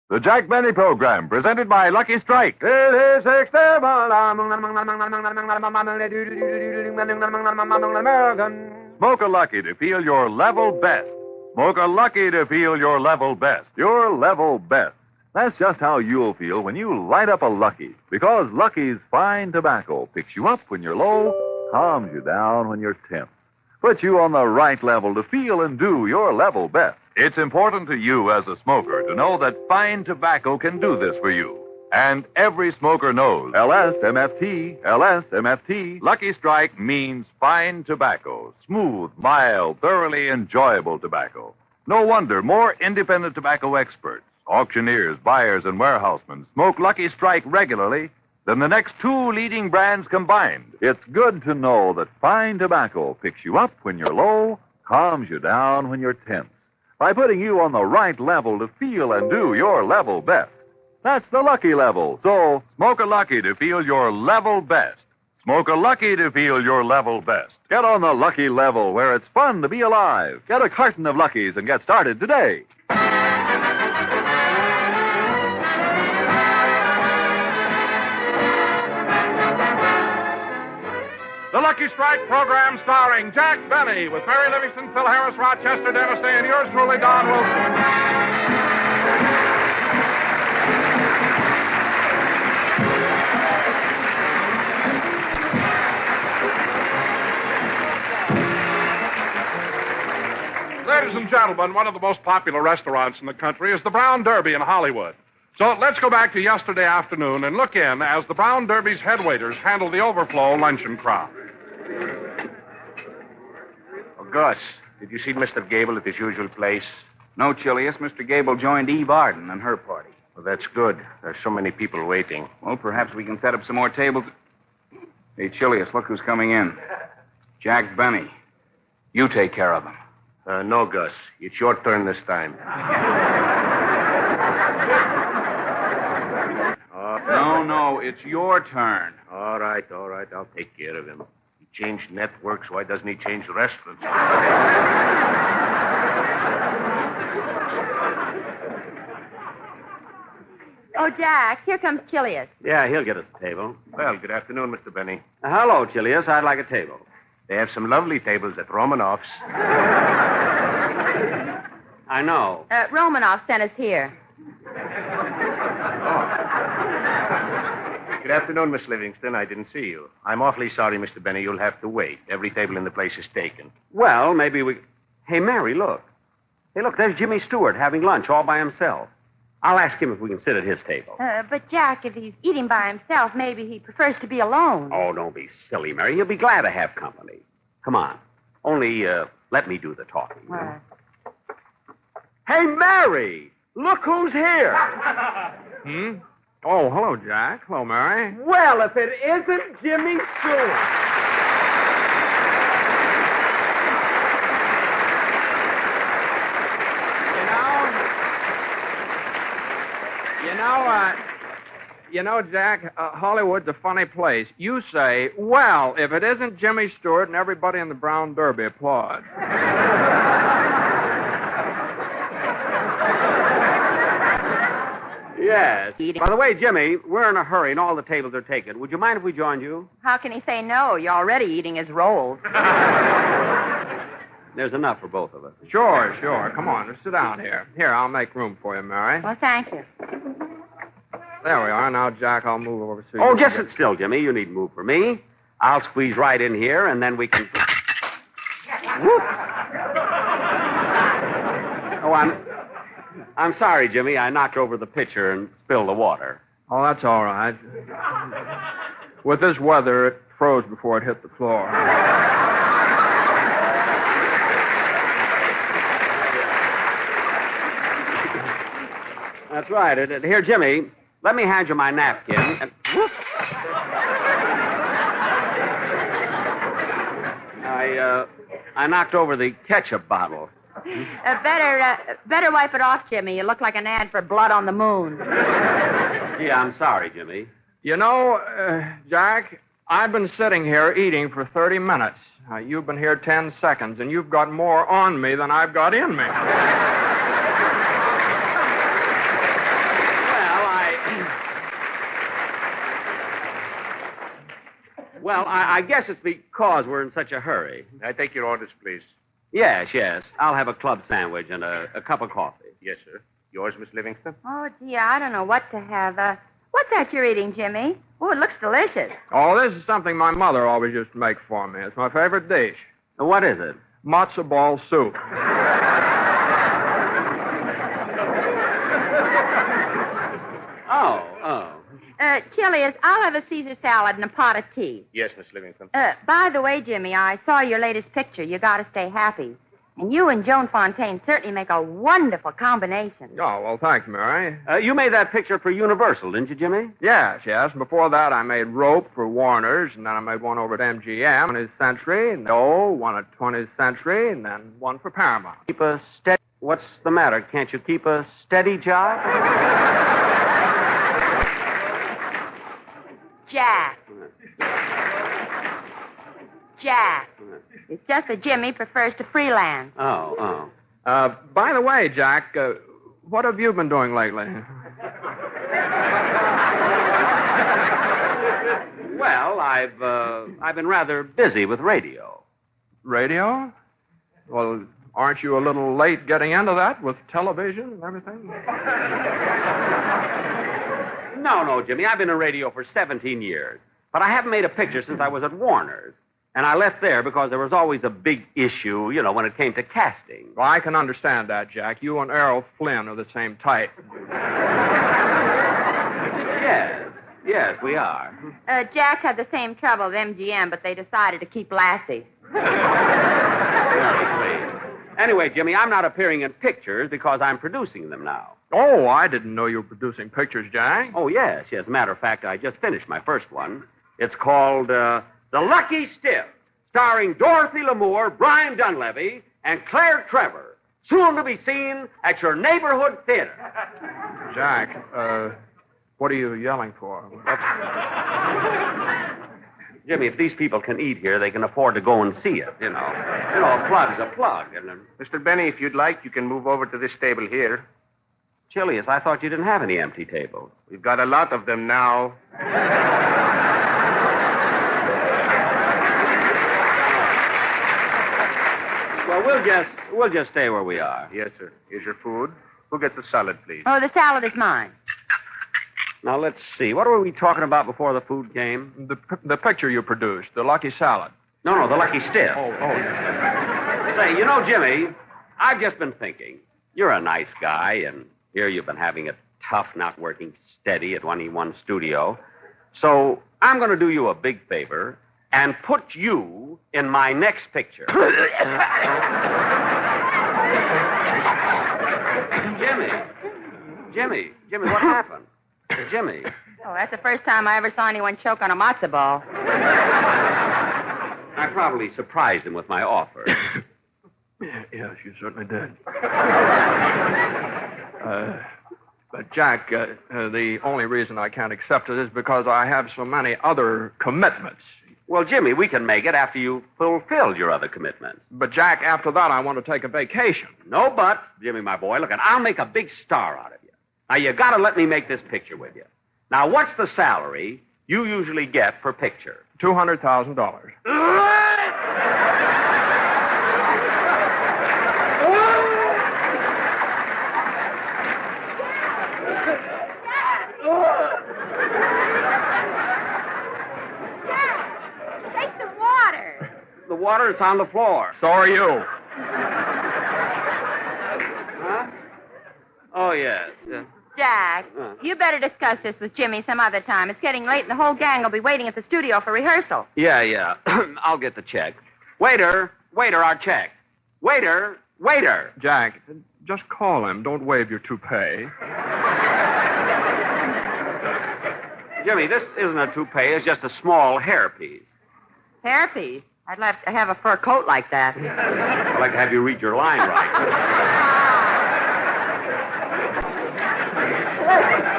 The Jack Benny Program, presented by Lucky Strike. It is American. Smoke a Lucky to feel your level best. Smoke a Lucky to feel your level best. Your level best. That's just how you'll feel when you light up a Lucky. Because Lucky's fine tobacco picks you up when you're low, calms you down when you're tense. Puts you on the right level to feel and do your level best. It's important to you as a smoker to know that fine tobacco can do this for you. And every smoker knows LSMFT, LSMFT. Lucky Strike means fine tobacco. Smooth, mild, thoroughly enjoyable tobacco. No wonder more independent tobacco experts, auctioneers, buyers, and warehousemen smoke Lucky Strike regularly than the next two leading brands combined. It's good to know that fine tobacco picks you up when you're low, calms you down when you're tense, by putting you on the right level to feel and do your level best. That's the Lucky level. So, smoke a Lucky to feel your level best. Smoke a Lucky to feel your level best. Get on the Lucky level where it's fun to be alive. Get a carton of Luckies and get started today. The Lucky Strike program starring Jack Benny with Mary Livingston, Phil Harris, Rochester, Dennis Day, and yours truly, Don Wilson. Ladies and gentlemen, one of the most popular restaurants in the country is the Brown Derby in Hollywood. So let's go back to yesterday afternoon and look in as the Brown Derby's head waiters handle the overflow luncheon crowd. Oh, Gus, did you see Mr. Gable at his usual place? No, Chilius. Mr. Gable joined Eve Arden and her party. Well, that's good. There's so many people waiting. Well, perhaps we can set up some more tables. Hey, Chilius, look who's coming in. Jack Benny. You take care of him. No, Gus. It's your turn this time. No, it's your turn. All right. I'll take care of him. He changed networks. Why doesn't he change restaurants? Oh, Jack, here comes Chilius. Yeah, he'll get us a table. Well, good afternoon, Mr. Benny. Hello, Chilius. I'd like a table. They have some lovely tables at Romanoff's. I know. Romanoff sent us here. Good afternoon, Miss Livingston. I didn't see you. I'm awfully sorry, Mr. Benny. You'll have to wait. Every table in the place is taken. Well, maybe we... Hey, Mary, look. Hey, look, there's Jimmy Stewart having lunch all by himself. I'll ask him if we can sit at his table. But, Jack, if he's eating by himself, maybe he prefers to be alone. Oh, don't be silly, Mary. He'll be glad to have company. Come on. Only, let me do the talking. Hey, Mary! Look who's here! Oh, hello, Jack. Hello, Mary. Well, if it isn't Jimmy Stewart. You know, Jack, Hollywood's a funny place. You say, well, if it isn't Jimmy Stewart, and everybody in the Brown Derby applaud. Yes. By the way, Jimmy, we're in a hurry and all the tables are taken. Would you mind if we joined you? How can he say no? You're already eating his rolls. There's enough for both of us. Sure. Come on, just sit down here. Here, I'll make room for you, Mary. Well, thank you. There we are. Now, Jack, I'll move over so you... Oh, just sit still, Jimmy. You needn't move for me. I'll squeeze right in here, and then we can... Whoops. Oh, I'm sorry, Jimmy. I knocked over the pitcher and spilled the water. Oh, that's all right. With this weather, it froze before it hit the floor. That's right. Here, Jimmy, let me hand you my napkin. And... I knocked over the ketchup bottle. Better wipe it off, Jimmy. You look like an ad for Blood on the Moon. Gee, I'm sorry, Jimmy. You know, Jack, I've been sitting here eating for 30 minutes. You've been here 10 seconds, and you've got more on me than I've got in me. Well, I guess it's because we're in such a hurry. I take your orders, please. Yes. I'll have a club sandwich and a cup of coffee. Yes, sir. Yours, Miss Livingston? Oh, dear, I don't know what to have. What's that you're eating, Jimmy? Oh, it looks delicious. Oh, this is something my mother always used to make for me. It's my favorite dish. What is it? Matzo ball soup. Oh. Chilius, I'll have a Caesar salad and a pot of tea. Yes, Miss Livingston. By the way, Jimmy, I saw your latest picture. You Gotta Stay Happy. And you and Joan Fontaine certainly make a wonderful combination. Oh, well, thanks, Mary. You made that picture for Universal, didn't you, Jimmy? Yes. Before that, I made Rope for Warner's, and then I made one over at MGM, 20th Century, and one at 20th Century, and then one for Paramount. Keep a steady... What's the matter? Can't you keep a steady job? Jack. It's just that Jimmy prefers to freelance. Oh. By the way, Jack, what have you been doing lately? Well, I've been rather busy with radio. Radio? Well, aren't you a little late getting into that with television and everything? No, Jimmy. I've been in radio for 17 years. But I haven't made a picture since I was at Warner's. And I left there because there was always a big issue, when it came to casting. Well, I can understand that, Jack. You and Errol Flynn are the same type. Yes, we are. Jack had the same trouble with MGM, but they decided to keep Lassie. Anyway, Jimmy, I'm not appearing in pictures because I'm producing them now. Oh, I didn't know you were producing pictures, Jack. Oh, yes. As a matter of fact, I just finished my first one. It's called The Lucky Stiff, starring Dorothy Lamour, Brian Dunleavy, and Claire Trevor. Soon to be seen at your neighborhood theater. Jack, what are you yelling for? Jimmy, if these people can eat here, they can afford to go and see it, a plug's a plug. Mr. Benny, if you'd like, you can move over to this table here. Chilius, I thought you didn't have any empty tables. We've got a lot of them now. Well, we'll just stay where we are. Yes, sir. Here's your food. Who gets the salad, please? Oh, the salad is mine. Now, let's see. What were we talking about before the food came? The picture you produced, the Lucky Salad. No, the Lucky Stiff. Oh. Say, Jimmy, I've just been thinking. You're a nice guy, and here you've been having it tough not working steady at 1E1 Studio. So I'm going to do you a big favor and put you in my next picture. Jimmy, what happened? Jimmy. Oh, that's the first time I ever saw anyone choke on a matzo ball. I probably surprised him with my offer. Yes, you certainly did. But, Jack, the only reason I can't accept it is because I have so many other commitments. Well, Jimmy, we can make it after you've fulfilled your other commitments. But, Jack, after that, I want to take a vacation. No buts, Jimmy, my boy. Look, I'll make a big star out of you. Now, you got to let me make this picture with you. Now, what's the salary you usually get per picture? $200,000. Take some water. The water is on the floor. So are you. Huh? Oh, yes. Jack, you better discuss this with Jimmy some other time. It's getting late and the whole gang will be waiting at the studio for rehearsal. Yeah. I'll get the check. Waiter, our check. Waiter. Jack, just call him. Don't wave your toupee. Jimmy, this isn't a toupee. It's just a small hairpiece. Hairpiece? I'd like to have a fur coat like that. I'd like to have you read your line right.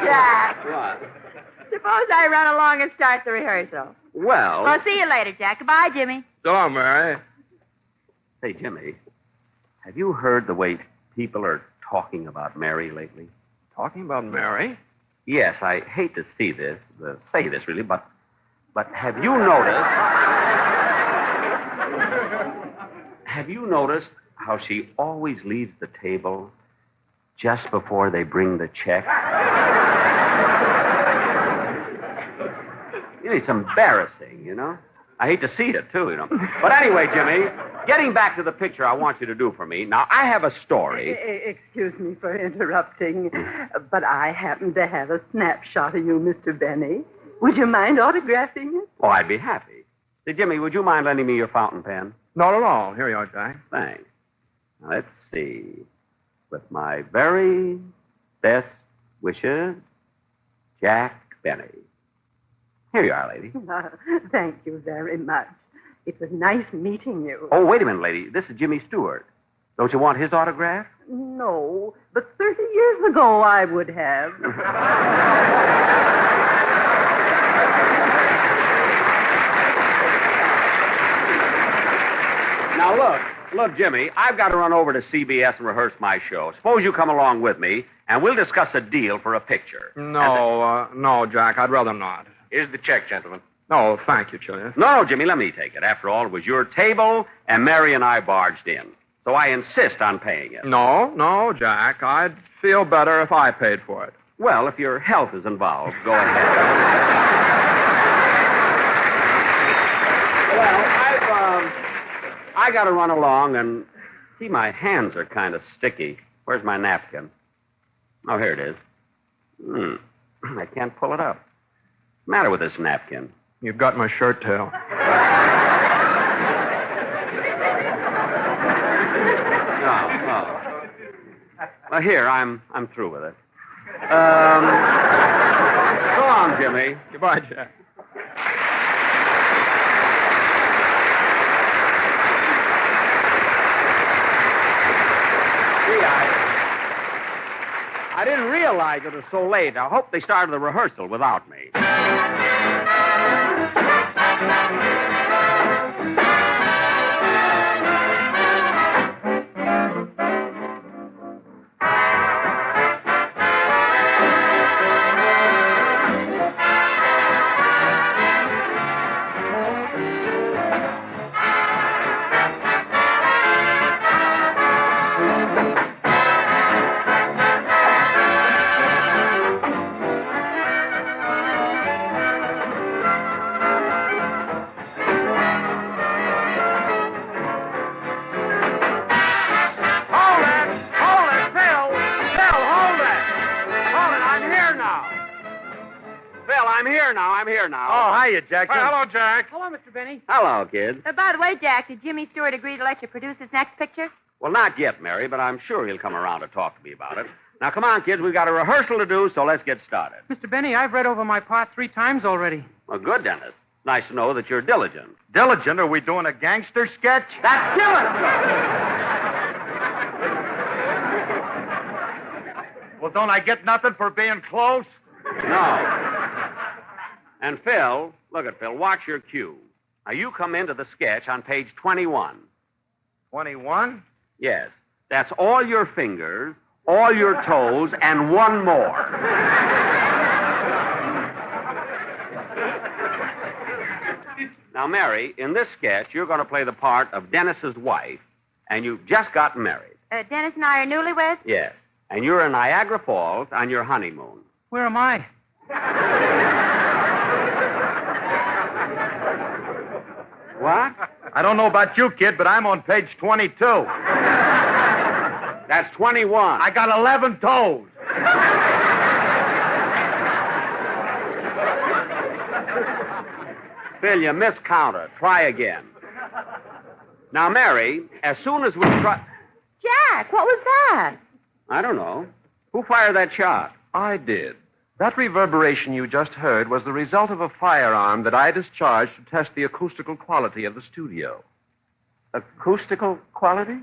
Jack. What? Suppose I run along and start the rehearsal. Well, see you later, Jack. Goodbye, Jimmy. So long, Mary. Say, Jimmy, have you heard the way people are talking about Mary lately? Talking about Mary? Yes, I hate to say this really, but But have you noticed how she always leaves the table just before they bring the check? It's embarrassing, you know. I hate to see it, too, you know. But anyway, Jimmy, getting back to the picture I want you to do for me. Now, I have a story. Excuse me for interrupting, but I happen to have a snapshot of you, Mr. Benny. Would you mind autographing it? Oh, I'd be happy. Say, Jimmy, would you mind lending me your fountain pen? Not at all. Here you are, Jack. Thanks. Now, let's see. With my very best wishes, Jack Benny. Here you are, lady. Thank you very much. It was nice meeting you. Oh, wait a minute, lady. This is Jimmy Stewart. Don't you want his autograph? No, but 30 years ago I would have. Now, look, Jimmy, I've got to run over to CBS and rehearse my show. Suppose you come along with me, and we'll discuss a deal for a picture. No, Jack, I'd rather not. Here's the check, gentlemen. No, thank you, Chilius. No, Jimmy, let me take it. After all, it was your table, and Mary and I barged in. So I insist on paying it. No, Jack, I'd feel better if I paid for it. Well, if your health is involved, go ahead. Well, I got to run along, and see, my hands are kind of sticky. Where's my napkin? Oh, here it is. I can't pull it up. What's the matter with this napkin? You've got my shirt tail. Oh. Well, here, I'm through with it. So long, Jimmy. Goodbye, Jack. I didn't realize it was so late. I hope they started the rehearsal without me. I'm here now. Oh, hiya, Jackson. Hello, Jack. Hello, Mr. Benny. Hello, kid. By the way, Jack, did Jimmy Stewart agree to let you produce his next picture? Well, not yet, Mary, but I'm sure he'll come around to talk to me about it. Now, come on, kids. We've got a rehearsal to do, so let's get started. Mr. Benny, I've read over my part 3 times already. Well, good, Dennis. Nice to know that you're diligent. Diligent? Are we doing a gangster sketch? That's diligent! Well, don't I get nothing for being close? No. And Phil, look at Phil, watch your cue. Now, you come into the sketch on page 21. 21? Yes. That's all your fingers, all your toes, and one more. Now, Mary, in this sketch, you're going to play the part of Dennis's wife, and you've just gotten married. Dennis and I are newlyweds? Yes. And you're in Niagara Falls on your honeymoon. Where am I? What? I don't know about you, kid, but I'm on page 22. That's 21. I got 11 toes. Phil, you miscounted. Try again. Now, Mary, as soon as we try... Jack, what was that? I don't know. Who fired that shot? I did. That reverberation you just heard was the result of a firearm that I discharged to test the acoustical quality of the studio. Acoustical quality?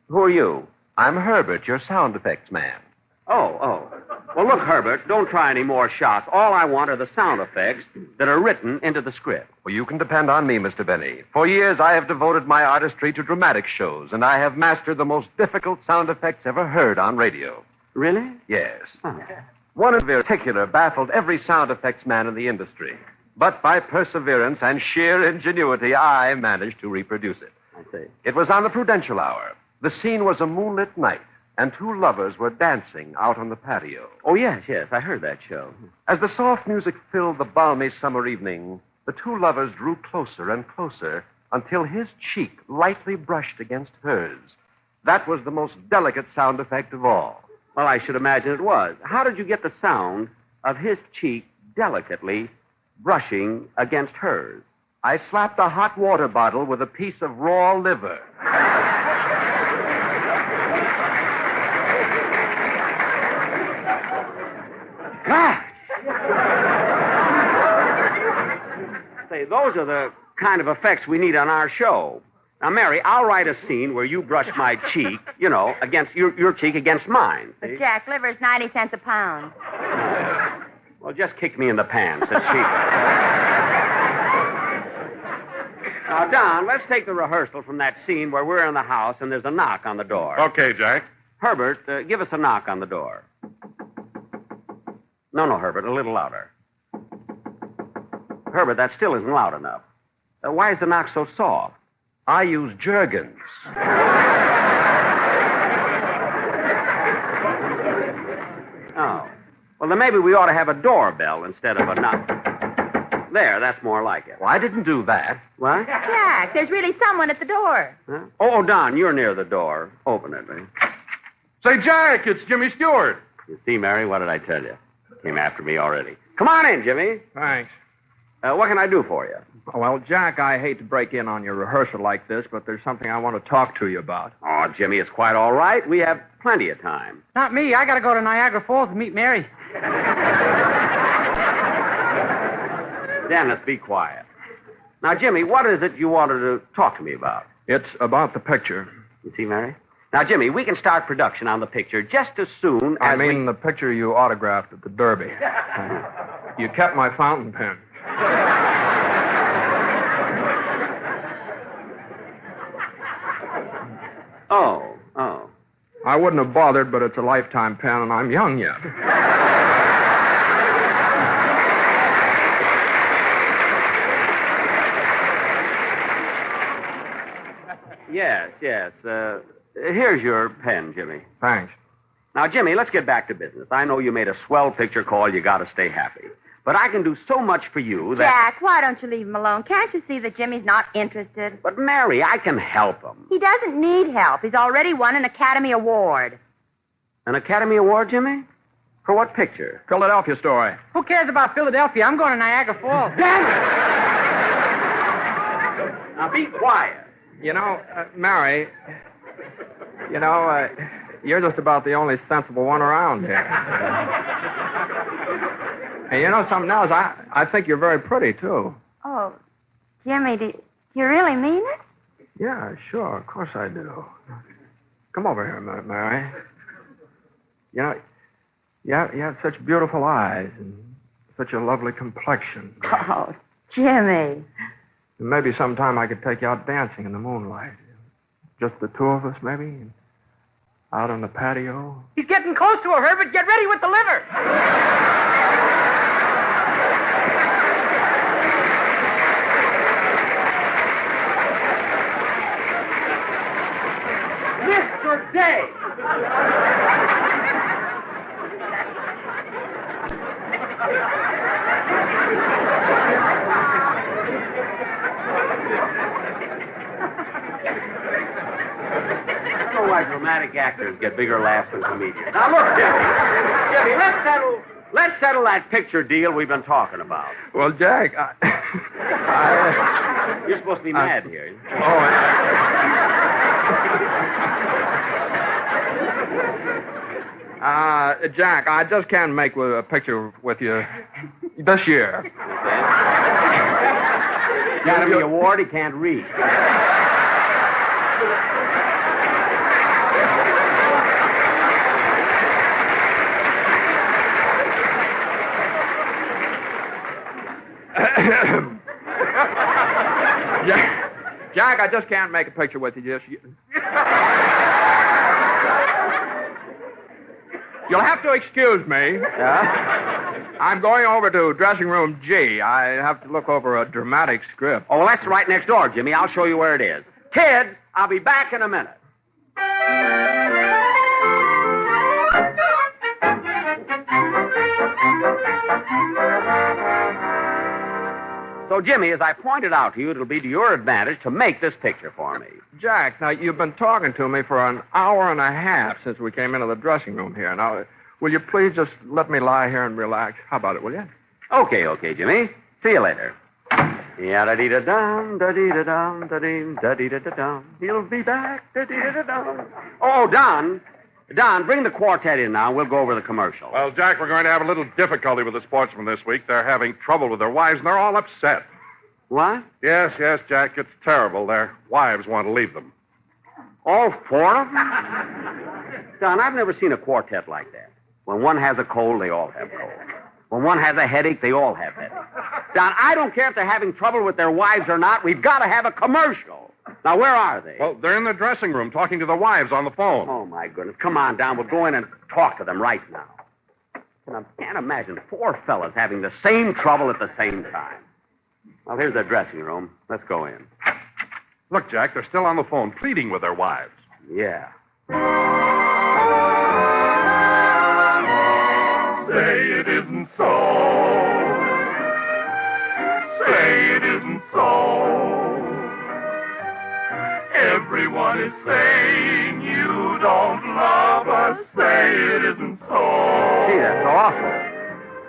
Who are you? I'm Herbert, your sound effects man. Oh. Well, look, Herbert, don't try any more shots. All I want are the sound effects that are written into the script. Well, you can depend on me, Mr. Benny. For years, I have devoted my artistry to dramatic shows, and I have mastered the most difficult sound effects ever heard on radio. Really? Yes. Oh. One in particular baffled every sound effects man in the industry. But by perseverance and sheer ingenuity, I managed to reproduce it. I see. It was on the Prudential Hour. The scene was a moonlit night, and two lovers were dancing out on the patio. Oh, yes, I heard that show. As the soft music filled the balmy summer evening, the two lovers drew closer and closer until his cheek lightly brushed against hers. That was the most delicate sound effect of all. Well, I should imagine it was. How did you get the sound of his cheek delicately brushing against hers? I slapped a hot water bottle with a piece of raw liver. Gosh! Say, those are the kind of effects we need on our show. Now, Mary, I'll write a scene where you brush my cheek, against your cheek against mine. See? But, Jack, liver's 90 cents a pound. Well, just kick me in the pants. It's cheaper. Now, Don, let's take the rehearsal from that scene where we're in the house and there's a knock on the door. Okay, Jack. Herbert, give us a knock on the door. No, Herbert, a little louder. Herbert, that still isn't loud enough. Why is the knock so soft? I use Jergens. Oh. Well, then maybe we ought to have a doorbell instead of a knock. There, that's more like it. Well, I didn't do that. What? Jack, there's really someone at the door. Huh? Oh, Don, you're near the door. Open it, eh? Say, Jack, it's Jimmy Stewart. You see, Mary, what did I tell you? Came after me already. Come on in, Jimmy. Thanks. What can I do for you? Well, Jack, I hate to break in on your rehearsal like this, but there's something I want to talk to you about. Oh, Jimmy, it's quite all right. We have plenty of time. Not me. I got to go to Niagara Falls to meet Mary. Dennis, be quiet. Now, Jimmy, what is it you wanted to talk to me about? It's about the picture. You see, Mary? Now, Jimmy, we can start production on the picture just as soon as the picture you autographed at the Derby. You kept my fountain pen. Oh. I wouldn't have bothered, but it's a lifetime pen, and I'm young yet. Yes. Here's your pen, Jimmy. Thanks. Now, Jimmy, let's get back to business. I know you made a swell picture call. You got to stay happy. But I can do so much for you that... Jack, why don't you leave him alone? Can't you see that Jimmy's not interested? But, Mary, I can help him. He doesn't need help. He's already won an Academy Award. An Academy Award, Jimmy? For what picture? Philadelphia Story. Who cares about Philadelphia? I'm going to Niagara Falls. Damn it! Now, be quiet. Mary, you're just about the only sensible one around here. And you know something else? I think you're very pretty, too. Oh, Jimmy, do you really mean it? Yeah, sure. Of course I do. Come over here a minute, Mary. You have such beautiful eyes and such a lovely complexion. Oh, Jimmy. Maybe sometime I could take you out dancing in the moonlight. Just the two of us, maybe, out on the patio. He's getting close to her, Herbert. Get ready with the liver. Mr. Day! I don't know why dramatic actors get bigger laughs than comedians. Now, look, Jimmy, let's settle that picture deal we've been talking about. Well, Jack, You're supposed to be mad here. Jack, I just can't make a picture with you this year. Academy Award, he can't read. Jack, I just can't make a picture with you this year. You'll have to excuse me. Yeah? I'm going over to dressing room G. I have to look over a dramatic script. Oh, well, that's right next door, Jimmy. I'll show you where it is. Kids, I'll be back in a minute. So, Jimmy, as I pointed out to you, it'll be to your advantage to make this picture for me. Jack, now, you've been talking to me for an hour and a half since we came into the dressing room here. Now, will you please just let me lie here and relax? How about it, will you? Okay, Jimmy. See you later. Ya-da-dee-da-dum, da-dee-da-dum, da-dee, da-dee-da-da-dum. He'll be back, da-dee-da-da-dum. Oh, Don, bring the quartet in now. We'll go over the commercial. Well, Jack, we're going to have a little difficulty with the sportsmen this week. They're having trouble with their wives, and they're all upset. What? Yes, Jack, it's terrible. Their wives want to leave them. All four of them? Don, I've never seen a quartet like that. When one has a cold, they all have cold. When one has a headache, they all have headache. Don, I don't care if they're having trouble with their wives or not. We've got to have a commercial. Now, where are they? Well, they're in the dressing room talking to the wives on the phone. Oh, my goodness. Come on, Don. We'll go in and talk to them right now. And I can't imagine four fellas having the same trouble at the same time. Well, here's their dressing room. Let's go in. Look, Jack, they're still on the phone pleading with their wives. Yeah. Say it isn't so. Say it isn't so. Everyone is saying you don't love us. Say it isn't so. Gee, that's awful.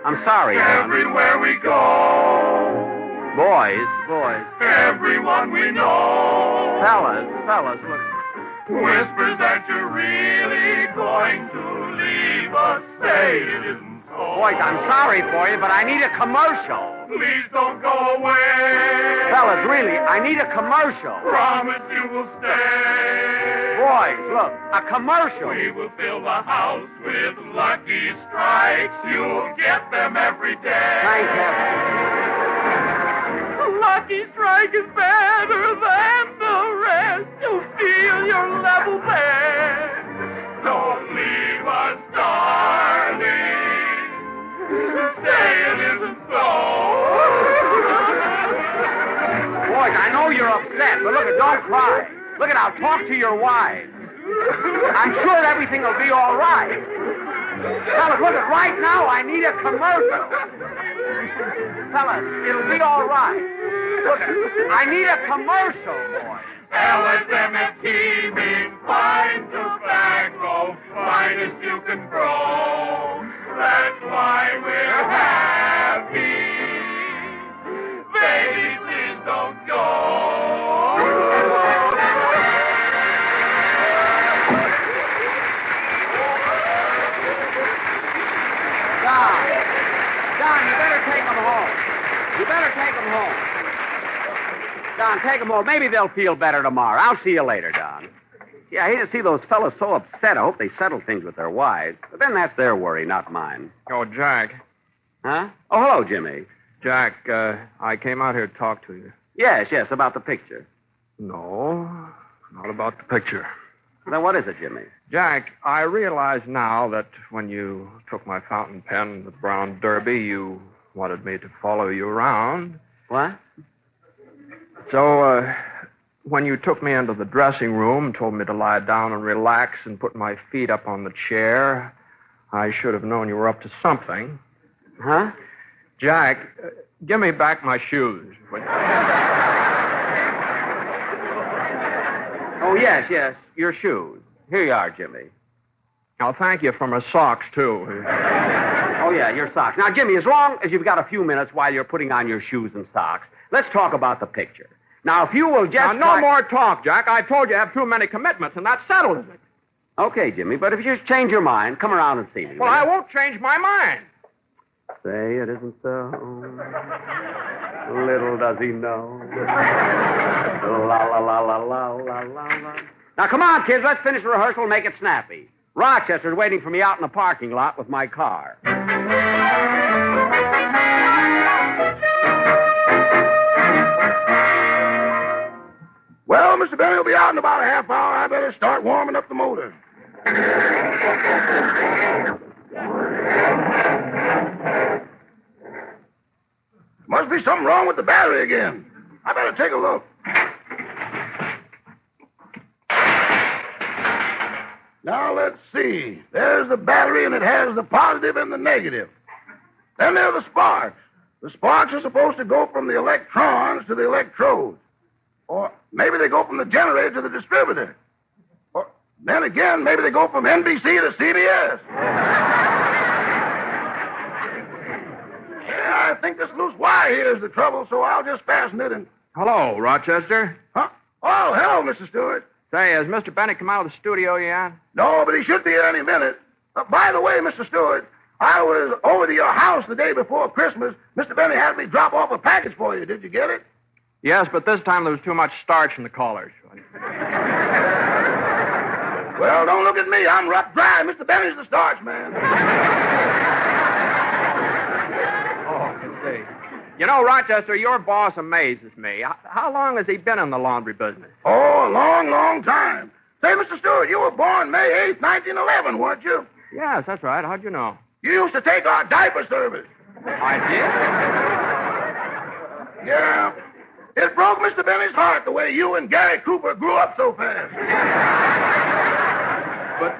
I'm sorry, Don. Everywhere we go. Boys. Everyone we know. Fellas, look. Whispers that you're really going to leave us. Say it isn't so. Boys, I'm sorry for you, but I need a commercial. Please don't go away. Fellas, really, I need a commercial. Promise you will stay. Boys, look, a commercial. We will fill the house with Lucky Strikes. You'll get them every day. Thank heaven. Lucky Strike is better than the rest. You feel your level best. Don't leave us, darling. Say it isn't so. Boys, I know you're upset, but look, don't cry. Look, I'll talk to your wives. I'm sure everything will be all right. Fellas, look, right now I need a commercial. Fellas, it'll be all right. Look, I need a commercial, boy. LSMFT means fine tobacco, finest you can grow. That's why we're happy. Baby, please don't go. Don, you better take them home. Don, take them home. Maybe they'll feel better tomorrow. I'll see you later, Don. Yeah, I hate to see those fellas so upset. I hope they settle things with their wives. But then that's their worry, not mine. Oh, Jack. Huh? Oh, hello, Jimmy. Jack, I came out here to talk to you. Yes, about the picture. No, not about the picture. Then what is it, Jimmy? Jack, I realize now that when you took my fountain pen with brown derby, you wanted me to follow you around. What? So, when you took me into the dressing room and told me to lie down and relax and put my feet up on the chair, I should have known you were up to something. Huh? Jack, give me back my shoes. Oh, yes, your shoes. Here you are, Jimmy. Now, thank you for my socks, too. Oh, yeah, your socks. Now, Jimmy, as long as you've got a few minutes while you're putting on your shoes and socks, let's talk about the picture. Now, if you will just... Now, no more talk, Jack. I told you I have too many commitments, and that settles it. Okay, Jimmy, but if you just change your mind, come around and see me. Well, I won't change my mind. Say it isn't so. Little does he know. La, la, la, la, la, la, la, la. Now, come on, kids. Let's finish the rehearsal and make it snappy. Rochester's waiting for me out in the parking lot with my car. Well, Mr. Benny will be out in about a half hour. I better start warming up the motor. be something wrong with the battery again. I better take a look. Now, let's see. There's the battery, and it has the positive and the negative. Then there are the sparks. The sparks are supposed to go from the electrons to the electrodes. Or maybe they go from the generator to the distributor. Or then again, maybe they go from NBC to CBS. Yeah, I think this loose wire here is the trouble, so I'll just fasten it and... Hello, Rochester. Huh? Oh, hello, Mr. Stewart. Say, has Mr. Bennett come out of the studio yet? No, but he should be here any minute. By the way, Mr. Stewart, I was over to your house the day before Christmas. Mr. Benny had me drop off a package for you. Did you get it? Yes, but this time there was too much starch in the collars. Well, don't look at me. I'm rough dry. Mr. Benny's the starch man. Oh, see. You know, Rochester, your boss amazes me. How long has he been in the laundry business? Oh, a long, long time. Say, Mr. Stewart, you were born May 8th, 1911, weren't you? Yes, that's right. How'd you know? You used to take our diaper service. I did? Yeah. It broke Mr. Benny's heart the way you and Gary Cooper grew up so fast. But,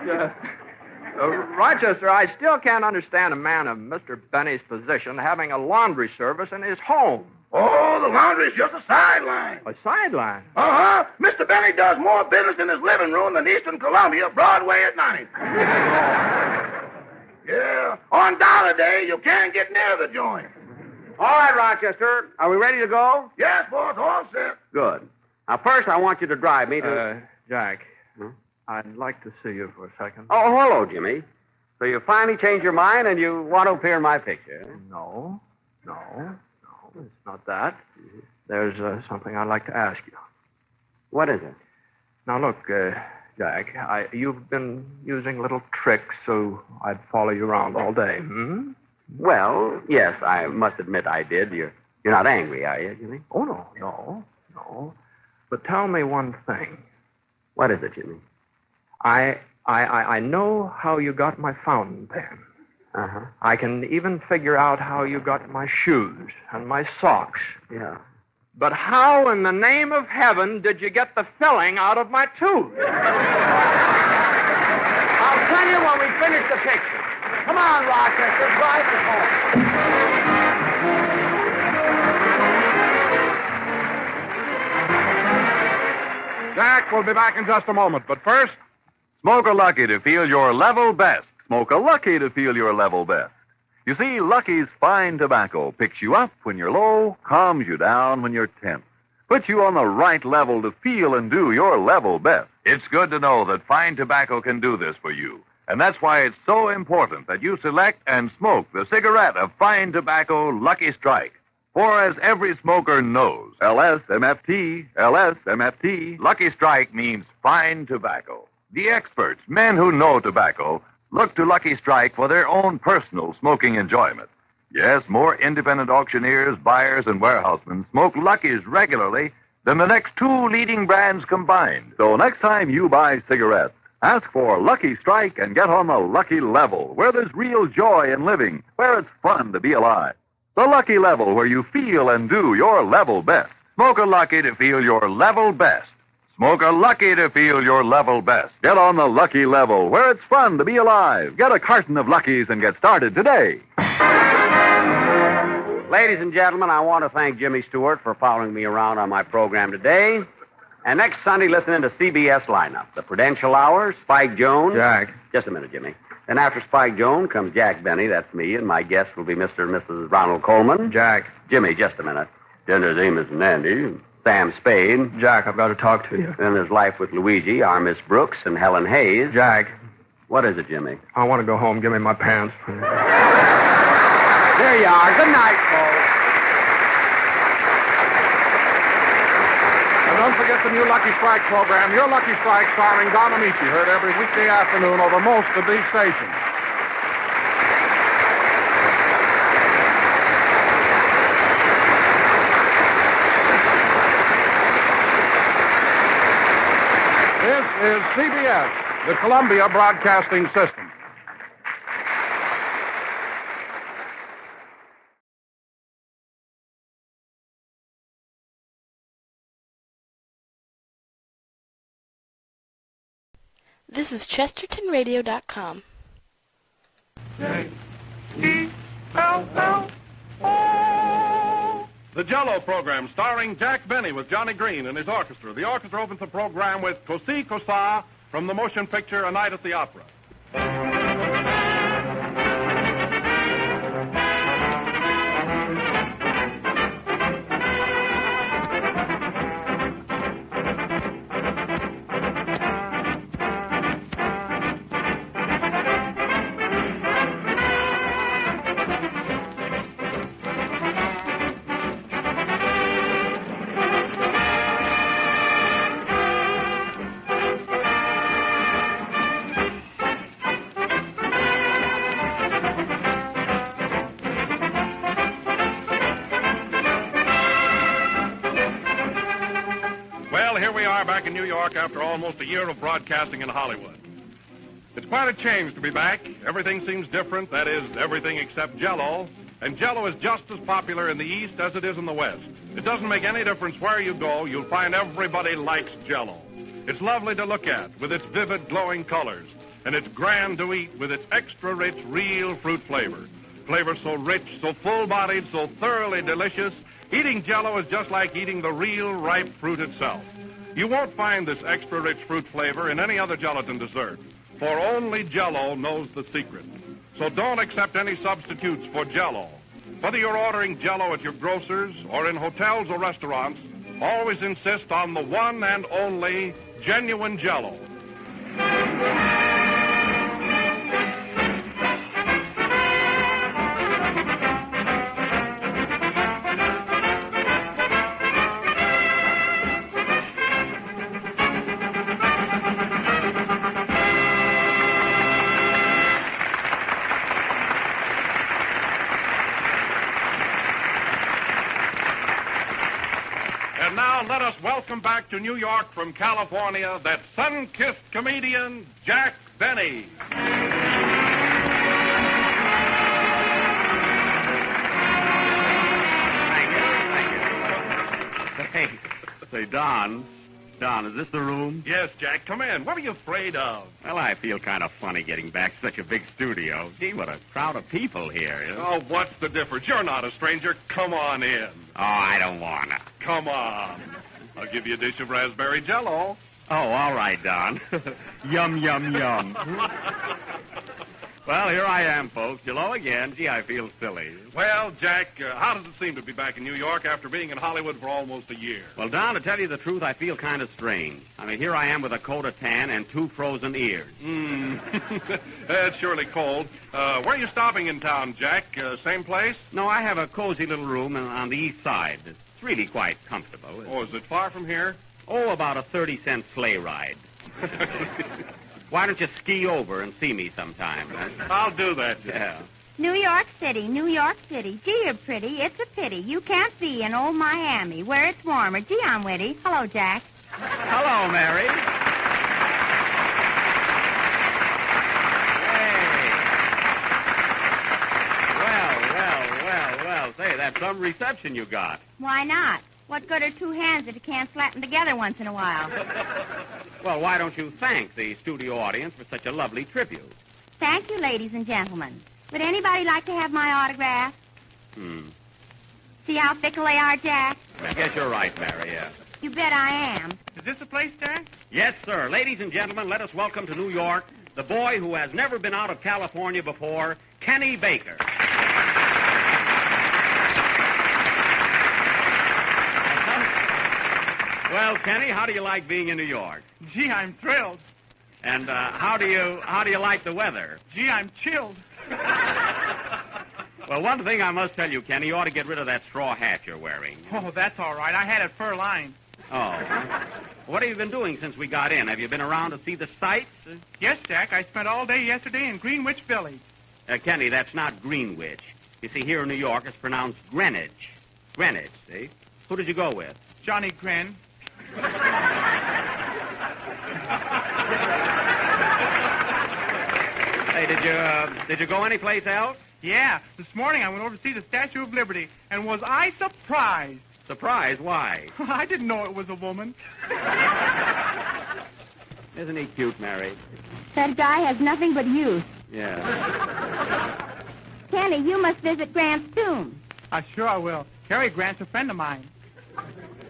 Rochester, I still can't understand a man of Mr. Benny's position having a laundry service in his home. Oh, the laundry's just a sideline. A sideline? Uh-huh. Mr. Benny does more business in his living room than Eastern Columbia, Broadway at night. Yeah. On Dollar Day, you can't get near the joint. All right, Rochester. Are we ready to go? Yes, boss, all set. Good. Now, first, I want you to drive me to... Jack, I'd like to see you for a second. Oh, hello, Jimmy. So you finally changed your mind and you want to appear in my picture? No, it's not that. There's something I'd like to ask you. What is it? Now, look, Jack, you've been using little tricks so I'd follow you around all day, hmm? Well, yes, I must admit I did. You're not angry, are you, Jimmy? Oh, no. But tell me one thing. What is it, Jimmy? I know how you got my fountain pen. Uh-huh. I can even figure out how you got my shoes and my socks. Yeah. But how in the name of heaven did you get the filling out of my tooth? I'll tell you when we finish the picture. Come on, Rochester, drive us home. Jack, we'll be back in just a moment. But first, Smoke a Lucky to feel your level best. Smoke a Lucky to feel your level best. You see, Lucky's fine tobacco picks you up when you're low, calms you down when you're tense, puts you on the right level to feel and do your level best. It's good to know that fine tobacco can do this for you. And that's why it's so important that you select and smoke the cigarette of fine tobacco Lucky Strike. For as every smoker knows, LSMFT, Lucky Strike means fine tobacco. The experts, men who know tobacco, look to Lucky Strike for their own personal smoking enjoyment. Yes, more independent auctioneers, buyers, and warehousemen smoke Luckies regularly than the next two leading brands combined. So next time you buy cigarettes, ask for Lucky Strike and get on the lucky level, where there's real joy in living, where it's fun to be alive. The lucky level where you feel and do your level best. Smoke a Lucky to feel your level best. Smoke a Lucky to feel your level best. Get on the lucky level, where it's fun to be alive. Get a carton of Luckies and get started today. Ladies and gentlemen, I want to thank Jimmy Stewart for following me around on my program today. And next Sunday, listen in to CBS lineup. The Prudential Hour, Spike Jones. Jack. Just a minute, Jimmy. Then after Spike Jones comes Jack Benny, that's me, and my guests will be Mr. and Mrs. Ronald Coleman. Jack. Jimmy, just a minute. Then there's Amos and Andy, Sam Spade. Jack, I've got to talk to you. Then there's Life with Luigi, our Miss Brooks, and Helen Hayes. Jack. What is it, Jimmy? I want to go home. Give me my pants. There you are. Good night, folks. And don't forget the new Lucky Strike program, Your Lucky Strike, starring Don Amici, heard every weekday afternoon over most of these stations. This is CBS, the Columbia Broadcasting System. This is ChestertonRadio.com. J-E-L-L-O. The Jell-O program starring Jack Benny with Johnny Green and his orchestra. The orchestra opens the program with Cosi Cosa from the motion picture A Night at the Opera. Back in New York after almost a year of broadcasting in Hollywood. It's quite a change to be back. Everything seems different, that is, everything except Jell-O. And Jell-O is just as popular in the East as it is in the West. It doesn't make any difference where you go, you'll find everybody likes Jell-O. It's lovely to look at with its vivid, glowing colors. And it's grand to eat with its extra rich, real fruit flavor. Flavor so rich, so full-bodied, so thoroughly delicious, eating Jell-O is just like eating the real, ripe fruit itself. You won't find this extra rich fruit flavor in any other gelatin dessert, for only Jell-O knows the secret. So don't accept any substitutes for Jell-O. Whether you're ordering Jell-O at your grocer's or in hotels or restaurants, always insist on the one and only genuine Jell-O. Let us welcome back to New York from California that sun-kissed comedian, Jack Benny. Thank you. Say, Don, is this the room? Yes, Jack, come in. What are you afraid of? Well, I feel kind of funny getting back to such a big studio. Gee, what a crowd of people here. You know? Oh, what's the difference? You're not a stranger. Come on in. Oh, I don't wanna. Come on. I'll give you a dish of raspberry Jell-O. Oh, all right, Don. Yum, yum, yum. Well, here I am, folks. Hello again. Gee, I feel silly. Well, Jack, how does it seem to be back in New York after being in Hollywood for almost a year? Well, Don, to tell you the truth, I feel kind of strange. I mean, here I am with a coat of tan and 2 frozen ears. It's surely cold. Where are you stopping in town, Jack? Same place? No, I have a cozy little room on the east side. It's really quite comfortable. Oh, is it far from here? Oh, about a 30-cent sleigh ride. Why don't you ski over and see me sometime? Huh? I'll do that, Jack. Yeah. New York City, New York City. Gee, you're pretty. It's a pity. You can't be in old Miami, where it's warmer. Gee, I'm witty. Hello, Jack. Hello, Mary. Well, say, that's some reception you got. Why not? What good are 2 hands if you can't slap them together once in a while? Well, why don't you thank the studio audience for such a lovely tribute? Thank you, ladies and gentlemen. Would anybody like to have my autograph? See how fickle they are, Jack? I guess you're right, Mary, yeah. You bet I am. Is this the place, sir? Yes, sir. Ladies and gentlemen, let us welcome to New York the boy who has never been out of California before, Kenny Baker. Well, Kenny, how do you like being in New York? Gee, I'm thrilled. And how do you like the weather? Gee, I'm chilled. Well, one thing I must tell you, Kenny, you ought to get rid of that straw hat you're wearing. Oh, that's all right. I had it fur-lined. Oh. What have you been doing since we got in? Have you been around to see the sights? Yes, Jack. I spent all day yesterday in Greenwich Village. Kenny, that's not Greenwich. You see, here in New York, it's pronounced Greenwich. Greenwich, see? Who did you go with? Johnny Gren. Hey, did you go anyplace else? Yeah. This morning I went over to see the Statue of Liberty, and was I surprised? Surprised? Why? I didn't know it was a woman. Isn't he cute, Mary? That guy has nothing but youth. Yeah. Kenny, you must visit Grant's tomb. Sure I will. Cary Grant's a friend of mine.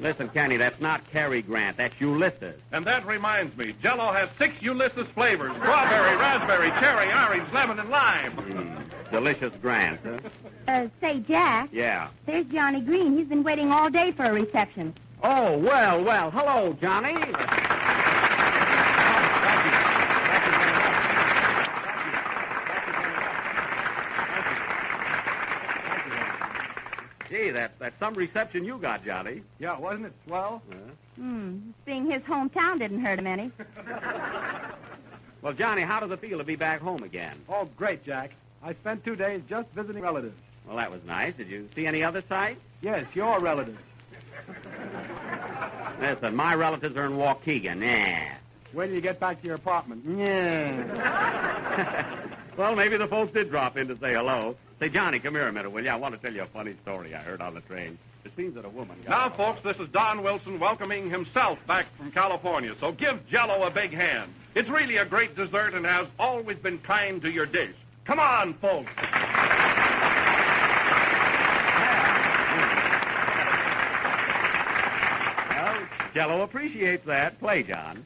Listen, Kenny, that's not Cary Grant. That's Ulysses. And that reminds me, Jell-O has 6 Ulysses flavors: strawberry, raspberry, cherry, orange, lemon, and lime. Delicious Grant, huh? Say, Jack. Yeah. There's Johnny Green. He's been waiting all day for a reception. Oh, well. Hello, Johnny. Gee, that's some reception you got, Johnny. Yeah, wasn't it swell? Seeing his hometown didn't hurt him any. Well, Johnny, how does it feel to be back home again? Oh, great, Jack. I spent 2 days just visiting relatives. Well, that was nice. Did you see any other sights? Yes, your relatives. Listen, my relatives are in Waukegan. Nah. Wait till you get back to your apartment. Yeah. Well, maybe the folks did drop in to say hello. Say, Johnny, come here a minute, will you? I want to tell you a funny story I heard on the train. It seems that a woman got... Now, folks, this is Don Wilson welcoming himself back from California, so give Jell-O a big hand. It's really a great dessert and has always been kind to your dish. Come on, folks. Well, Jell-O appreciates that. Play, John.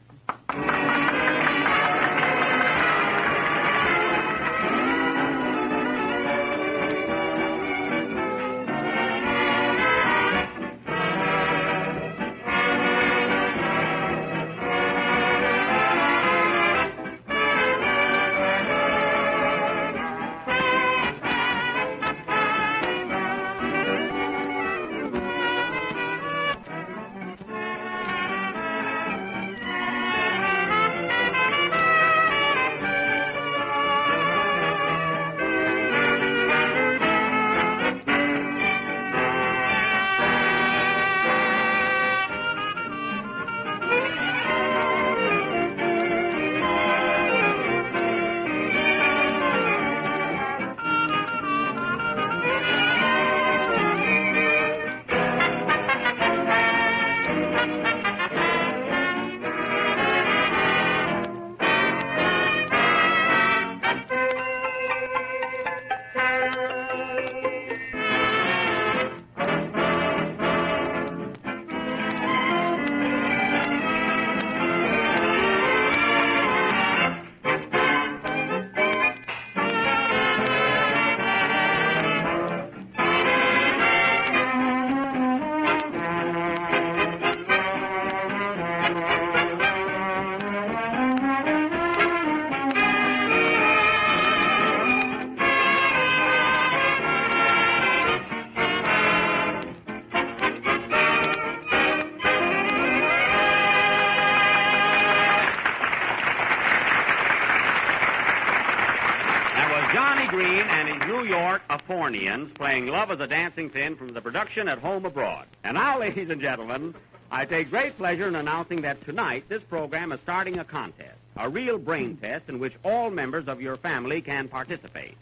Playing Love as a Dancing Sin from the production At Home Abroad. And now, ladies and gentlemen, I take great pleasure in announcing that tonight this program is starting a contest, a real brain test in which all members of your family can participate.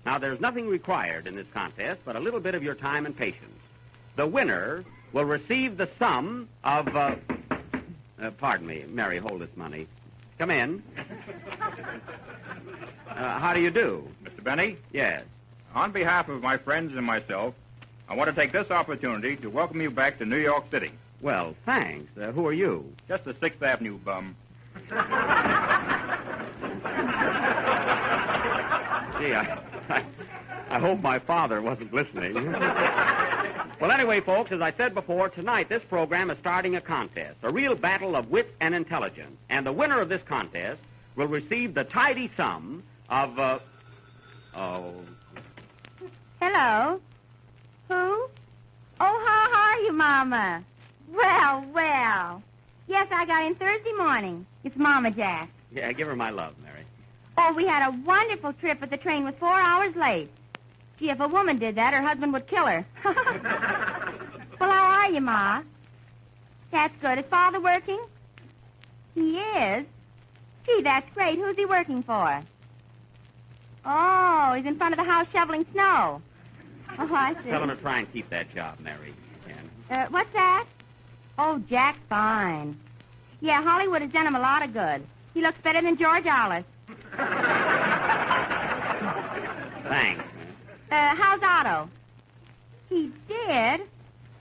Now, there's nothing required in this contest but a little bit of your time and patience. The winner will receive the sum of, pardon me, Mary, hold this money. Come in. How do you do? Mr. Benny? Yes. On behalf of my friends and myself, I want to take this opportunity to welcome you back to New York City. Well, thanks. Who are you? Just a 6th Avenue bum. Gee, I hope my father wasn't listening. Well, anyway, folks, as I said before, tonight this program is starting a contest, a real battle of wit and intelligence. And the winner of this contest will receive the tidy sum of, Hello? Who? Oh, how are you, Mama? Well. Yes, I got in Thursday morning. It's Mama Jack. Yeah, give her my love, Mary. Oh, we had a wonderful trip, but the train was 4 hours late. Gee, if a woman did that, her husband would kill her. Well, how are you, Ma? That's good. Is Father working? He is? Gee, that's great. Who's he working for? Oh, he's in front of the house shoveling snow. Oh, I see. Tell him to try and keep that job, Mary. What's that? Oh, Jack's fine. Yeah, Hollywood has done him a lot of good. He looks better than George Alice. Thanks. How's Otto? He did?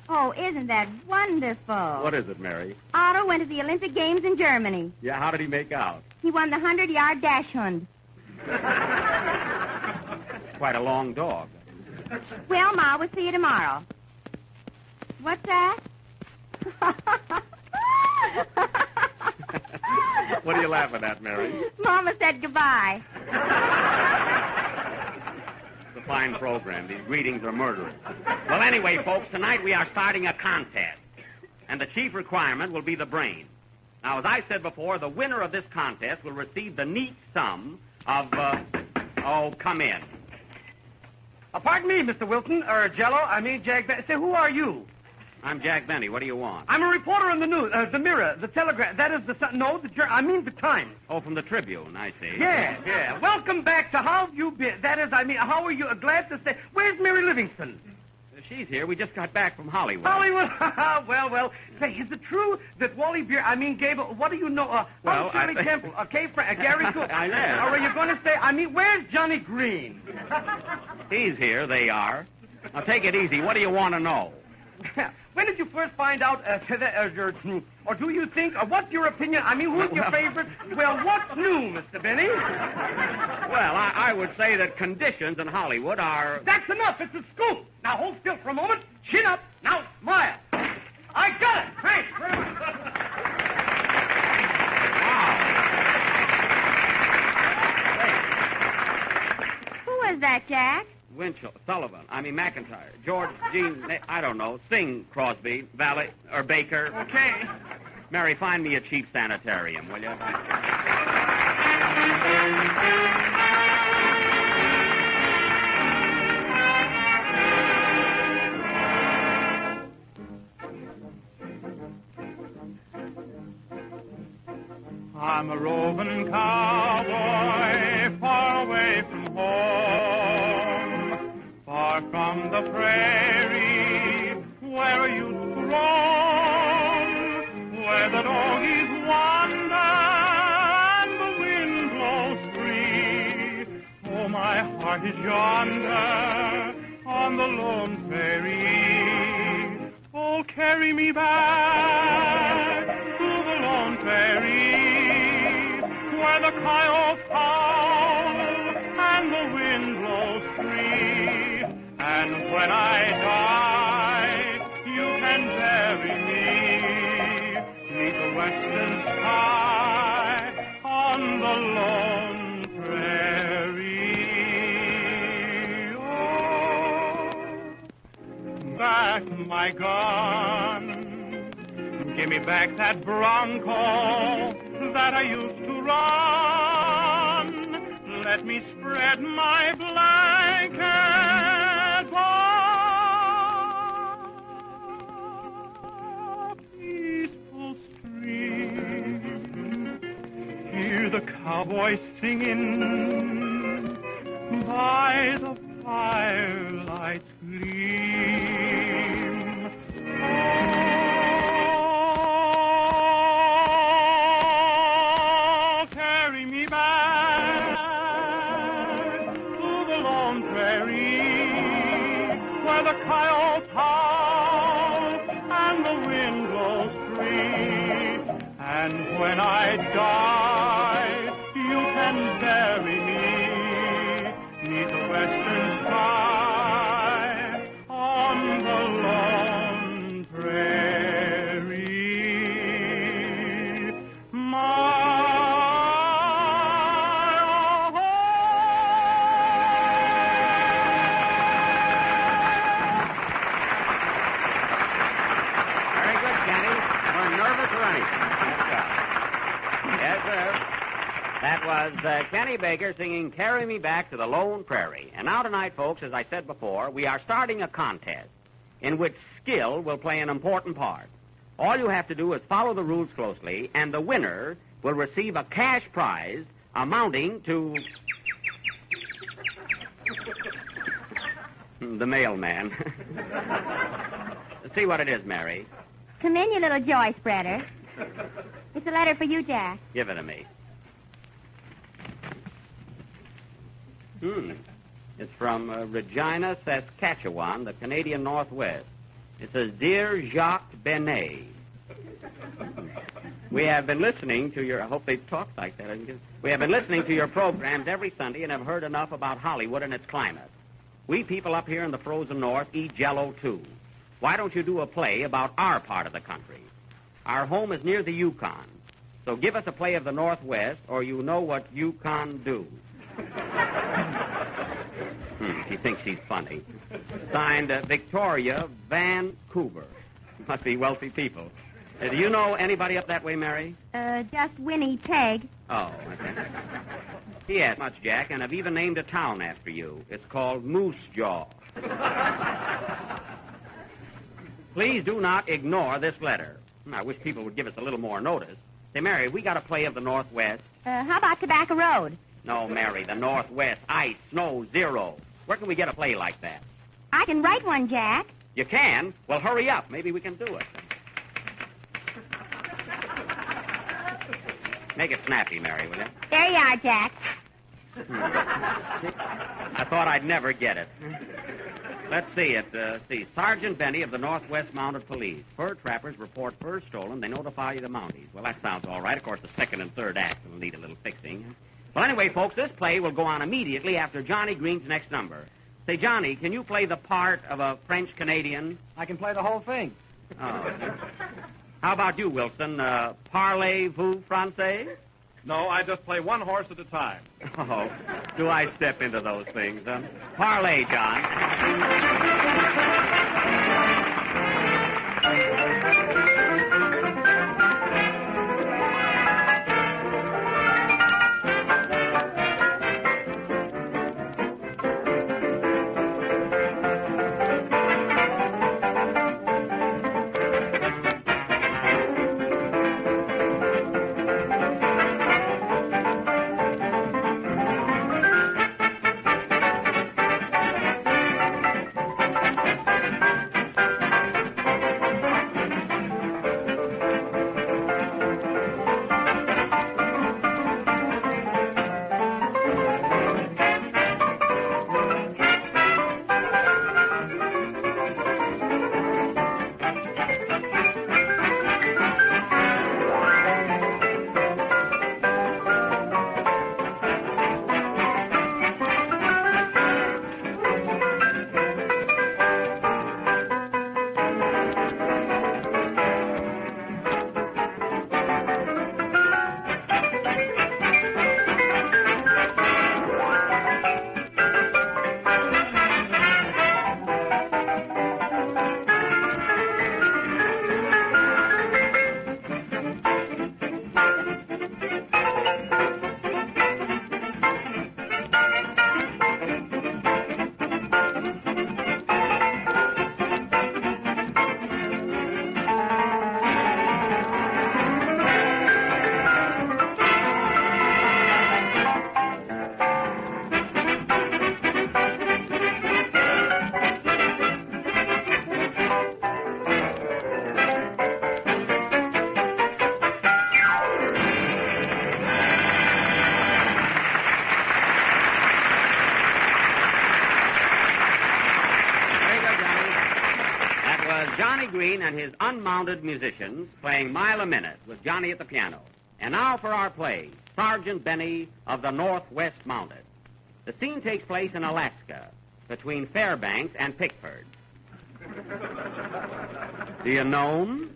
Oh, isn't that wonderful? What is it, Mary? Otto went to the Olympic Games in Germany. Yeah, how did he make out? He won the 100-yard dash hunt. Quite a long dog. Well, Ma, we'll see you tomorrow. What's that? What are you laughing at, Mary? Mama said goodbye. It's a fine program. These greetings are murderous. Well, anyway, folks, tonight we are starting a contest. And the chief requirement will be the brain. Now, as I said before, the winner of this contest will receive the neat sum of, come in. Pardon me, Mr. Wilson, or Jello, Jack. Say, who are you? I'm Jack Benny. What do you want? I'm a reporter in the news, the Mirror, the Telegraph. That is the the Times. Oh, from the Tribune, I see. Yeah. Welcome back to How Have You Been? That is, how are you? Glad to say. Where's Mary Livingston? She's here. We just got back from Hollywood. Hollywood? Well. Say, is it true that Wally Beer, Gable, what do you know? Shirley Temple, Gary Cook. I know. Or are you going to say, where's Johnny Green? He's here. They are. Now, take it easy. What do you want to know? When did you first find out, or do you think, or what's your opinion? Who's your favorite? Well, what's new, Mr. Benny? Well, I would say that conditions in Hollywood are... That's enough. It's a scoop. Now, hold still for a moment. Chin up. Now, smile. I got it. Thanks very much. Who was that, Jack? Winchell, Sullivan, McIntyre, George, Jean, I don't know, Sing Crosby, Valet, or Baker. Okay. Mary, find me a cheap sanitarium, will you? I'm a roving cowboy, far away from home, far from the prairie, where I used to roam, where the doggies wander and the wind blows free. Oh, my heart is yonder on the lone prairie. Oh, carry me back to the lone prairie, where the coyotes howl and the wind blows free. And when I die, you can bury me beneath the western sky on the lone prairie. Oh, back my gun. Give me back that bronco that I used to run. Let me spread my blanket on a peaceful stream. Hear the cowboys singing by the firelight's gleam. The coyotes howl and the wind blows free. And when I die, you can bury me neath the western sky on the lone prairie. That was Kenny Baker singing Carry Me Back to the Lone Prairie. And now tonight, folks, as I said before, we are starting a contest in which skill will play an important part. All you have to do is follow the rules closely, and the winner will receive a cash prize amounting to... the mailman. See what it is, Mary. Come in, you little joy spreader. It's a letter for you, Jack. Give it to me. It's from Regina, Saskatchewan, the Canadian Northwest. It says, Dear Jacques Benet, we have been listening to your... I hope they talk like that. We have been listening to your programs every Sunday and have heard enough about Hollywood and its climate. We people up here in the frozen north eat Jell-O, too. Why don't you do a play about our part of the country? Our home is near the Yukon. So give us a play of the Northwest, or you know what Yukon do. He thinks he's funny. Signed, Victoria Vancouver. Must be wealthy people. Do you know anybody up that way, Mary? Just Winnie Peg. Oh, okay. Yes, much, Jack, and I've even named a town after you. It's called Moose Jaw. Please do not ignore this letter. I wish people would give us a little more notice. Say, Mary, we got a play of the Northwest. How about Tobacco Road? No, Mary, the Northwest. Ice, snow, zero. Where can we get a play like that? I can write one, Jack. You can? Well, hurry up. Maybe we can do it. Make it snappy, Mary, will you? There you are, Jack. I thought I'd never get it. Let's see it. Sergeant Benny of the Northwest Mounted Police. Fur trappers report fur stolen. They notify the Mounties. Well, that sounds all right. Of course, the second and third act will need a little fixing. Well, anyway, folks, this play will go on immediately after Johnny Green's next number. Say, Johnny, can you play the part of a French-Canadian? I can play the whole thing. Oh. How about you, Wilson? Parlez-vous français? No, I just play one horse at a time. Oh, do I step into those things, huh? Parley, John. Green and his unmounted musicians playing Mile a Minute with Johnny at the piano. And now for our play, Sergeant Benny of the Northwest Mounted. The scene takes place in Alaska, between Fairbanks and Pickford. Do you know?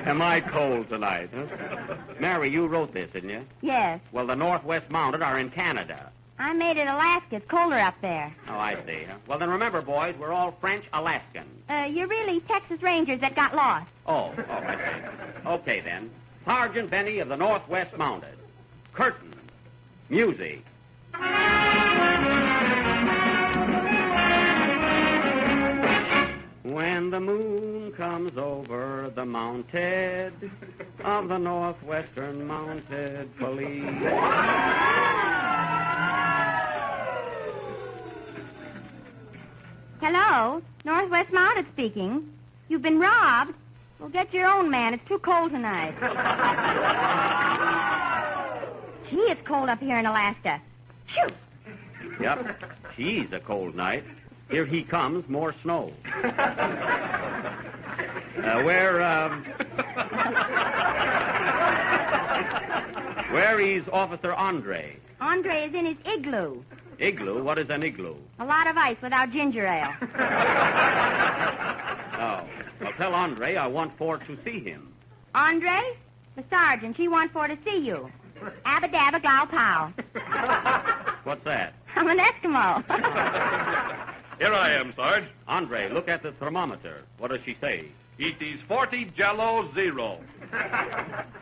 Am I cold tonight, huh? Mary, you wrote this, didn't you? Yes. Well, the Northwest Mounted are in Canada. I made it Alaska. It's colder up there. Oh, I see. Well, then remember, boys, we're all French-Alaskans. You're really Texas Rangers that got lost. Oh, I see. Okay, then. Sergeant Benny of the Northwest Mounted. Curtain. Music. When the moon comes over the mounted of the Northwestern Mounted Police. Hello, Northwest Mounted speaking. You've been robbed. Well, get your own man. It's too cold tonight. Gee, it's cold up here in Alaska. Shoo! Yep. Geez, a cold night. Here he comes, more snow. Where is Officer Andre? Andre is in his igloo. Igloo? What is an igloo? A lot of ice without ginger ale. Oh. Well, tell Andre I want for to see him. Andre? The sergeant. She wants for to see you. Abba dabba glow pow. What's that? I'm an Eskimo. Here I am, Sarge. Andre, look at the thermometer. What does she say? It is 40 Jello 0.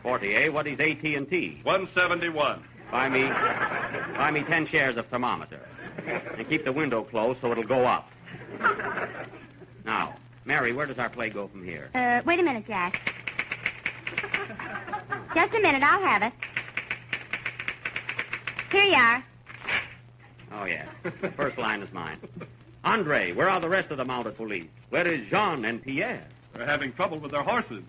40, eh? What is AT&T? 171. Buy me 10 shares of thermometer. And keep the window closed so it'll go up. Now, Mary, where does our play go from here? Wait a minute, Jack. Just a minute, I'll have it. Here you are. Oh, yeah. The first line is mine. Andre, where are the rest of the mounted police? Where is Jean and Pierre? They're having trouble with their horses.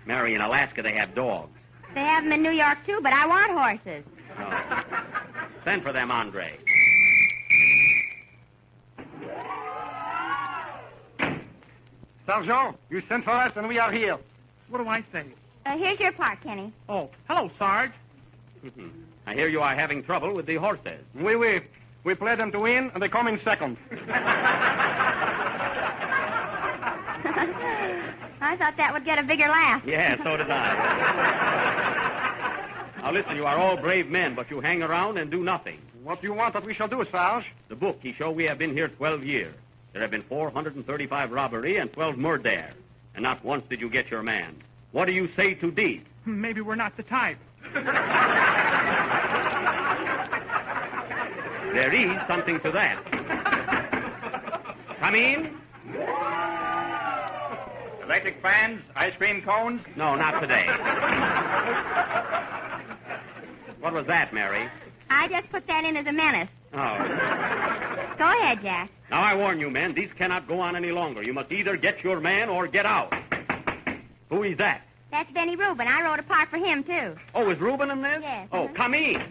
Mary, in Alaska, they have dogs. They have them in New York, too, but I want horses. Oh. Send for them, Andre. Sergeant, you sent for us and we are here. What do I say? Here's your part, Kenny. Oh, hello, Sarge. I hear you are having trouble with the horses. Oui. We played them to win, and they come in second. I thought that would get a bigger laugh. Yeah, so did I. Now, listen, you are all brave men, but you hang around and do nothing. What do you want that we shall do, Sarge? The book, he show we have been here 12 years. There have been 435 robbery and 12 murder. And not once did you get your man. What do you say to these? Maybe we're not the type. There is something to that. Come in. Electric fans, ice cream cones? No, not today. What was that, Mary? I just put that in as a menace. Oh. Go ahead, Jack. Now, I warn you, men, these cannot go on any longer. You must either get your man or get out. Who is that? That's Benny Rubin. I wrote a part for him, too. Oh, is Reuben in this? Yes. Oh, come in.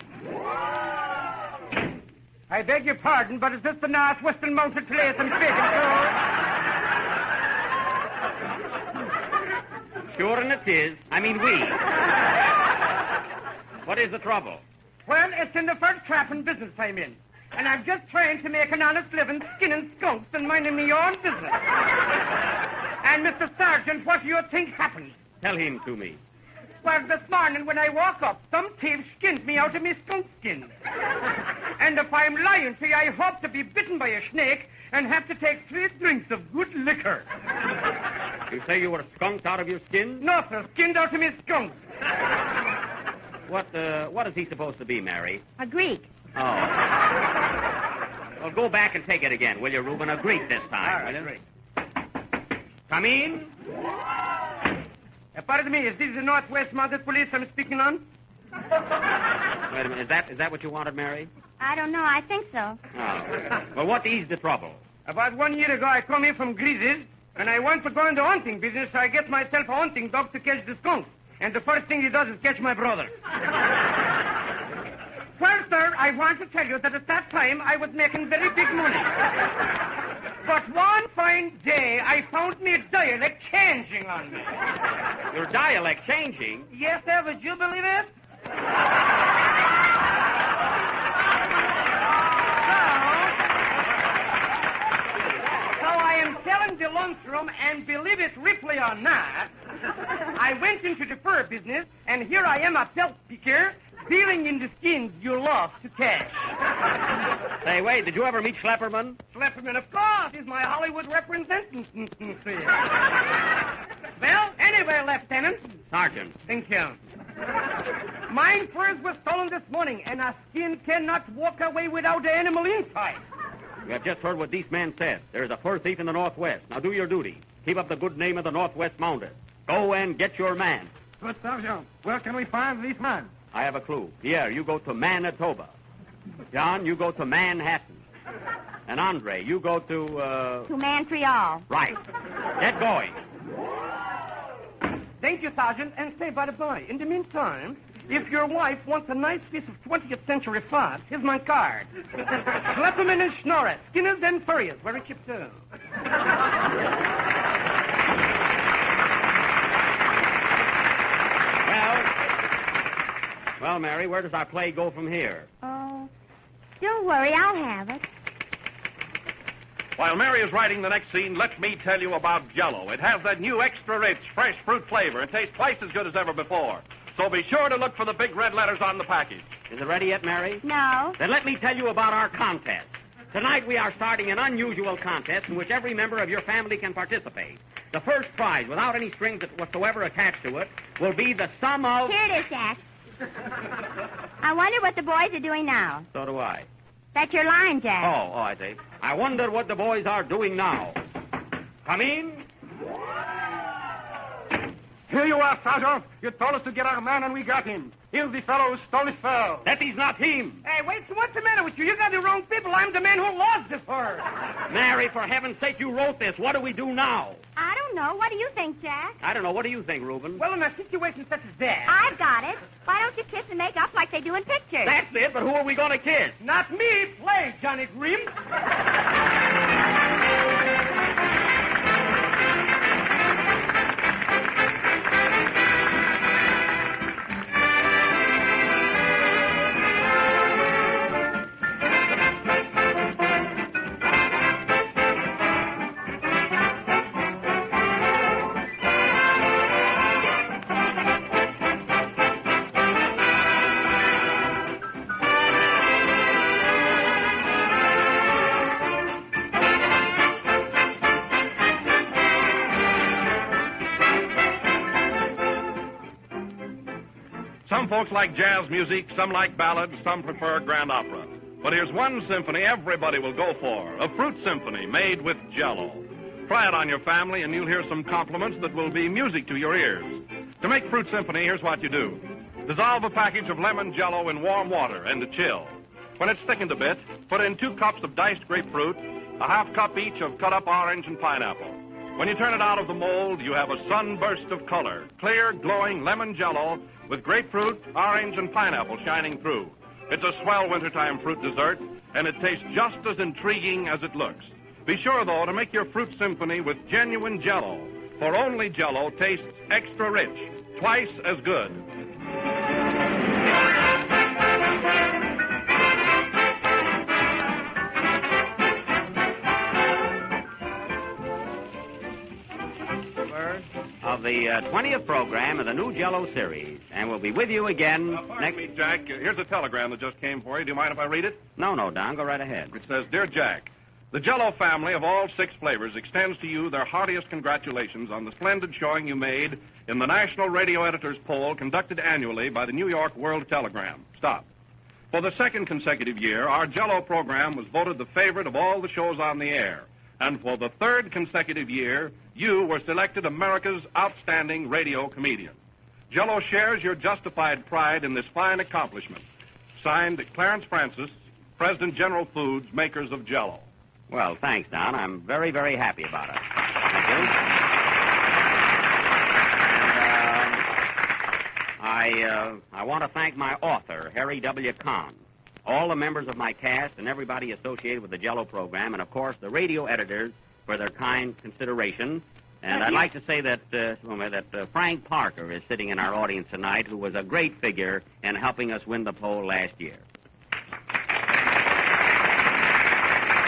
I beg your pardon, but is this the Northwestern Mounted Police and Sure, and it is. I mean, we. What is the trouble? Well, it's in the first trapping business I'm in. And I'm just trying to make an honest living skinning skunks and minding my own business. And, Mr. Sergeant, what do you think happened? Tell him to me. Well, this morning when I woke up, some thief skinned me out of me skunk skin. And if I'm lying to you, I hope to be bitten by a snake and have to take 3 drinks of good liquor. You say you were skunked out of your skin? No, sir, skinned out of me skunk. What is he supposed to be, Mary? A Greek. Oh. Well, go back and take it again, will you, Reuben? A Greek this time. All right, great. Come in. Pardon me, is this the Northwest Mounted Police I'm speaking on? Wait a minute, is that what you wanted, Mary? I don't know. I think so. Oh. Well, what is the trouble? About 1 year ago, I come here from Greases, and I want to go into hunting business, so I get myself a hunting dog to catch the skunk. And the first thing he does is catch my brother. Well, sir, I want to tell you that at that time, I was making very big money. But one fine day, I found me dialect changing on me. Your dialect changing? Yes, sir. Would you believe it? So I am selling the lunchroom, and believe it, Ripley or not, I went into the fur business, and here I am a pelt picker, dealing in the skins you love to catch. Say, wait, did you ever meet Schlepperman? Schlepperman, of course. He's my Hollywood representative. Well, anyway, Lieutenant. Sergeant. Thank you. Mine furs was stolen this morning, and a skin cannot walk away without the animal inside. You have just heard what these men said. There is a fur thief in the Northwest. Now do your duty. Keep up the good name of the Northwest Mounted. Go and get your man. But, Sergeant, where can we find these men? I have a clue. Pierre, you go to Manitoba. John, you go to Manhattan. And Andre, you go to Montreal. Right. Get going. Thank you, Sergeant. And say, by the by, in the meantime, If your wife wants a nice piece of 20th century fun, here's my card. Schlepperman and Schnorrer, Skinners and Furriers, where it chips in. Well, Mary, where does our play go from here? Oh, don't worry, I'll have it. While Mary is writing the next scene, let me tell you about Jell-O. It has that new extra-rich, fresh fruit flavor and tastes twice as good as ever before. So be sure to look for the big red letters on the package. Is it ready yet, Mary? No. Then let me tell you about our contest. Tonight we are starting an unusual contest in which every member of your family can participate. The first prize, without any strings whatsoever attached to it, will be the sum of... Here it is, Jack. I wonder what the boys are doing now. So do I. That's your line, Jack. Oh, I see. I wonder what the boys are doing now. Come in. Here you are, Sergeant. You told us to get our man, and we got him. Here's the fellow who stole his fur. That is not him. Hey, wait, so what's the matter with you? You got the wrong people. I'm the man who lost this fur. Mary, for heaven's sake, you wrote this. What do we do now? I don't know. What do you think, Jack? I don't know. What do you think, Reuben? Well, in a situation such as that... I've got it. Why don't you kiss and make up like they do in pictures? That's it, but who are we going to kiss? Not me. Play, Johnny Grimm. Some folks like jazz music, some like ballads, some prefer grand opera. But here's one symphony everybody will go for, a fruit symphony made with Jell-O. Try it on your family and you'll hear some compliments that will be music to your ears. To make fruit symphony, here's what you do. Dissolve a package of lemon Jell-O in warm water and to chill. When it's thickened a bit, put in 2 cups of diced grapefruit, a half cup each of cut up orange and pineapple. When you turn it out of the mold, you have a sunburst of color, clear, glowing lemon Jell-O with grapefruit, orange, and pineapple shining through. It's a swell wintertime fruit dessert, and it tastes just as intriguing as it looks. Be sure, though, to make your fruit symphony with genuine Jell-O, for only Jell-O tastes extra rich, twice as good. Of the 20th program of the new Jell-O series, and we'll be with you again Pardon me, Jack. Here's a telegram that just came for you. Do you mind if I read it? No, Don, go right ahead. It says, Dear Jack, the Jell-O family of all 6 flavors extends to you their heartiest congratulations on the splendid showing you made in the National Radio Editors Poll conducted annually by the New York World Telegram. Stop. For the 2nd consecutive year, our Jell-O program was voted the favorite of all the shows on the air. And for the 3rd consecutive year, you were selected America's outstanding radio comedian. Jell-O shares your justified pride in this fine accomplishment. Signed, Clarence Francis, President General Foods, makers of Jell-O. Well, thanks, Don. I'm very, very happy about it. Thank you. I want to thank my author, Harry W. Kahn, all the members of my cast and everybody associated with the Jell-O program, and, of course, the radio editors for their kind consideration. And I'd like to say that Frank Parker is sitting in our audience tonight, who was a great figure in helping us win the poll last year.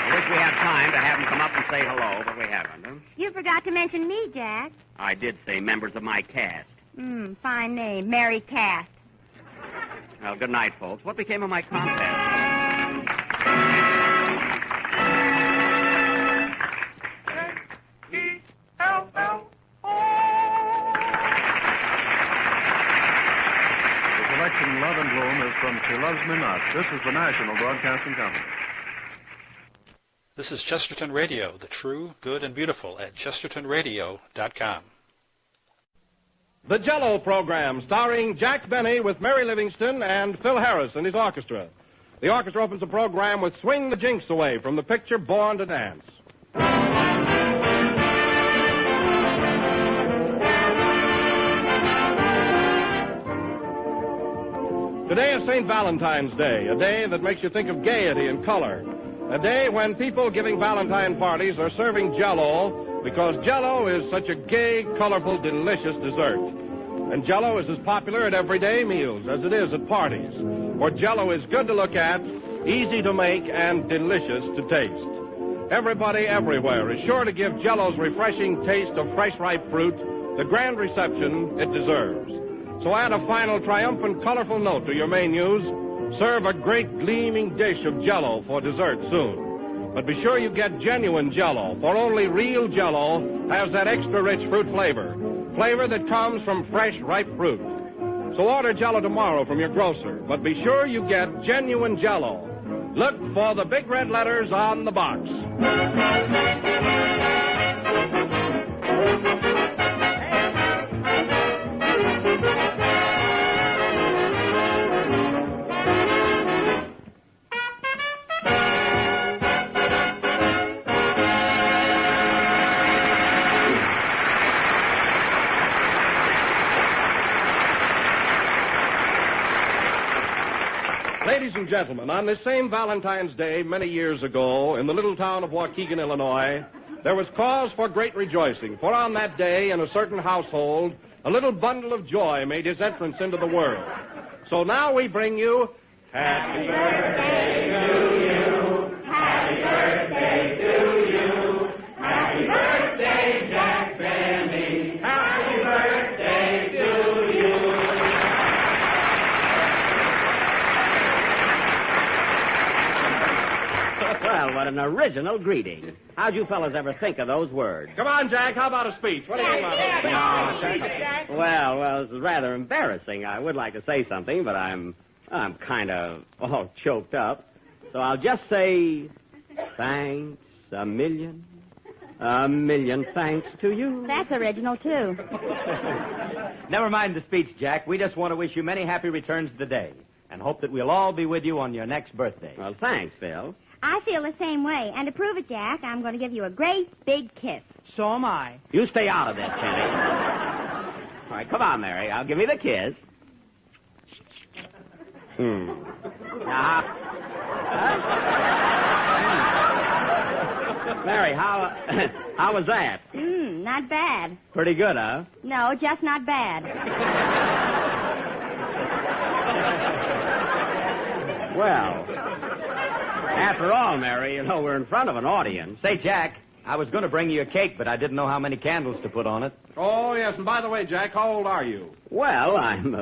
I wish we had time to have him come up and say hello, but we haven't. Huh? You forgot to mention me, Jack. I did say members of my cast. Fine name. Mary Cast. Well, good night, folks. What became of my contest? The selection Love and Bloom is from She Loves Me Not. This is the National Broadcasting Company. This is Chesterton Radio, the true, good, and beautiful at chestertonradio.com. The Jell-O program, starring Jack Benny with Mary Livingston and Phil Harris and his orchestra. The orchestra opens the program with Swing the Jinx Away from the picture Born to Dance. Today is St. Valentine's Day, a day that makes you think of gaiety and color. A day when people giving Valentine parties are serving Jell-O because Jell-O is such a gay, colorful, delicious dessert. And Jell-O is as popular at everyday meals as it is at parties. For Jell-O is good to look at, easy to make, and delicious to taste. Everybody everywhere is sure to give Jell-O's refreshing taste of fresh, ripe fruit the grand reception it deserves. So add a final triumphant, colorful note to your menus. Serve a great gleaming dish of Jell-O for dessert soon. But be sure you get genuine Jell-O, for only real Jell-O has that extra rich fruit flavor that comes from fresh, ripe fruit. So order Jell-O tomorrow from your grocer, but be sure you get genuine Jell-O. Look for the big red letters on the box. Ladies and gentlemen, on this same Valentine's Day many years ago in the little town of Waukegan, Illinois, there was cause for great rejoicing, for on that day in a certain household, a little bundle of joy made his entrance into the world. So now we bring you Happy Birthday to you, Happy Birthday to you, Happy Birthday, Jack Benny, Happy Birthday to you. Well, what an original greeting. How'd you fellas ever think of those words? Come on, Jack, how about a speech? What do you think about it? Well, this is rather embarrassing. I would like to say something, but I'm kind of all choked up. So I'll just say thanks a million thanks to you. That's original, too. Never mind the speech, Jack. We just want to wish you many happy returns of the day and hope that we'll all be with you on your next birthday. Well, thanks, Phil. I feel the same way. And to prove it, Jack, I'm going to give you a great big kiss. So am I. You stay out of this, Kenny. All right, come on, Mary. I'll give you the kiss. Mary, how was that? Not bad. Pretty good, huh? No, just not bad. Well, after all, Mary, you know, we're in front of an audience. Say, Jack, I was going to bring you a cake, but I didn't know how many candles to put on it. Oh, yes, and by the way, Jack, how old are you? Well, I'm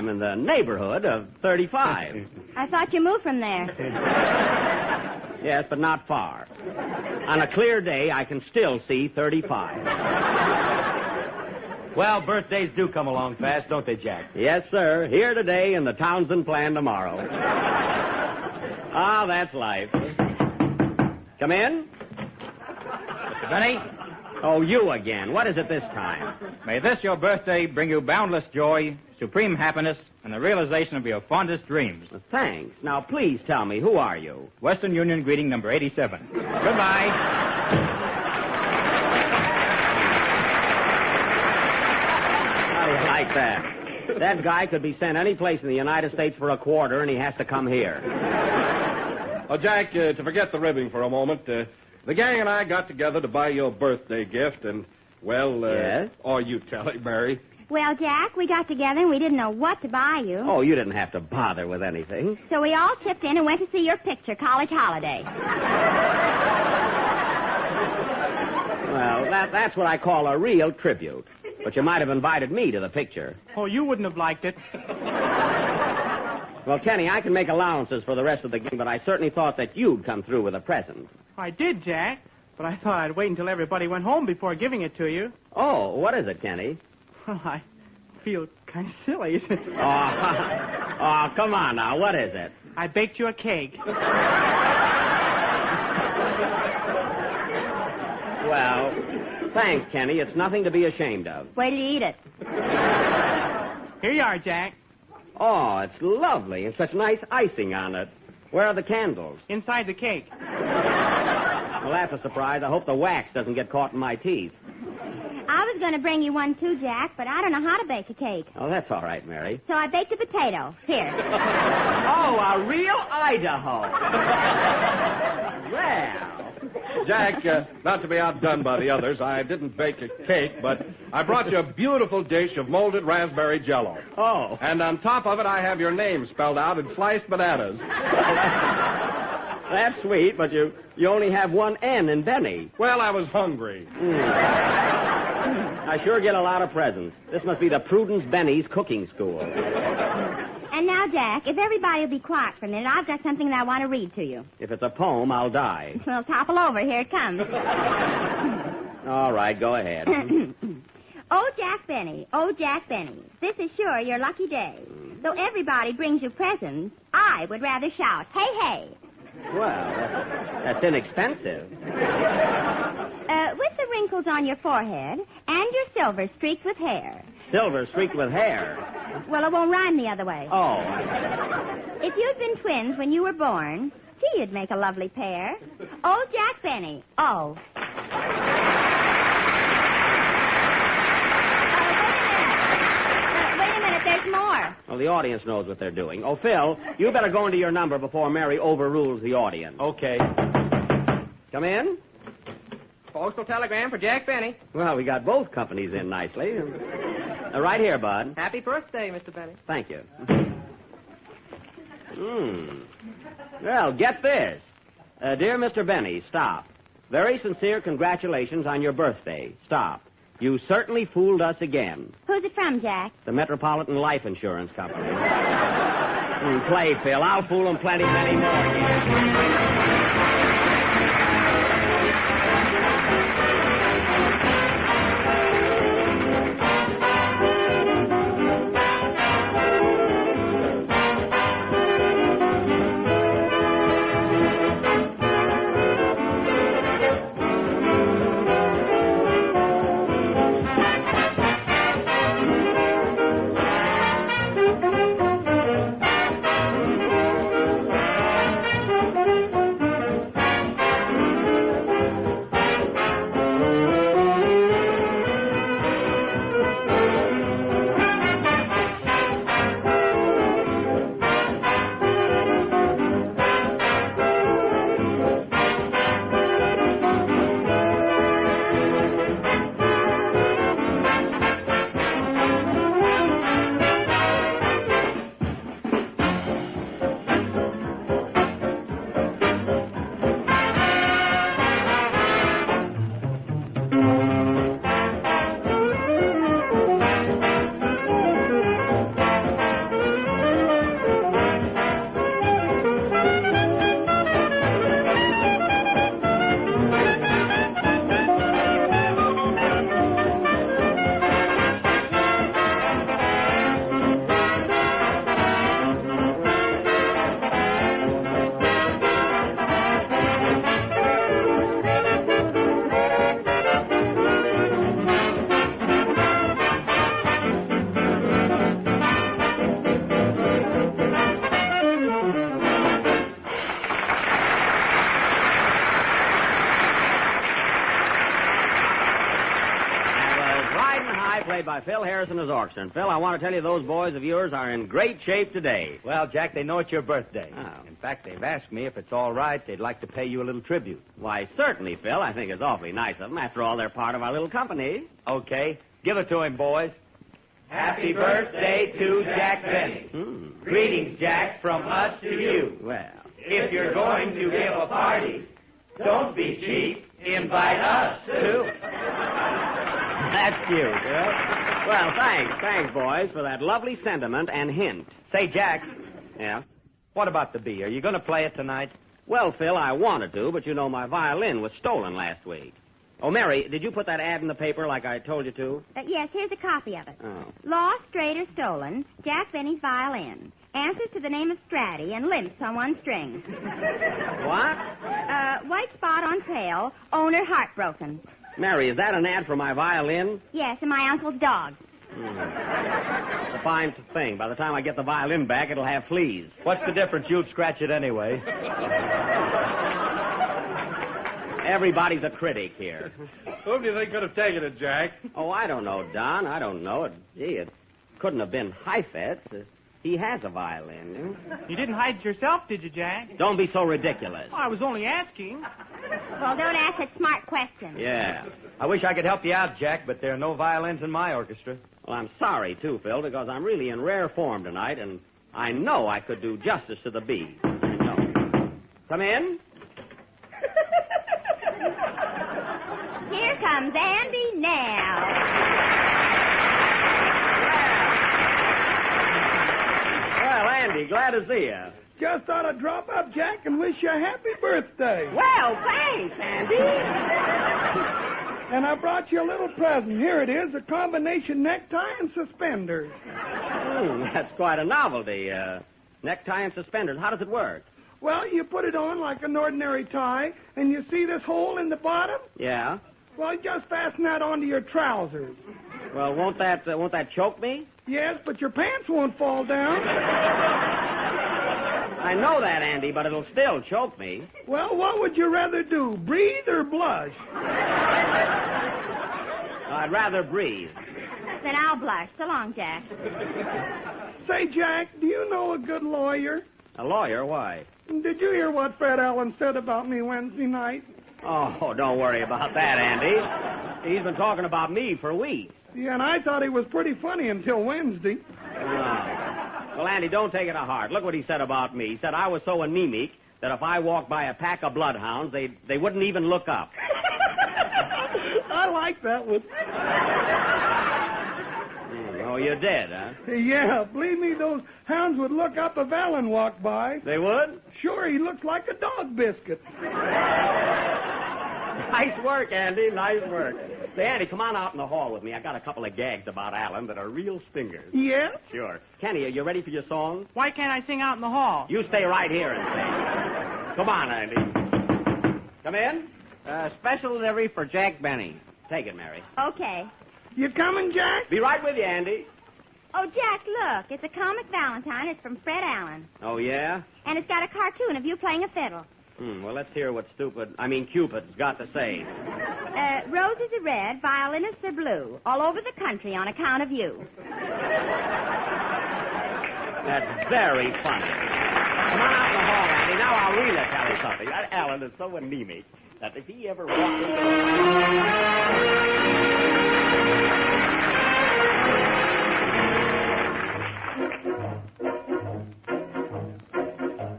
in the neighborhood of 35. I thought you moved from there. Yes, but not far. On a clear day, I can still see 35. Well, birthdays do come along fast, don't they, Jack? Yes, sir. Here today and the Townsend plan tomorrow. Ah, that's life. Come in. Mr. Benny? Oh, you again. What is it this time? May this, your birthday, bring you boundless joy, supreme happiness, and the realization of your fondest dreams. Thanks. Now, please tell me, who are you? Western Union greeting number 87. Goodbye. How do you like that? That guy could be sent any place in the United States for a quarter, and he has to come here. Oh, Jack, to forget the ribbing for a moment, the gang and I got together to buy you a birthday gift, and, well, Yes? Oh, you tell it, Mary. Well, Jack, we got together and we didn't know what to buy you. Oh, you didn't have to bother with anything. So we all chipped in and went to see your picture, College Holiday. Well, that's what I call a real tribute. But you might have invited me to the picture. Oh, you wouldn't have liked it. Well, Kenny, I can make allowances for the rest of the game, but I certainly thought that you'd come through with a present. I did, Jack. But I thought I'd wait until everybody went home before giving it to you. Oh, what is it, Kenny? Well, I feel kind of silly. Oh, come on now. What is it? I baked you a cake. Well, thanks, Kenny. It's nothing to be ashamed of. Wait till you eat it. Here you are, Jack. Oh, it's lovely, and such nice icing on it. Where are the candles? Inside the cake. Well, that's a surprise. I hope the wax doesn't get caught in my teeth. I was was going to bring you one, too, Jack, but I don't know how to bake a cake. Oh, that's all right, Mary. So I baked a potato. Here. Oh, a real Idaho. Well... Jack, not to be outdone by the others, I didn't bake a cake, but I brought you a beautiful dish of molded raspberry jello. Oh. And on top of it, I have your name spelled out in sliced bananas. That's sweet, but you only have one N in Benny. Well, I was hungry. I sure get a lot of presents. This must be the Prudence Benny's cooking school. And now, Jack, if everybody will be quiet for a minute, I've got something that I want to read to you. If it's a poem, I'll die. Well, topple over. Here it comes. All right, go ahead. Oh, Jack Benny, oh, Jack Benny, this is sure your lucky day. Though everybody brings you presents, I would rather shout, hey, hey. Well, that's inexpensive. With the wrinkles on your forehead and your silver streaked with hair. Silver streaked with hair? Well, it won't rhyme the other way. Oh. If you'd been twins when you were born, gee, you'd make a lovely pair. Oh, Jack Benny, oh. Wait a minute, there's more. Well, the audience knows what they're doing. Oh, Phil, you better go into your number before Mary overrules the audience. Okay. Come in. Postal telegram for Jack Benny. Well, we got both companies in nicely. Right here, Bud. Happy birthday, Mr. Benny. Thank you. Well, get this. Dear Mr. Benny, stop. Very sincere congratulations on your birthday. Stop. You certainly fooled us again. Who's it from, Jack? The Metropolitan Life Insurance Company. Play, Phil. I'll fool them plenty many more again. By Phil Harrison as Orchestra. Phil, I want to tell you those boys of yours are in great shape today. Well, Jack, they know it's your birthday. Oh. In fact, they've asked me if it's all right, they'd like to pay you a little tribute. Why, certainly, Phil. I think it's awfully nice of them. After all, they're part of our little company. Okay. Give it to him, boys. Happy birthday to Jack Benny. Greetings, Jack, from us to you. Well. If you're going to give a party, don't be cheap. Invite us, too. That's cute, Phil. Well, thanks, boys, for that lovely sentiment and hint. Say, Jack. Yeah? What about the bee? Are you going to play it tonight? Well, Phil, I wanted to, but you know my violin was stolen last week. Oh, Mary, did you put that ad in the paper like I told you to? Yes, here's a copy of it. Oh. Lost, strayed, or stolen, Jack Benny's violin. Answers to the name of Stratty and limps on one string. What? White spot on tail, owner heartbroken. Mary, is that an ad for my violin? Yes, and my uncle's dog. It's a fine thing. By the time I get the violin back, it'll have fleas. What's the difference? You'd scratch it anyway. Everybody's a critic here. Who do you think could have taken it, Jack? Oh, I don't know, Don. I don't know. It couldn't have been Heifetz. He has a violin. You didn't hide it yourself, did you, Jack? Don't be so ridiculous. I was only asking. Well, don't ask a smart question. Yeah. I wish I could help you out, Jack, but there are no violins in my orchestra. Well, I'm sorry, too, Phil, because I'm really in rare form tonight, and I know I could do justice to the bees. I know. Come in. Here comes Andy now. Well, Andy, glad to see you. Just thought I'd drop up, Jack, and wish you a happy birthday. Well, thanks, Andy. And I brought you a little present. Here it is, a combination necktie and suspenders. That's quite a novelty. Necktie and suspenders. How does it work? Well, you put it on like an ordinary tie, and you see this hole in the bottom? Yeah. Well, just fasten that onto your trousers. Well, won't that choke me? Yes, but your pants won't fall down. I know that, Andy, but it'll still choke me. Well, what would you rather do, breathe or blush? I'd rather breathe. Then I'll blush. So long, Jack. Say, Jack, do you know a good lawyer? A lawyer? Why? Did you hear what Fred Allen said about me Wednesday night? Oh, don't worry about that, Andy. He's been talking about me for weeks. Yeah, and I thought he was pretty funny until Wednesday. Well, Andy, don't take it to heart. Look what he said about me. He said I was so anemic that if I walked by a pack of bloodhounds, they wouldn't even look up. I like that one. Oh, you did, huh? Yeah, believe me, those hounds would look up if Allen walked by. They would? Sure, he looks like a dog biscuit. Nice work, Andy. Nice work. Say, Andy, come on out in the hall with me. I got a couple of gags about Allen that are real stingers. Yeah? Sure. Kenny, are you ready for your song? Why can't I sing out in the hall? You stay right here and sing. Come on, Andy. Come in. Special delivery for Jack Benny. Take it, Mary. Okay. You coming, Jack? Be right with you, Andy. Oh, Jack, look. It's a comic Valentine. It's from Fred Allen. Oh, yeah? And it's got a cartoon of you playing a fiddle. Well, let's hear what Cupid's got to say. Roses are red, violinists are blue, all over the country on account of you. That's very funny. Come on out in the hall, Andy. Now I'll really tell you something. That Allen is so anemic that if he ever walked into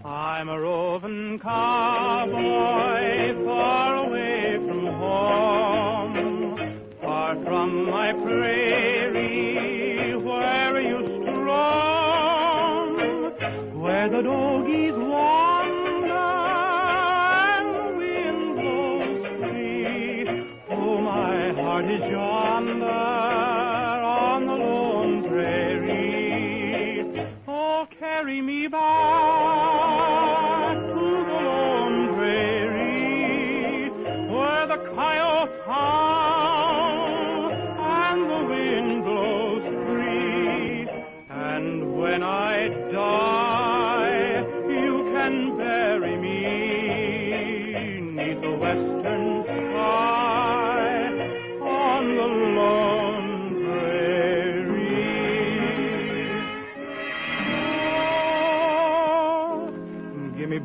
I'm a roving cowboy far away from home, far from my prairie where I used to roam, where the doggies wander and the wind blows free. Oh, my heart is yonder on the lone prairie. Oh, carry me back.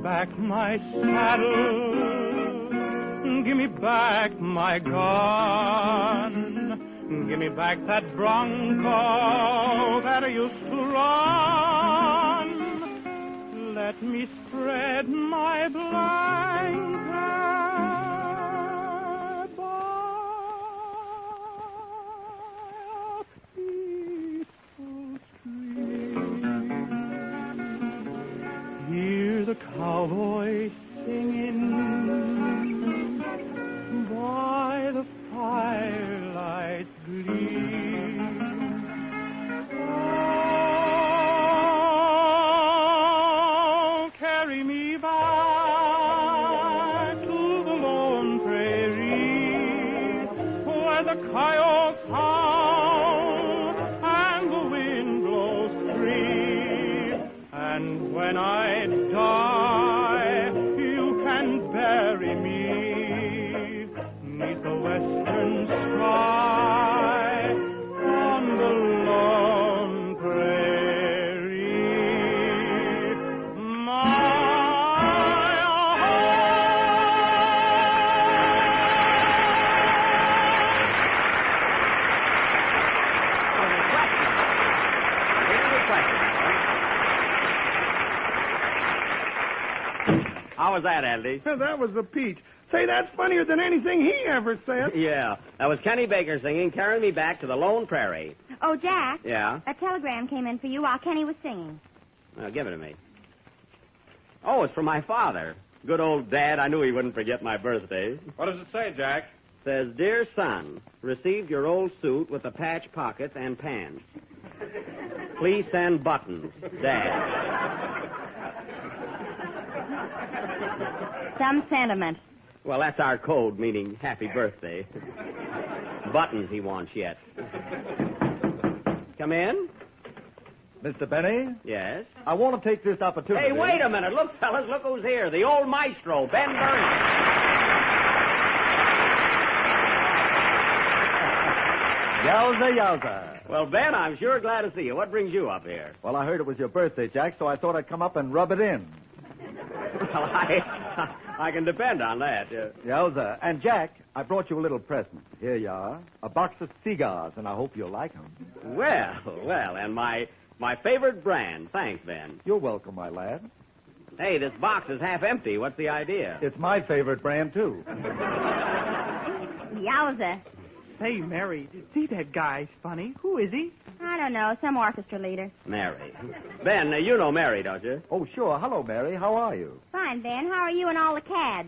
Back my saddle, give me back my gun, give me back that bronco that I used to run. Let me spread my blanket by a peaceful stream. Hear the cowboy singing by the firelight's gleam. Oh, carry me back to the lone prairie where the coyotes howl and the wind blows free. And when I die, you can bury me How was that, Andy? That was a peach. Say, that's funnier than anything he ever said. Yeah, that was Kenny Baker singing Carry Me Back to the Lone Prairie. Oh, Jack. Yeah? A telegram came in for you while Kenny was singing. Give it to me. Oh, it's from my father. Good old Dad. I knew he wouldn't forget my birthday. What does it say, Jack? Says, Dear son, received your old suit with the patch pockets and pants. Please send buttons, Dad. Some sentiment. Well, that's our code, meaning happy birthday. Buttons he wants yet. Come in. Mr. Benny? Yes? I want to take this opportunity. Hey, wait a minute. Look, fellas, look who's here. The old maestro, Ben Burney. Yowza, yowza. Well, Ben, I'm sure glad to see you. What brings you up here? Well, I heard it was your birthday, Jack, so I thought I'd come up and rub it in. Well, I can depend on that. Yowza. And, Jack, I brought you a little present. Here you are. A box of cigars, and I hope you'll like them. Well, and my favorite brand. Thanks, Ben. You're welcome, my lad. Hey, this box is half empty. What's the idea? It's my favorite brand, too. Yowza. Say, Mary, see that guy's funny. Who is he? I don't know. Some orchestra leader. Mary. Ben, you know Mary, don't you? Oh, sure. Hello, Mary. How are you? Fine, Ben. How are you and all the cads?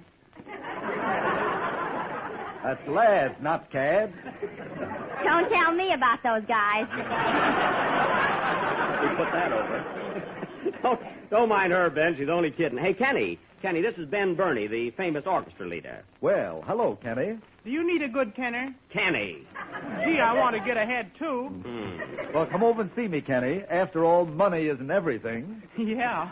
That's lads, not cads. Don't tell me about those guys. We put that over. Don't mind her, Ben. She's only kidding. Hey, Kenny, this is Ben Burney, the famous orchestra leader. Well, hello, Kenny. Do you need a good tenor? Kenny. Gee, I want to get ahead, too. Well, come over and see me, Kenny. After all, money isn't everything. Yeah.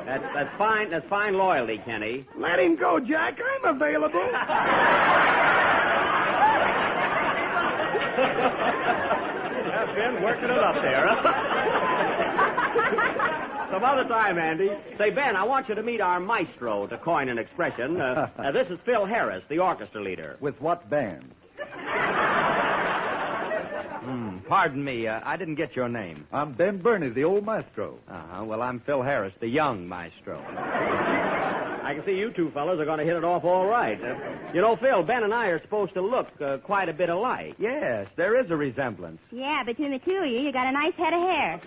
That's fine loyalty, Kenny. Let him go, Jack. I'm available. Yeah, Ben, working it up there, Some other time, Andy. Say, Ben, I want you to meet our maestro, to coin an expression. This is Phil Harris, the orchestra leader. With what band? Pardon me, I didn't get your name. I'm Ben Burney, the old maestro. Well, I'm Phil Harris, the young maestro. I can see you two fellas are going to hit it off all right. You know, Phil, Ben and I are supposed to look quite a bit alike. Yes, there is a resemblance. Yeah, between the two of you got a nice head of hair.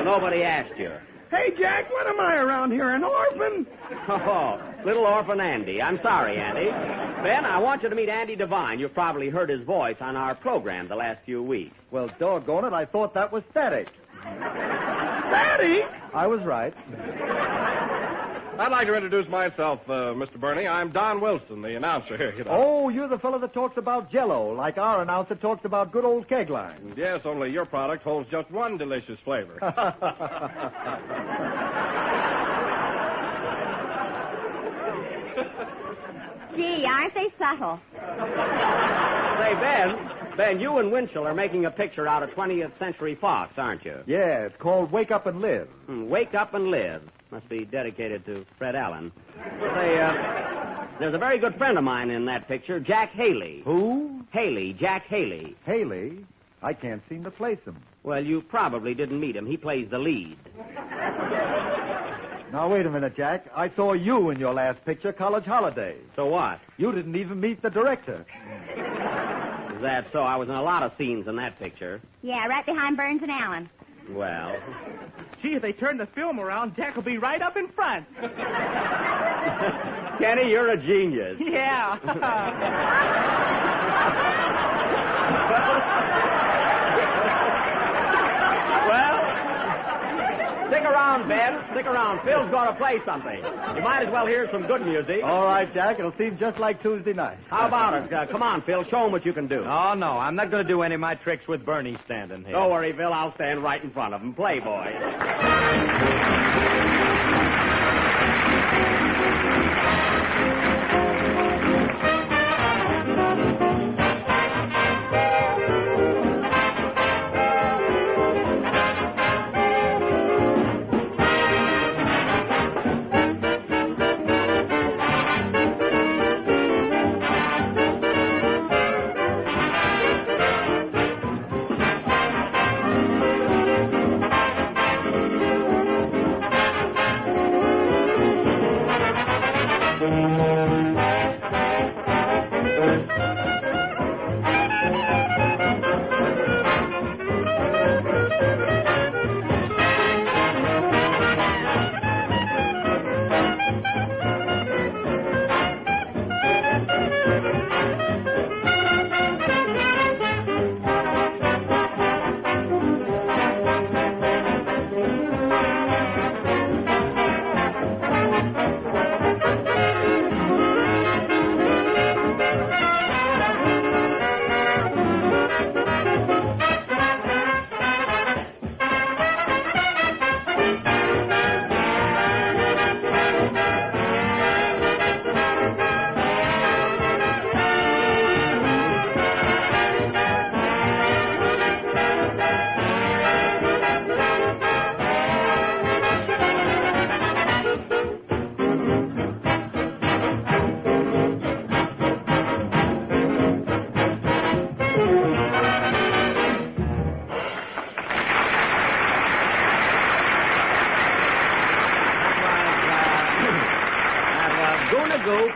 Nobody asked you. Hey, Jack, what am I around here, an orphan? Oh, little orphan Andy. I'm sorry, Andy. Ben, I want you to meet Andy Devine. You've probably heard his voice on our program the last few weeks. Well, doggone it, I thought that was static. Static? I was right. I'd like to introduce myself, Mr. Burney. I'm Don Wilson, the announcer here. You know. Oh, you're the fellow that talks about Jell-O, like our announcer talks about good old keg lines. Yes, only your product holds just one delicious flavor. Gee, aren't they subtle? Say, Ben, you and Winchell are making a picture out of 20th Century Fox, aren't you? Yeah, it's called Wake Up and Live. Wake Up and Live. Must be dedicated to Fred Allen. Say, there's a very good friend of mine in that picture, Jack Haley. Who? Haley, Jack Haley. Haley? I can't seem to place him. Well, you probably didn't meet him. He plays the lead. Now, wait a minute, Jack. I saw you in your last picture, College Holiday. So what? You didn't even meet the director. Is that so? I was in a lot of scenes in that picture. Yeah, right behind Burns and Allen. Well. Gee, if they turn the film around, Jack will be right up in front. Kenny, you're a genius. Yeah. Well, stick around, Ben. Stick around. Phil's going to play something. You might as well hear some good music. All right, Jack. It'll seem just like Tuesday night. How about it? Come on, Phil. Show him what you can do. Oh, no. I'm not going to do any of my tricks with Bernie standing here. Don't worry, Phil. I'll stand right in front of him. Play, boy.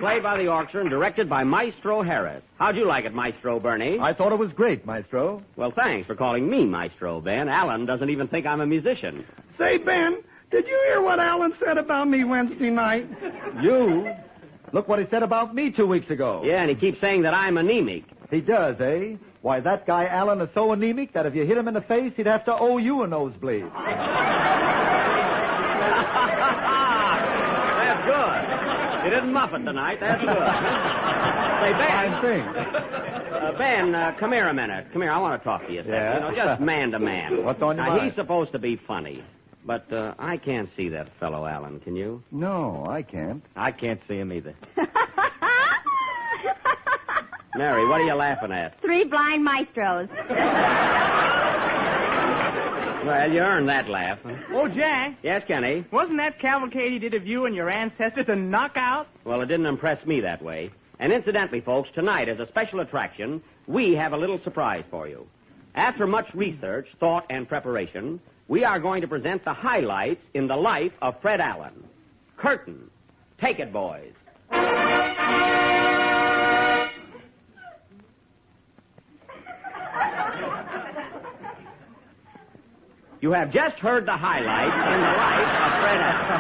played by the orchestra and directed by Maestro Harris. How'd you like it, Maestro Bernie? I thought it was great, Maestro. Well, thanks for calling me Maestro, Ben. Alan doesn't even think I'm a musician. Say, Ben, did you hear what Alan said about me Wednesday night? You? Look what he said about me 2 weeks ago. Yeah, and he keeps saying that I'm anemic. He does, eh? Why, that guy Alan is so anemic that if you hit him in the face, he'd have to owe you a nosebleed. That's good. You didn't muff it tonight. That's good. Say, Ben. Ben, come here a minute. Come here. I want to talk to you. Yeah? You know, just man to man. What's on your mind? mind? He's supposed to be funny. But I can't see that fellow, Alan. Can you? No, I can't. I can't see him either. Mary, what are you laughing at? 3 blind maestros. Well, you earned that laugh. Oh, Jack. Yes, Kenny? Wasn't that cavalcade he did of you and your ancestors a knockout? Well, it didn't impress me that way. And incidentally, folks, tonight, as a special attraction, we have a little surprise for you. After much research, thought, and preparation, we are going to present the highlights in the life of Fred Allen. Curtain. Take it, boys. You have just heard the highlights in the life of Fred Allen.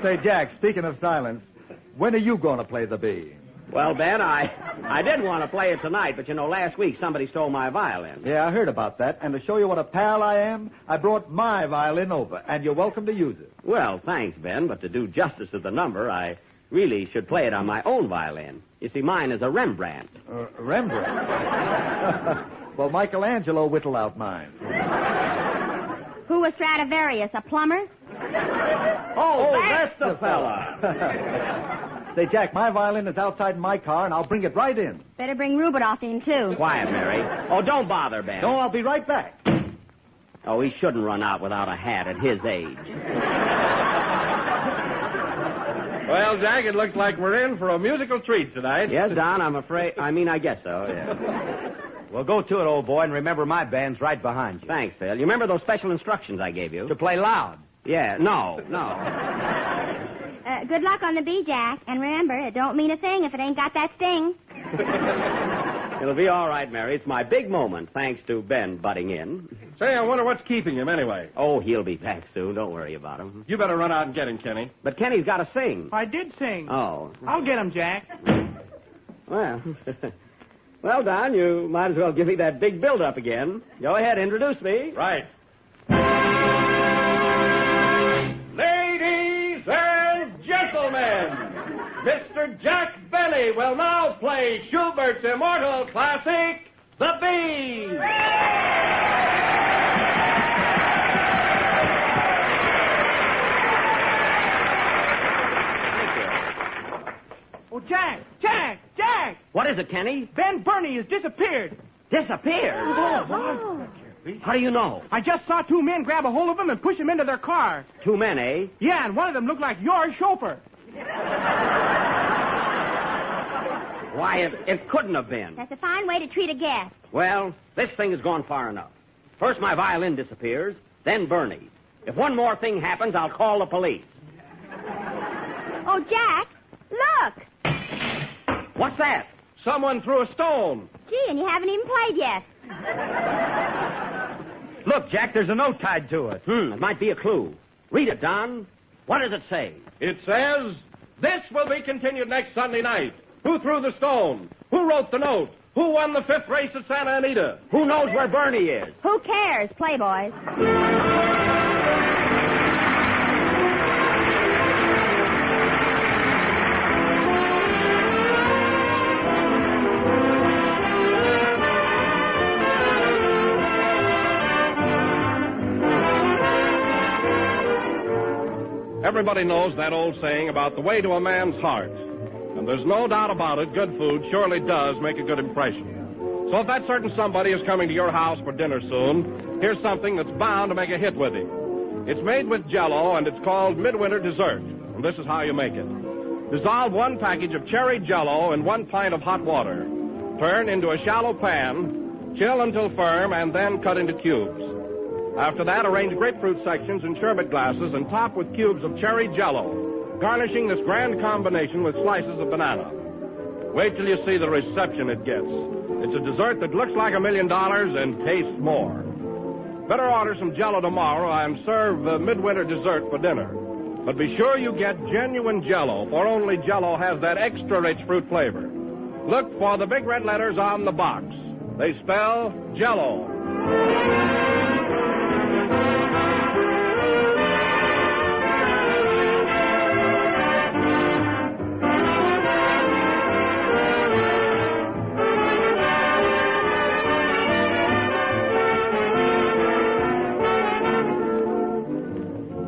Say, Jack, speaking of silence, when are you going to play the bee? Well, Ben, I did want to play it tonight, but, you know, last week somebody stole my violin. Yeah, I heard about that. And to show you what a pal I am, I brought my violin over, and you're welcome to use it. Well, thanks, Ben, but to do justice to the number, I really should play it on my own violin. You see, mine is a Rembrandt. Rembrandt? Well, Michelangelo whittled out mine. Who was Stradivarius, a plumber? Oh, that's the fella. Say, Jack, my violin is outside in my car, and I'll bring it right in. Better bring Rubinoff in, too. Quiet, Mary. Oh, don't bother, Ben. No, I'll be right back. Oh, he shouldn't run out without a hat at his age. Well, Jack, it looks like we're in for a musical treat tonight. Yes, Don, I guess so, yeah. Well, go to it, old boy, and remember my band's right behind you. Thanks, Phil. You remember those special instructions I gave you? To play loud. Yeah, no. Good luck on the bee, Jack. And remember, it don't mean a thing if it ain't got that sting. It'll be all right, Mary. It's my big moment, thanks to Ben butting in. Say, I wonder what's keeping him anyway. Oh, he'll be back soon. Don't worry about him. You better run out and get him, Kenny. But Kenny's got to sing. I did sing. Oh. I'll get him, Jack. Well, well, Don, you might as well give me that big build-up again. Go ahead, introduce me. Right. Ladies and gentlemen, Mr. Jack Benny will now play Schubert's immortal classic, The Bee. Oh, Jack! What is it, Kenny? Ben Burney has disappeared. Disappeared? Oh. How do you know? I just saw 2 men grab a hold of him and push him into their car. 2 men, eh? Yeah, and one of them looked like your chauffeur. Why, it couldn't have been. That's a fine way to treat a guest. Well, this thing has gone far enough. First my violin disappears, then Bernie. If one more thing happens, I'll call the police. Oh, Jack, look. What's that? Someone threw a stone. Gee, and you haven't even played yet. Look, Jack, there's a note tied to it. It might be a clue. Read it, Don. What does it say? It says, "This will be continued next Sunday night. Who threw the stone? Who wrote the note? Who won the 5th race at Santa Anita? Who knows where Bernie is? Who cares, Playboys? Everybody knows that old saying about the way to a man's heart. And there's no doubt about it, good food surely does make a good impression. So if that certain somebody is coming to your house for dinner soon, here's something that's bound to make a hit with him. It's made with Jell-O, and it's called Midwinter Dessert. And this is how you make it. Dissolve 1 package of cherry Jell-O in 1 pint of hot water. Turn into a shallow pan, Chill until firm and then cut into cubes. After that, arrange grapefruit sections in sherbet glasses and top with cubes of cherry Jell-O, garnishing this grand combination with slices of banana. Wait till you see the reception it gets. It's a dessert that looks like $1 million and tastes more. Better order some Jell-O tomorrow and serve midwinter dessert for dinner. But be sure you get genuine Jell-O, for only Jell-O has that extra rich fruit flavor. Look for the big red letters on the box. They spell Jell-O.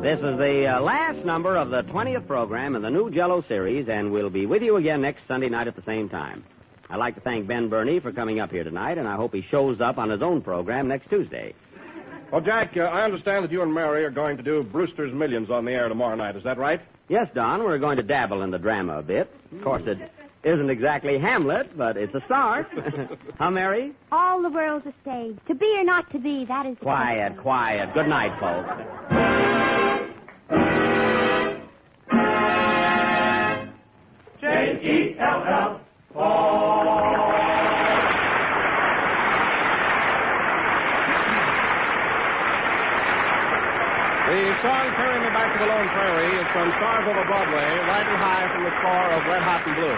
This is the last number of the 20th program in the new Jell-O series, and we'll be with you again next Sunday night at the same time. I'd like to thank Ben Burney for coming up here tonight, and I hope he shows up on his own program next Tuesday. Well, Jack, I understand that you and Mary are going to do Brewster's Millions on the air tomorrow night. Is that right? Yes, Don, we're going to dabble in the drama a bit. Of course, it isn't exactly Hamlet, but it's a start. Huh, Mary? All the world's a stage. To be or not to be, that is... Quiet, quiet. Good night, folks. Jell. The song Carry Me Back to the Lone Prairie is from Stars Over Broadway, riding high from the score of Red Hot and Blue.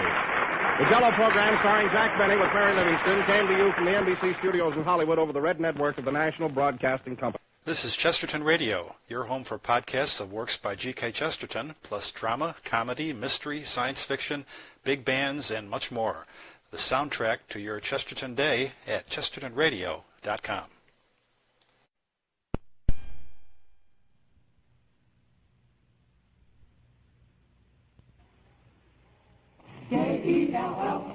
The Jell-O program starring Jack Benny with Mary Livingston came to you from the NBC studios in Hollywood over the Red Network of the National Broadcasting Company. This is Chesterton Radio, your home for podcasts of works by G.K. Chesterton, plus drama, comedy, mystery, science fiction, big bands, and much more. The soundtrack to your Chesterton day at chestertonradio.com. Jell-O.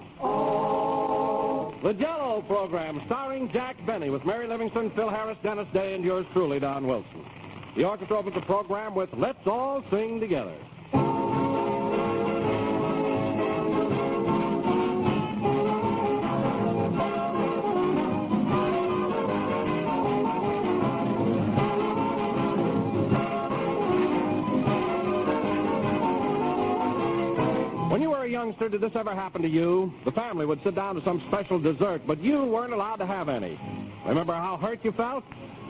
The Jell-O program starring Jack Benny with Mary Livingston, Phil Harris, Dennis Day, and yours truly, Don Wilson. The orchestra opens the program with Let's All Sing Together. When you were a youngster, did this ever happen to you? The family would sit down to some special dessert, but you weren't allowed to have any. Remember how hurt you felt?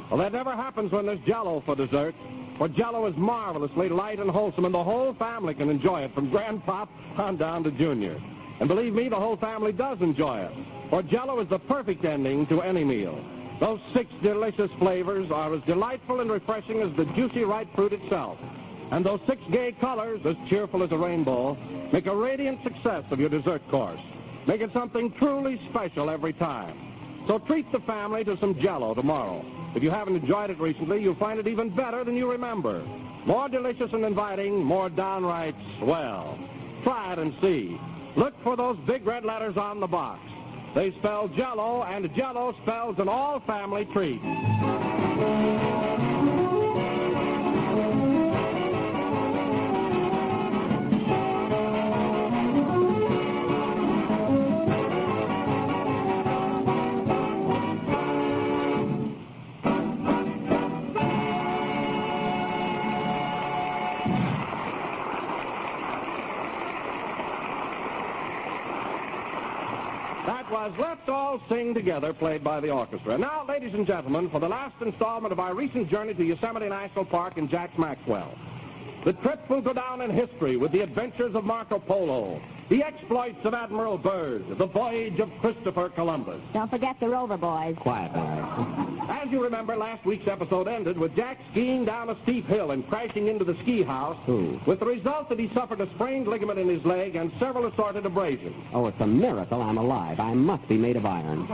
Well, that never happens when there's Jell-O for dessert. For Jell-O is marvelously light and wholesome, and the whole family can enjoy it, from Grandpop on down to Junior. And believe me, the whole family does enjoy it. For Jell-O is the perfect ending to any meal. Those 6 delicious flavors are as delightful and refreshing as the juicy ripe fruit itself. And those 6 gay colors, as cheerful as a rainbow, make a radiant success of your dessert course. Make it something truly special every time. So treat the family to some Jell-O tomorrow. If you haven't enjoyed it recently, you'll find it even better than you remember. More delicious and inviting, more downright swell. Try it and see. Look for those big red letters on the box. They spell Jell-O, and Jell-O spells an all-family treat. Was Let's All Sing Together, played by the orchestra. Now, ladies and gentlemen, for the last installment of our recent journey to Yosemite National Park and Jack Maxwell. The trip will go down in history with the adventures of Marco Polo, the exploits of Admiral Byrd, the voyage of Christopher Columbus. Don't forget the Rover Boys. Quiet, Mary. As you remember, last week's episode ended with Jack skiing down a steep hill and crashing into the ski house, with the result that he suffered a sprained ligament in his leg and several assorted abrasions. Oh, it's a miracle I'm alive. I must be made of iron.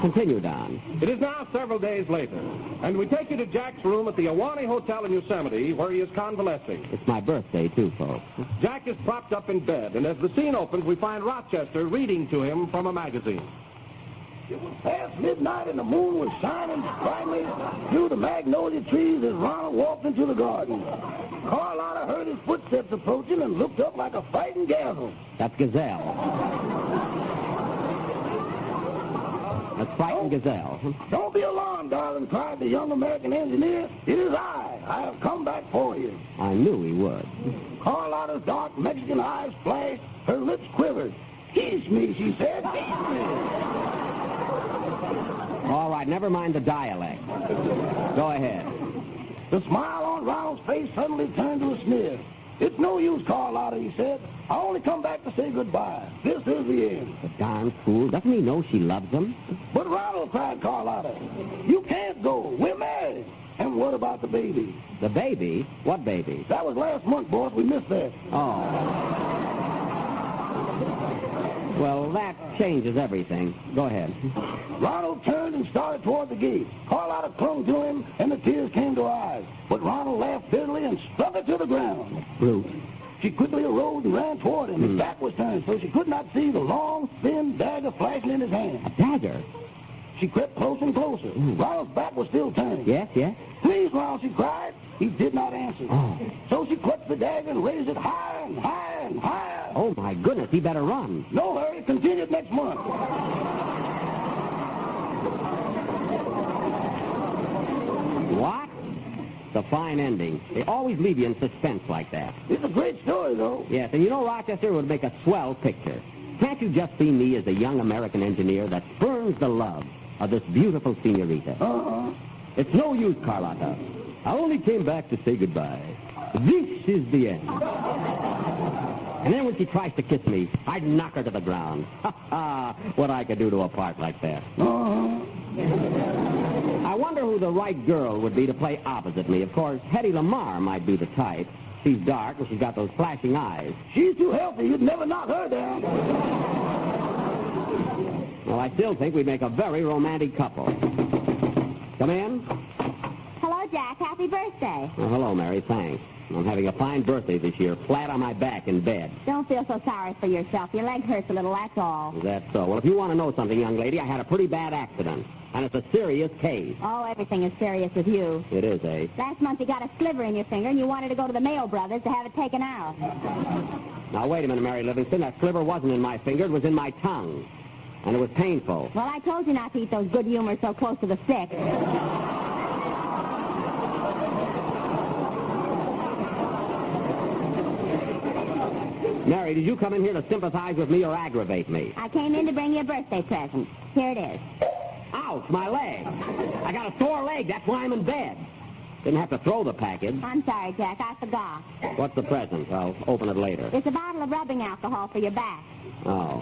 Continue, Don. It is now several days later, and we take you to Jack's room at the Ahwahnee Hotel in Yosemite, where he is convalescing. It's my birthday, too, folks. Jack is propped up in bed, and as the scene opens, we find Rochester reading to him from a magazine. It was past midnight and the moon was shining brightly through the magnolia trees as Ronald walked into the garden. Carlotta heard his footsteps approaching and looked up like a frightened gazelle. That's Gazelle. A frightened gazelle. Don't be alarmed, darling, cried the young American engineer. It is I. I have come back for you. I knew he would. Carlotta's dark Mexican eyes flashed. Her lips quivered. Kiss me, she said. Kiss me. All right, never mind the dialect. Go ahead. The smile on Ronald's face suddenly turned to a sneer. It's no use, Carlotta, he said. I only come back to say goodbye. This is the end. The darn fool. Doesn't he know she loves him? But Ronald, cried Carlotta, you can't go. We're married. And what about the baby? The baby? What baby? That was last month, boss. We missed that. Oh. Well, that changes everything. Go ahead. Ronald turned and started toward the gate. Carlotta clung to him, and the tears came to her eyes. But Ronald laughed bitterly and struck her to the ground. Brute. She quickly arose and ran toward him. His back was turned, so she could not see the long, thin dagger flashing in his hand. A dagger? She crept closer and closer. Ronald's back was still turned. Yes, yes? Please, Ronald, she cried. He did not answer. Oh. So she clutched the dagger and raised it higher and higher and higher. Oh, my goodness, he better run. No hurry. Continued next month. What? It's a fine ending. They always leave you in suspense like that. It's a great story, though. Yes, and you know, Rochester would make a swell picture. Can't you just see me as a young American engineer that spurns the love of this beautiful senorita? Uh-huh. It's no use, Carlotta. I only came back to say goodbye. This is the end. And then when she tries to kiss me, I'd knock her to the ground. Ha ha! What I could do to a part like that. Uh-huh. I wonder who the right girl would be to play opposite me. Of course, Hetty Lamar might be the type. She's dark, and she's got those flashing eyes. She's too healthy. You'd never knock her down. Well, I still think we'd make a very romantic couple. Come in. Hello, Jack. Happy birthday. Well, hello, Mary. Thanks. I'm having a fine birthday this year, flat on my back in bed. Don't feel so sorry for yourself. Your leg hurts a little, that's all. Is that so? Well, if you want to know something, young lady, I had a pretty bad accident. And it's a serious case. Oh, everything is serious with you. It is, eh? Last month you got a sliver in your finger and you wanted to go to the Mayo Brothers to have it taken out. Now, wait a minute, Mary Livingston. That sliver wasn't in my finger. It was in my tongue. And it was painful. Well, I told you not to eat those good humors so close to the stick. Mary, did you come in here to sympathize with me or aggravate me? I came in to bring you a birthday present. Here it is. Ouch, my leg. I got a sore leg. That's why I'm in bed. Didn't have to throw the package. I'm sorry, Jack. I forgot. What's the present? I'll open it later. It's a bottle of rubbing alcohol for your back. Oh.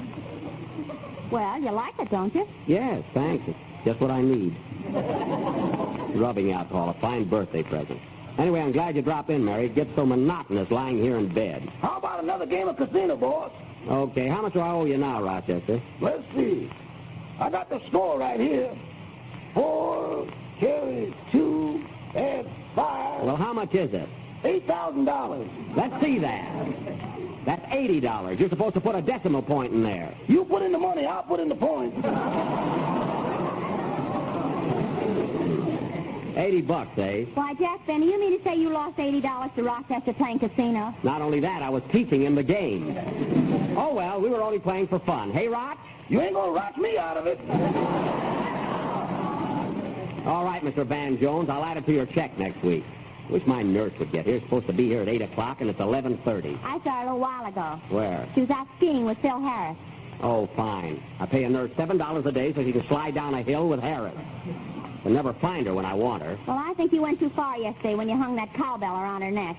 Well, you like it, don't you? Yes, thanks. It's just what I need. Rubbing alcohol, a fine birthday present. Anyway, I'm glad you dropped in, Mary. It gets so monotonous lying here in bed. How about another game of casino, boss? Okay, how much do I owe you now, Rochester? Let's see. I got the score right here. 4, carry 2, add 5. Well, how much is it? $8,000. Let's see that. That's $80. You're supposed to put a decimal point in there. You put in the money, I'll put in the points. $80, eh? Why, Jack Benny, you mean to say you lost $80 to Rochester playing casino? Not only that, I was teaching him the game. Oh, well, we were only playing for fun. Hey, Roch? You ain't gonna rock me out of it. All right, Mr. Van Jones, I'll add it to your check next week. Wish my nurse would get here. It's supposed to be here at 8 o'clock, and it's 11:30. I saw her a little while ago. Where? She was out skiing with Phil Harris. Oh, fine. I pay a nurse $7 a day so she can slide down a hill with Harris. I'll never find her when I want her. Well, I think you went too far yesterday when you hung that cowbell around her neck.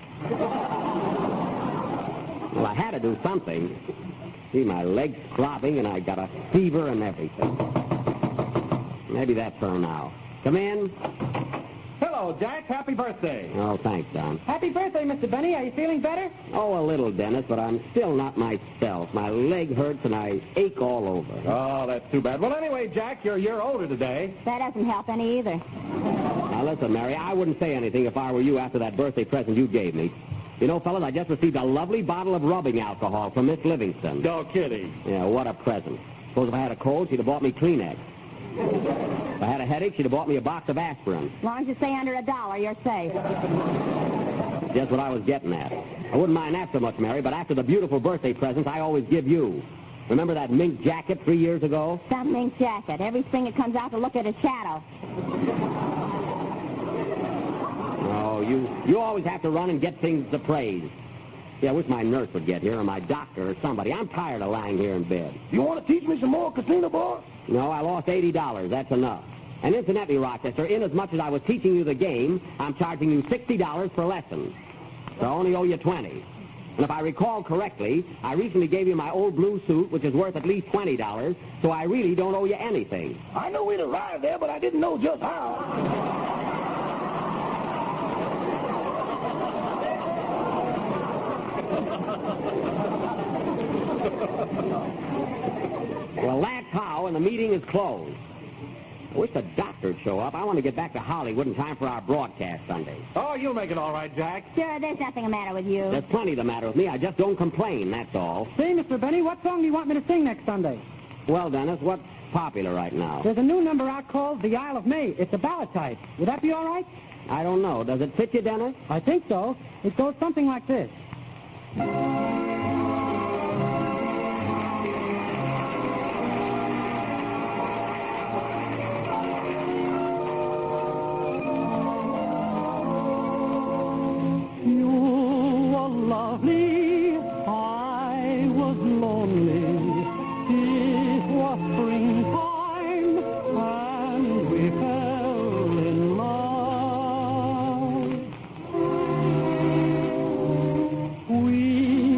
Well, I had to do something. See, my leg's throbbing, and I got a fever and everything. Maybe that's her now. Come in. Hello, Jack. Happy birthday. Oh, thanks, Don. Happy birthday, Mr. Benny. Are you feeling better? Oh, a little, Dennis, but I'm still not myself. My leg hurts, and I ache all over. Oh, that's too bad. Well, anyway, Jack, you're a year older today. That doesn't help any either. Now, listen, Mary, I wouldn't say anything if I were you after that birthday present you gave me. You know, fellas, I just received a lovely bottle of rubbing alcohol from Miss Livingston. No kidding. Yeah, what a present. Suppose if I had a cold, she'd have bought me Kleenex. If I had a headache, she'd have bought me a box of aspirin. As long as you stay under $1, you're safe. Just what I was getting at. I wouldn't mind that so much, Mary, but after the beautiful birthday presents I always give you, Remember that mink jacket 3 years ago? Some mink jacket. Every spring it comes out to look at a shadow. Oh, you always have to run and get things to praise. Yeah, I wish my nurse would get here, or my doctor, or somebody. I'm tired of lying here in bed. You want to teach me some more casino, boy? No, I lost $80. That's enough. And incidentally, Rochester, inasmuch as I was teaching you the game, I'm charging you $60 per lesson. So I only owe you $20. And if I recall correctly, I recently gave you my old blue suit, which is worth at least $20, so I really don't owe you anything. I know we'd arrived there, but I didn't know just how. Well, that's how, and the meeting is closed. I wish the doctor'd show up. I want to get back to Hollywood in time for our broadcast Sunday. Oh, you'll make it all right, Jack. Sure, there's nothing the matter with you. There's plenty the matter with me. I just don't complain, that's all. Say, Mr. Benny, what song do you want me to sing next Sunday? Well, Dennis, what's popular right now? There's a new number out called The Isle of May. It's a ballad type. Would that be all right? I don't know. Does it fit you, Dennis? I think so. It goes something like this. Lovely, I was lonely. It was springtime, and we fell in love. We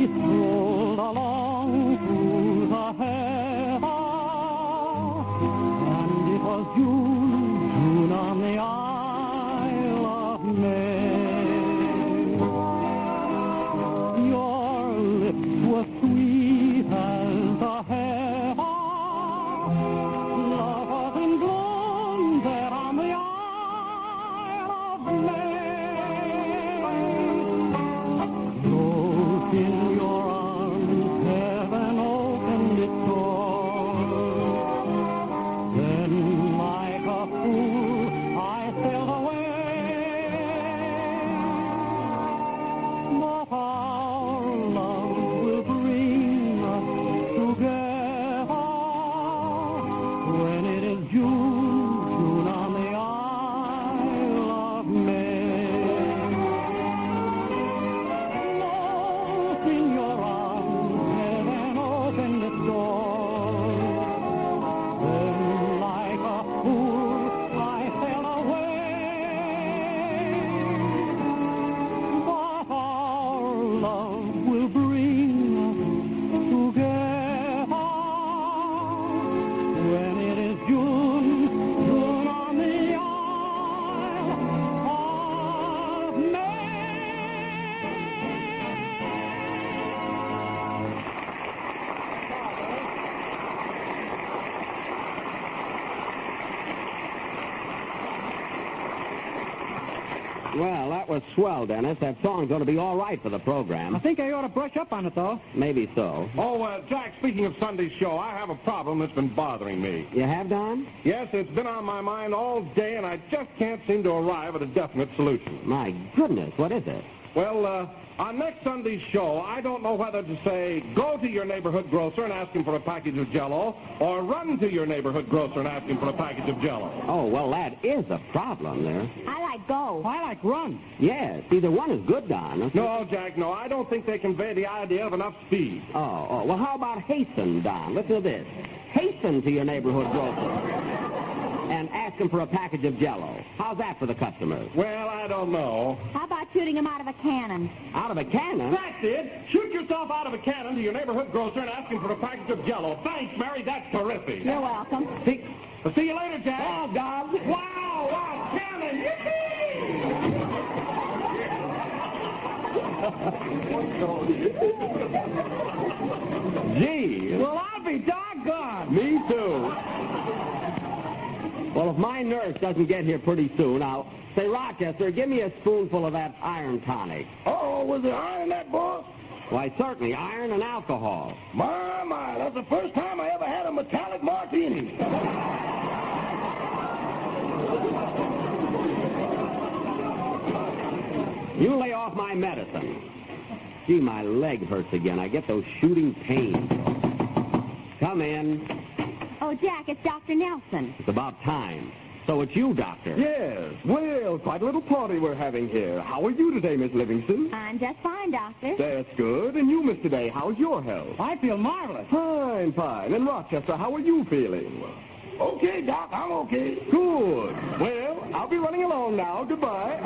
strolled along through the hair, and it was June on the Isle of May. Was sweet as the hair. Love was in bloom there on the Isle of May. Close in your arms, heaven opened its doors. Then, like a fool, I sailed away. But our love will bring us together when it is June on the Isle of May. Close in your arms, heaven opened its doors. Then, like a fool, I sailed away. But our love will bring us together when it is June on the Isle of May. Well, that was swell, Dennis. That song's going to be all right for the program. I think I ought to brush up on it, though. Maybe so. Oh, Jack, speaking of Sunday's show, I have a problem that's been bothering me. You have, Don? Yes, it's been on my mind all day, and I just can't seem to arrive at a definite solution. My goodness, what is it? Well, on next Sunday's show, I don't know whether to say, go to your neighborhood grocer and ask him for a package of Jell-O, or run to your neighborhood grocer and ask him for a package of Jell-O. Oh, well, that is a problem there. I like go. I like run. Yes, either one is good, Don. No, Jack, no, I don't think they convey the idea of enough speed. Oh, well, how about hasten, Don? Listen to this. Hasten to your neighborhood grocer and ask him for a package of Jell-O. How's that for the customers? Well, I don't know. How about shooting him out of a cannon? Out of a cannon? That's it. Shoot yourself out of a cannon to your neighborhood grocer and ask him for a package of Jell-O. Thanks, Mary. That's terrific. You're welcome. See you later, Jack. Oh, God. Wow, cannon. Gee. Well, I'll be doggone. Me too. Well, if my nurse doesn't get here pretty soon, I'll say, Rochester, give me a spoonful of that iron tonic. Oh, was there iron in that, boy? Why, certainly, iron and alcohol. My, that's the first time I ever had a metallic martini. You lay off my medicine. Gee, my leg hurts again. I get those shooting pains. Come in. Oh, Jack, it's Dr. Nelson. It's about time. So it's you, Doctor. Yes. Well, quite a little party we're having here. How are you today, Miss Livingston? I'm just fine, Doctor. That's good. And you, Mr. Day, how's your health? I feel marvelous. Fine, fine. And Rochester, how are you feeling? Okay, Doc, I'm okay. Good. Well, I'll be running along now. Goodbye.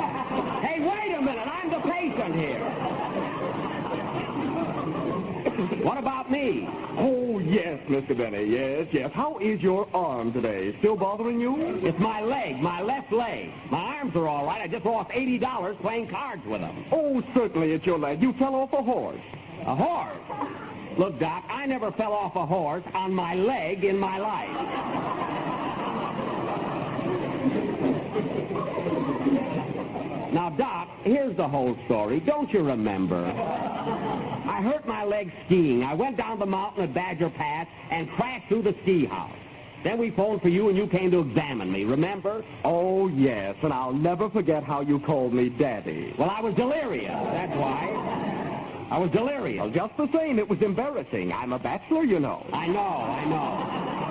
Hey, wait a minute. I'm the patient here. What about me? Oh, yes, Mr. Benny. Yes, yes. How is your arm today? Still bothering you? It's my leg, my left leg. My arms are all right. I just lost $80 playing cards with them. Oh, certainly it's your leg. You fell off a horse. A horse? Look, Doc, I never fell off a horse on my leg in my life. Now, Doc, here's the whole story. Don't you remember? I hurt my leg skiing. I went down the mountain at Badger Pass and crashed through the ski house. Then we phoned for you and you came to examine me, remember? Oh, yes, and I'll never forget how you called me Daddy. Well, I was delirious, that's why. I was delirious. Well, just the same, it was embarrassing. I'm a bachelor, you know. I know.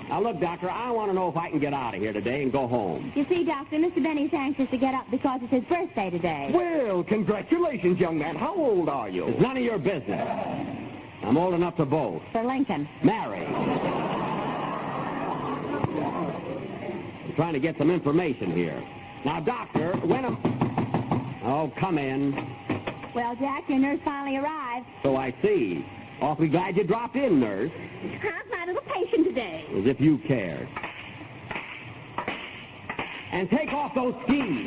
Now, look, Doctor, I want to know if I can get out of here today and go home. You see, Doctor, Mr. Benny's anxious to get up because it's his birthday today. Well, congratulations, young man. How old are you? It's none of your business. I'm old enough to vote. For Lincoln. Marry. I'm trying to get some information here. Now, Doctor, when am... Oh, come in. Well, Jack, your nurse finally arrived. So I see. Awfully glad you dropped in, nurse. How's my little patient today? As if you cared. And take off those skis.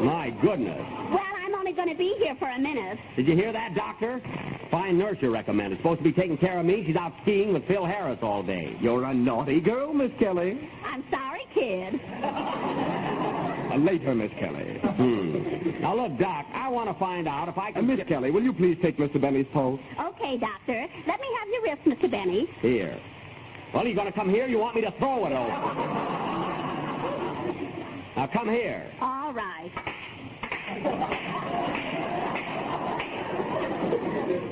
My goodness. Well, I'm only going to be here for a minute. Did you hear that, Doctor? Fine nurse you recommended. Supposed to be taking care of me. She's out skiing with Phil Harris all day. You're a naughty girl, Miss Kelly. I'm sorry, kid. Later, Miss Kelly. Now, look, Doc, I want to find out if I can... Miss Kelly, will you please take Mr. Benny's pulse? Okay, Doctor. Let me have your wrist, Mr. Benny. Here. Well, you going to come here? You want me to throw it over? Now, come here. All right.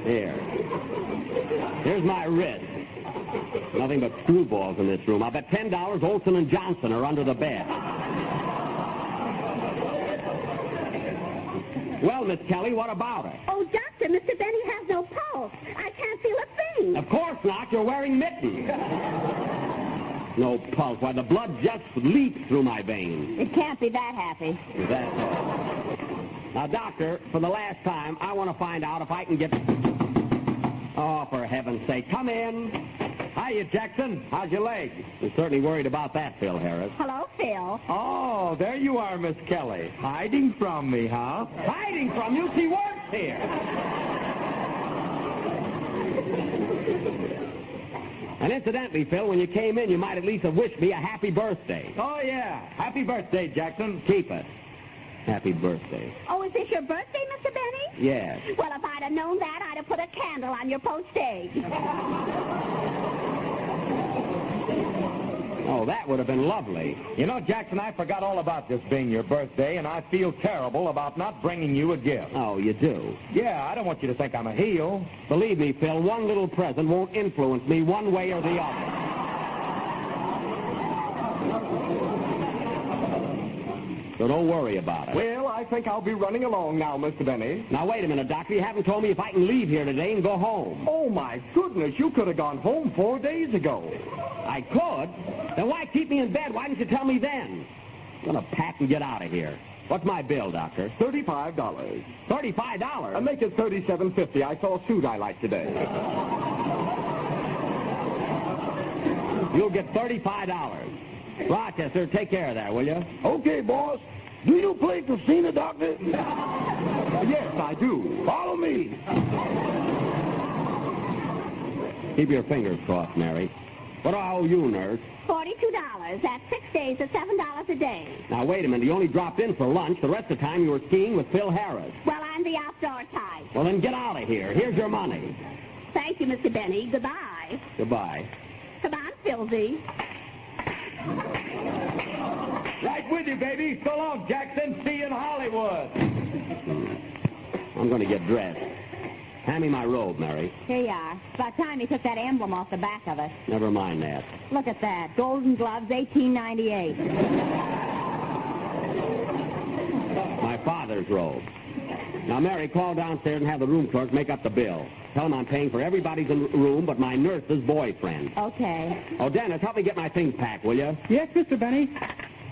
Here. Here's my wrist. Nothing but screwballs in this room. I'll bet $10 Olson and Johnson are under the bed. Well, Miss Kelly, what about it? Oh, Doctor, Mr. Benny has no pulse. I can't feel a thing. Of course not. You're wearing mittens. No pulse. Why, the blood just leaps through my veins. It can't be that happy. That's all. Now, Doctor, for the last time, I want to find out if I can get... Oh, for heaven's sake, come in. Hiya, Jackson. How's your leg? You're certainly worried about that, Phil Harris. Hello, Phil. Oh, there you are, Miss Kelly. Hiding from me, huh? Hiding from you? She works here. And incidentally, Phil, when you came in, you might at least have wished me a happy birthday. Oh, yeah. Happy birthday, Jackson. Keep it. Happy birthday. Oh, is this your birthday, Mr. Benny? Yes. Well, if I'd have known that, I'd have put a candle on your post egg. Oh, that would have been lovely. You know, Jackson, I forgot all about this being your birthday, and I feel terrible about not bringing you a gift. Oh, you do? Yeah, I don't want you to think I'm a heel. Believe me, Phil, one little present won't influence me one way or the other. So don't worry about it. Well, I think I'll be running along now, Mr. Benny. Now, wait a minute, Doctor. You haven't told me if I can leave here today and go home. Oh, my goodness. You could have gone home 4 days ago. I could? Then why keep me in bed? Why didn't you tell me then? I'm going to pack and get out of here. What's my bill, Doctor? $35. $35? I'll make it $37.50. I saw a suit I like today. You'll get $35. Rochester, take care of that, will you? Okay, boss. Do you play casino, Doctor? Yes, I do. Follow me. Keep your fingers crossed, Mary. What do I owe you, nurse? $42. That's 6 days at $7 a day. Now, wait a minute. You only dropped in for lunch. The rest of the time you were skiing with Phil Harris. Well, I'm the outdoor type. Well, then get out of here. Here's your money. Thank you, Mr. Benny. Goodbye. Goodbye. Come on, Philzy. Right with you, baby. So long, Jackson. See you in Hollywood. I'm going to get dressed. Hand me my robe, Mary. Here you are. It's about time you took that emblem off the back of it. Never mind that. Look at that. Golden Gloves, 1898. My father's robe. Now, Mary, call downstairs and have the room clerk make up the bill. Tell him I'm paying for everybody's room but my nurse's boyfriend. Okay. Oh, Dennis, help me get my things packed, will you? Yes, Mr. Benny.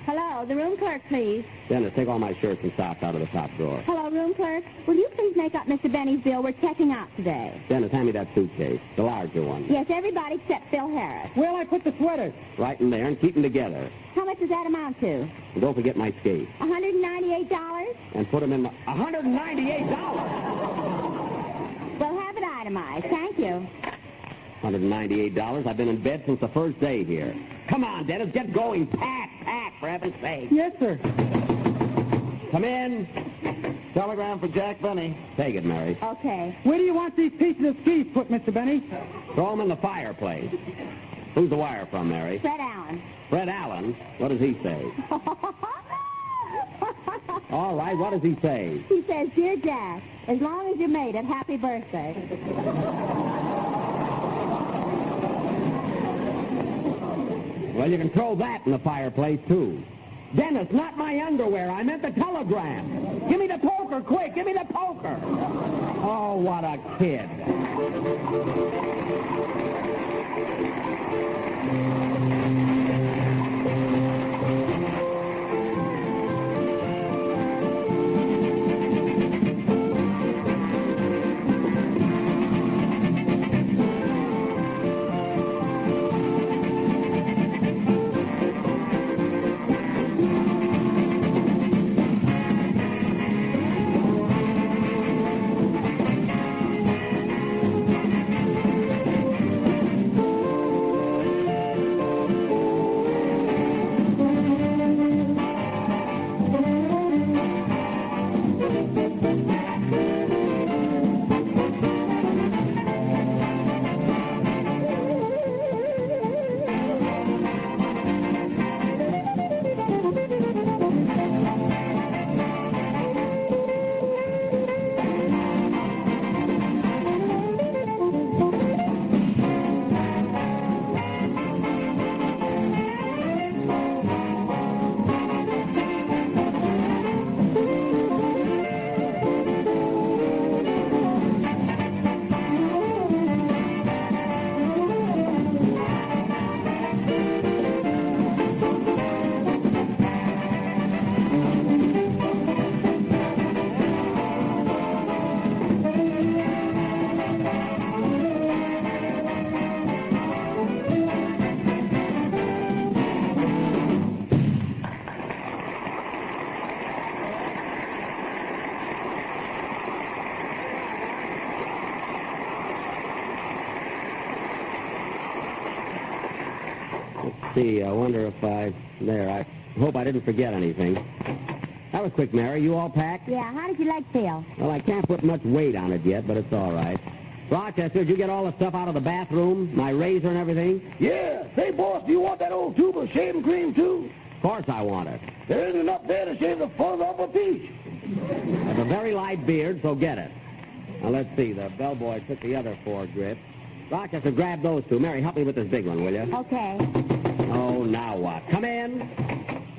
Hello, the room clerk, please. Dennis, take all my shirts and socks out of the top drawer. Hello, room clerk. Will you please make up Mr. Benny's bill? We're checking out today. Dennis, hand me that suitcase, the larger one. Yes, everybody except Phil Harris. Where'll I put the sweaters? Right in there and keep them together. How much does that amount to? And don't forget my skates. $198? And put them in my... $198? We'll have it itemized. Thank you. $198. I've been in bed since the first day here. Come on, Dennis, get going. Pack, for heaven's sake. Yes, sir. Come in. Telegram for Jack Benny. Take it, Mary. Okay. Where do you want these pieces of skis put, Mr. Benny? Throw them in the fireplace. Who's the wire from, Mary? Fred Allen. Fred Allen? What does he say? All right, what does he say? He says, Dear Jack, as long as you made it, happy birthday. Well, you can throw that in the fireplace, too. Dennis, not my underwear. I meant the telegram. Give me the poker, quick. Give me the poker. Oh, what a kid. See, I wonder if There, I hope I didn't forget anything. That was quick, Mary. You all packed? Yeah, how did your leg feel? Well, I can't put much weight on it yet, but it's all right. Rochester, did you get all the stuff out of the bathroom? My razor and everything? Yeah. Say, boss, do you want that old tube of shaving cream, too? Of course I want it. There isn't enough there to shave the fuzz off a peach. I have a very light beard, so get it. Now, let's see. The bellboy took the other 4 grips. Rochester, grab those 2. Mary, help me with this big one, will you? Okay. Oh, now what? Come in.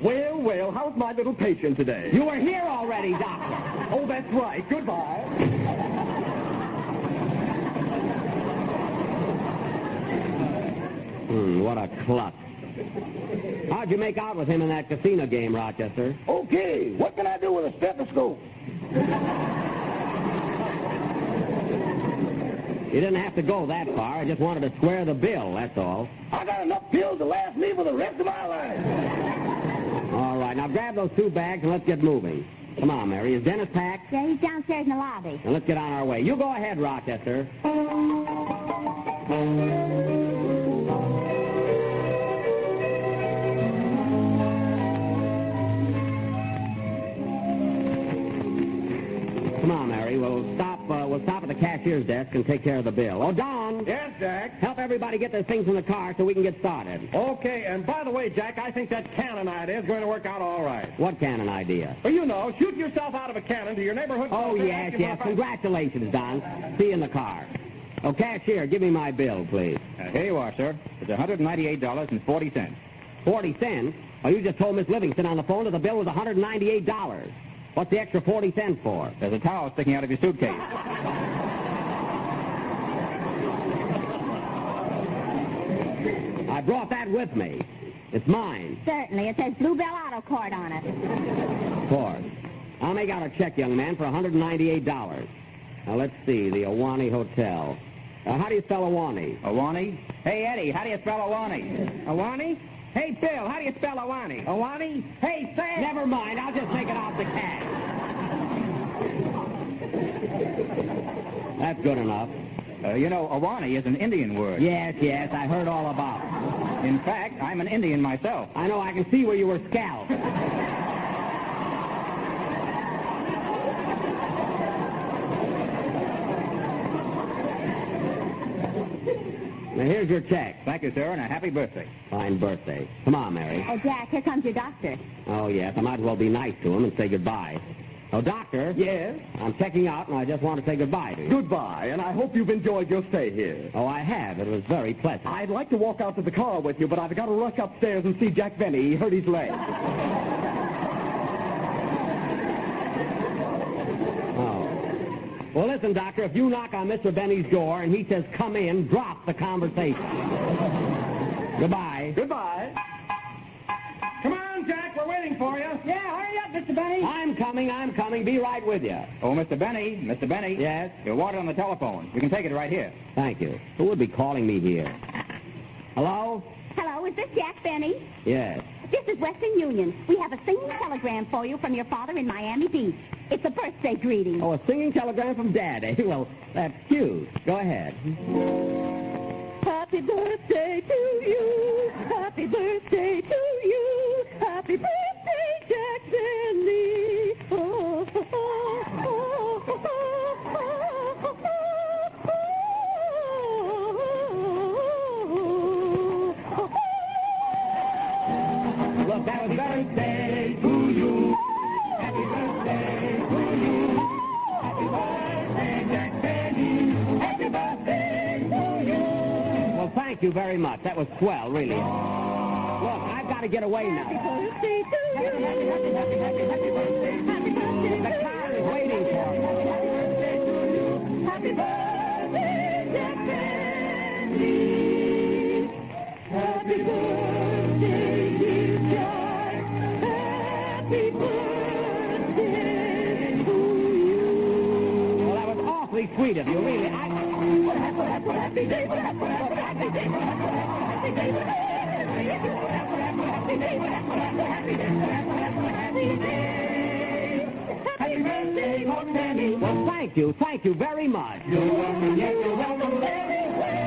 Well, how's my little patient today? You were here already, Doctor. Oh, that's right. Goodbye. What a klutz. How'd you make out with him in that casino game, Rochester? Okay. What can I do with a stethoscope? You didn't have to go that far. I just wanted to square the bill, that's all. I got enough pills to last me for the rest of my life. All right, now grab those 2 bags and let's get moving. Come on, Mary. Is Dennis packed? Yeah, he's downstairs in the lobby. Now let's get on our way. You go ahead, Rochester. Come on, Mary. We'll stop at the cashier's desk and take care of the bill. Oh, Don! Jones? Yes, Jack? Help everybody get their things in the car so we can get started. Okay, and by the way, Jack, I think that cannon idea is going to work out all right. What cannon idea? Well, you know, shoot yourself out of a cannon to your neighborhood. Oh, yes. Congratulations, Don. See you in the car. Oh, cashier, give me my bill, please. Here you are, sir. It's $198.40. 40 cents? Oh, you just told Miss Livingston on the phone that the bill was $198. What's the extra 40 cents for? There's a towel sticking out of your suitcase. I brought that with me. It's mine. Certainly. It says Bluebell Auto Court on it. Of course. I'll make out a check, young man, for $198. Now, let's see. The Ahwahnee Hotel. How do you spell Ahwahnee? Ahwahnee? Hey, Eddie, how do you spell Ahwahnee? Ahwahnee? Hey, Bill, how do you spell Ahwahnee? Ahwahnee? Hey, Sam! Never mind. I'll just take it off the cash. That's good enough. You know, Ahwahnee is an Indian word. Yes, I heard all about it. In fact, I'm an Indian myself. I know. I can see where you were scalped. Now, here's your check. Thank you, sir, and a happy birthday. Fine birthday. Come on, Mary. Oh, Jack, here comes your doctor. Oh, yes. I might as well be nice to him and say goodbye. Oh, doctor. Yes? I'm checking out, and I just want to say goodbye to you. Goodbye, and I hope you've enjoyed your stay here. Oh, I have. It was very pleasant. I'd like to walk out to the car with you, but I've got to rush upstairs and see Jack Benny. He hurt his leg. Well, listen, Doctor, if you knock on Mr. Benny's door and he says, come in, drop the conversation. Goodbye. Goodbye. Come on, Jack, we're waiting for you. Yeah, hurry up, Mr. Benny. I'm coming. Be right with you. Oh, Mr. Benny. Yes? Your water on the telephone. You can take it right here. Thank you. Who would be calling me here? Hello? Hello, is this Jack Benny? Yes. This is Western Union. We have a singing telegram for you from your father in Miami Beach. It's a birthday greeting. Oh, a singing telegram from Dad, eh? Well, that's cute. Go ahead. Happy birthday to you. Happy birthday to you. Happy birthday, Jack Benny. Oh, oh, oh, oh, oh, oh. Look, that was birthday to you. Happy birthday to you. Happy birthday, Jack Benny. Happy birthday to you. Well, thank you very much. That was swell, really. Look, I've got to get away now. Happy birthday to you. Happy birthday. The car is waiting for me. Happy birthday, Jack Benny. Happy birthday, dear Jack. Happy birthday to you. Well, that was awfully sweet of you, really. Happy day, happy day, happy birthday, Benny. Well, thank you very much. You're welcome, yes, you're welcome everywhere.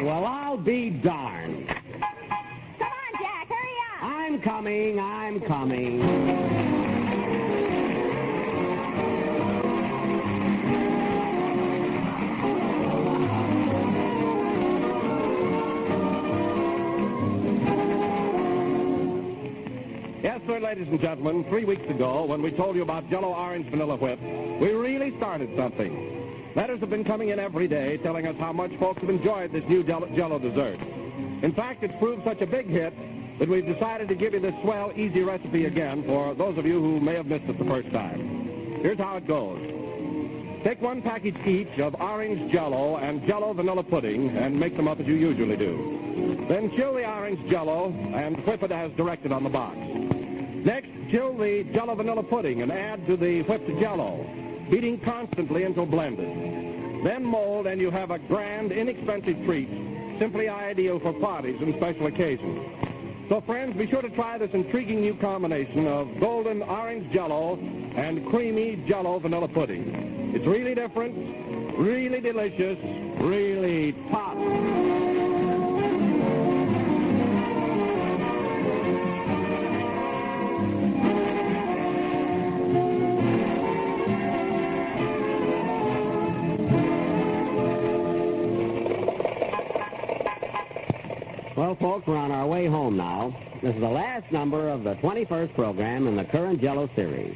Well, I'll be darned. Come on, Jack, hurry up. I'm coming. Yes, sir, ladies and gentlemen, 3 weeks ago, when we told you about Jell-O Orange Vanilla Whip, we really started something. Letters have been coming in every day telling us how much folks have enjoyed this new Jell-O dessert. In fact, it's proved such a big hit that we've decided to give you this swell, easy recipe again for those of you who may have missed it the first time. Here's how it goes. Take 1 package each of orange Jell-O and Jell-O vanilla pudding and make them up as you usually do. Then chill the orange Jell-O and whip it as directed on the box. Next, chill the Jell-O vanilla pudding and add to the whipped Jell-O, beating constantly until blended. Then mold, and you have a grand, inexpensive treat, simply ideal for parties and special occasions. So, friends, be sure to try this intriguing new combination of golden orange Jell-O and creamy Jell-O vanilla pudding. It's really different, really delicious, really top. Well, folks, we're on our way home now. This is the last number of the 21st program in the current Jell-O series.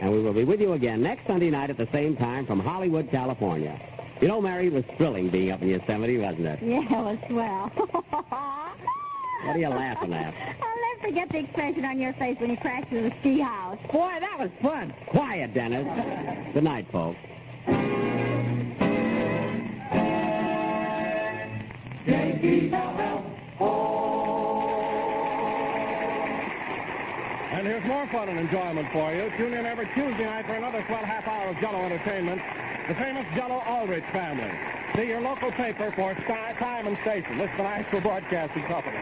And we will be with you again next Sunday night at the same time from Hollywood, California. You know, Mary, it was thrilling being up in Yosemite, wasn't it? Yeah, it was swell. What are you laughing at? I'll never forget the expression on your face when you crashed through the ski house. Boy, that was fun. Quiet, Dennis. Good night, folks. And here's more fun and enjoyment for you. Tune in every Tuesday night for another swell half hour of Jell-O entertainment. The famous Jell-O Ulrich family. See your local paper for time and station. This is the National Broadcasting Company.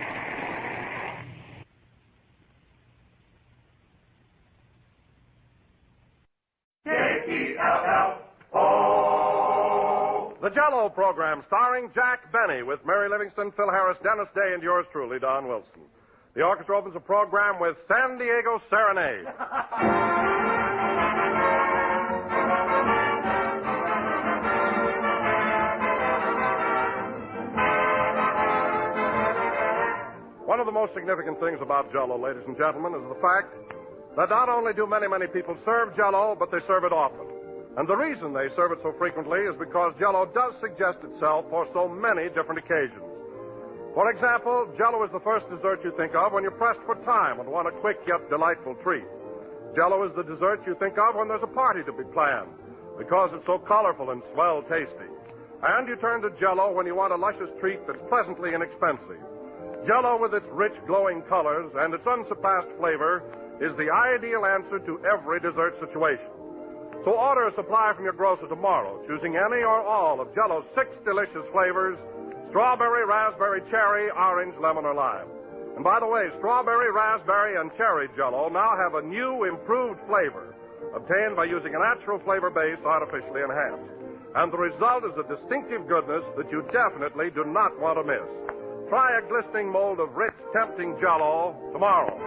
J-E-L-L-O. The Jell-O program starring Jack Benny with Mary Livingston, Phil Harris, Dennis Day, and yours truly, Don Wilson. The orchestra opens the program with San Diego Serenade. One of the most significant things about Jell-O, ladies and gentlemen, is the fact that not only do many, many people serve Jell-O, but they serve it often. And the reason they serve it so frequently is because Jell-O does suggest itself for so many different occasions. For example, Jell-O is the first dessert you think of when you're pressed for time and want a quick yet delightful treat. Jell-O is the dessert you think of when there's a party to be planned, because it's so colorful and swell tasty. And you turn to Jell-O when you want a luscious treat that's pleasantly inexpensive. Jell-O, with its rich, glowing colors and its unsurpassed flavor, is the ideal answer to every dessert situation. So order a supply from your grocer tomorrow, choosing any or all of Jell-O's 6 delicious flavors: strawberry, raspberry, cherry, orange, lemon, or lime. And by the way, strawberry, raspberry, and cherry Jell-O now have a new, improved flavor, obtained by using a natural flavor base artificially enhanced. And the result is a distinctive goodness that you definitely do not want to miss. Try a glistening mold of rich, tempting Jell-O tomorrow.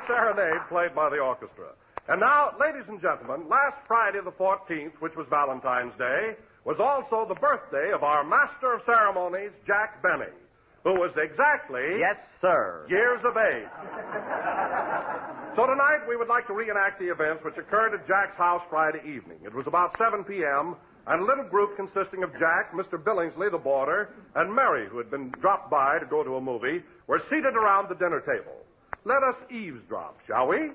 Serenade played by the orchestra. And now, ladies and gentlemen, last Friday the 14th, which was Valentine's Day, was also the birthday of our master of ceremonies, Jack Benny, who was exactly... Yes, sir. ...years of age. So tonight we would like to reenact the events which occurred at Jack's house Friday evening. It was about 7 p.m., and a little group consisting of Jack, Mr. Billingsley, the boarder, and Mary, who had been dropped by to go to a movie, were seated around the dinner table. Let us eavesdrop, shall we?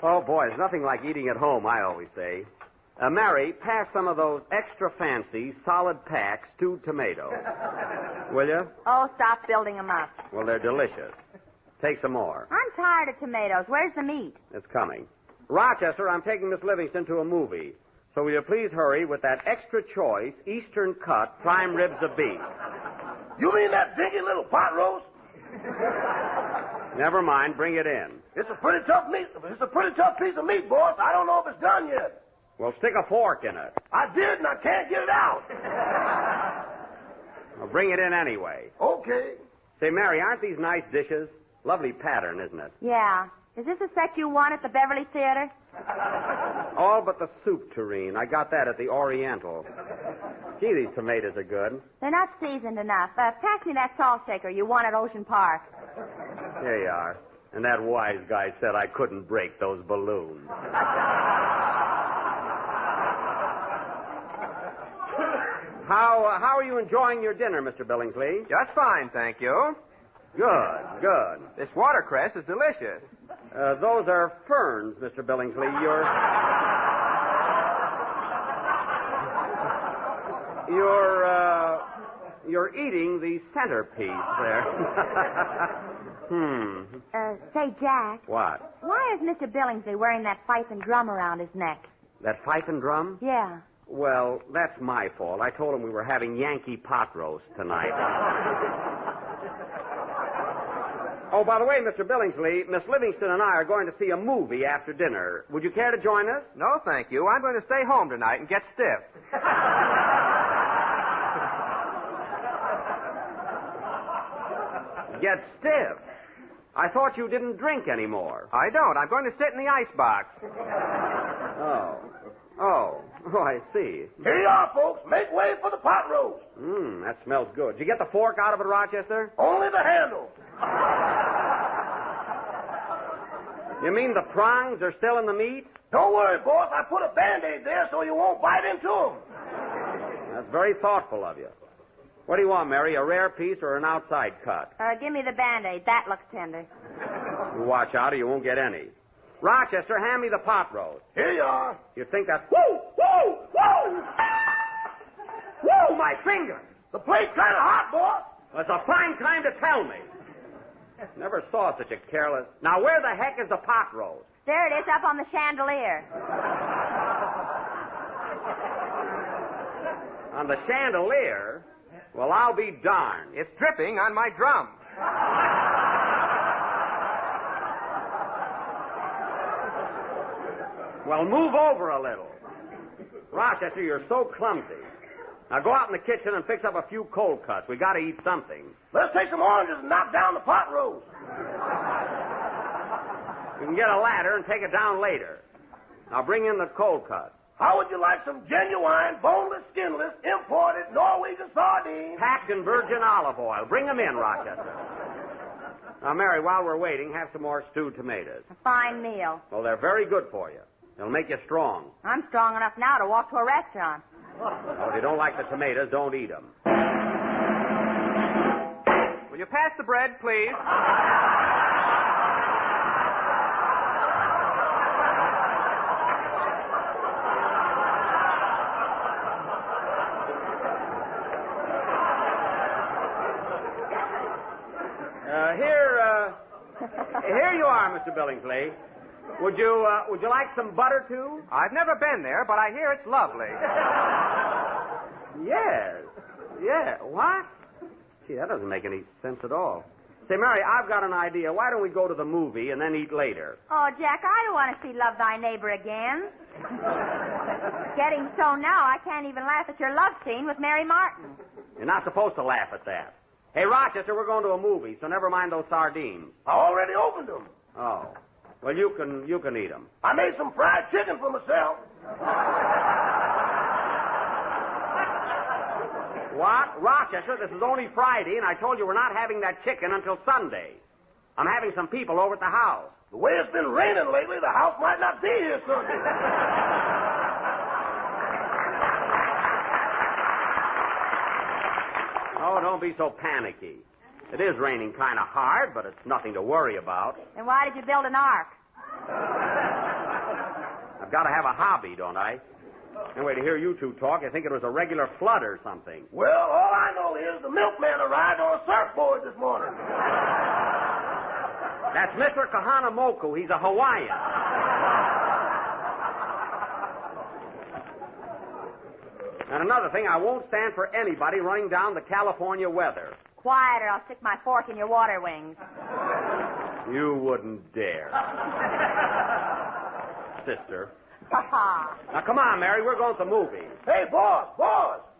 Oh, boy, there's nothing like eating at home, I always say. Mary, pass some of those extra fancy, solid pack stewed tomatoes. Will you? Oh, stop building them up. Well, they're delicious. Take some more. I'm tired of tomatoes. Where's the meat? It's coming. Rochester, I'm taking Miss Livingston to a movie. So will you please hurry with that extra choice, Eastern cut, prime ribs of beef? You mean that dinky little pot roast? Never mind, bring it in. It's a pretty tough meat. It's a pretty tough piece of meat, boss. I don't know if it's done yet. Well, stick a fork in it. I did, and I can't get it out. Well, bring it in anyway. Okay. Say, Mary, aren't these nice dishes? Lovely pattern, isn't it? Yeah. Is this a set you won at the Beverly Theater? All but the soup tureen. I got that at the Oriental. Gee, these tomatoes are good. They're not seasoned enough. Pass me that salt shaker you won at Ocean Park. Here you are. And that wise guy said I couldn't break those balloons. How are you enjoying your dinner, Mr. Billingsley? Just fine, thank you. Good. This watercress is delicious. Those are ferns, Mr. Billingsley. You're eating the centerpiece there. Say, Jack. What? Why is Mr. Billingsley wearing that fife and drum around his neck? That fife and drum? Yeah. Well, that's my fault. I told him we were having Yankee pot roast tonight. Oh, by the way, Mr. Billingsley, Miss Livingston and I are going to see a movie after dinner. Would you care to join us? No, thank you. I'm going to stay home tonight and get stiff. Get stiff? I thought you didn't drink anymore. I don't. I'm going to sit in the icebox. Oh, I see. Here you are, folks. Make way for the pot roast. That smells good. Did you get the fork out of it, Rochester? Only the handle. You mean the prongs are still in the meat? Don't worry, boss. I put a Band-Aid there so you won't bite into them. That's very thoughtful of you. What do you want, Mary, a rare piece or an outside cut? Give me the Band-Aid. That looks tender. You watch out or you won't get any. Rochester, hand me the pot roast. Here you are. You think that's... Whoa! Whoa, my finger! The plate's kind of hot, boss. It's a fine time to tell me. Never saw such a careless... Now, where the heck is the pot roast? There it is, up on the chandelier. On the chandelier? Well, I'll be darned. It's dripping on my drum. Well, move over a little. Rochester, you're so clumsy. Now go out in the kitchen and fix up a few cold cuts. We got to eat something. Let's take some oranges and knock down the pot roast. You can get a ladder and take it down later. Now bring in the cold cuts. How would you like some genuine, boneless, skinless, imported Norwegian sardines? Packed in virgin olive oil. Bring them in, Rochester. Now, Mary, while we're waiting, have some more stewed tomatoes. A fine meal. Well, they're very good for you. They'll make you strong. I'm strong enough now to walk to a restaurant. Well, if you don't like the tomatoes, don't eat them. Will you pass the bread, please? Here you are, Mr. Billingsley. Would you like some butter, too? I've never been there, but I hear it's lovely. Yes. What? Gee, that doesn't make any sense at all. Say, Mary, I've got an idea. Why don't we go to the movie and then eat later? Oh, Jack, I don't want to see Love Thy Neighbor again. Getting so now, I can't even laugh at your love scene with Mary Martin. You're not supposed to laugh at that. Hey, Rochester, we're going to a movie, so never mind those sardines. I already opened them. Oh. Well, you can eat them. I made some fried chicken for myself. What? Rochester, this is only Friday, and I told you we're not having that chicken until Sunday. I'm having some people over at the house. The way it's been raining lately, the house might not be here Sunday. Oh, don't be so panicky. It is raining kind of hard, but it's nothing to worry about. Then why did you build an ark? I've got to have a hobby, don't I? Anyway, to hear you two talk, I think it was a regular flood or something. Well, all I know is the milkman arrived on a surfboard this morning. That's Mr. Kahanamoku. He's a Hawaiian. And another thing, I won't stand for anybody running down the California weather. Quiet, or I'll stick my fork in your water wings. You wouldn't dare. Sister. Now, come on, Mary. We're going to the movies. Hey, boss.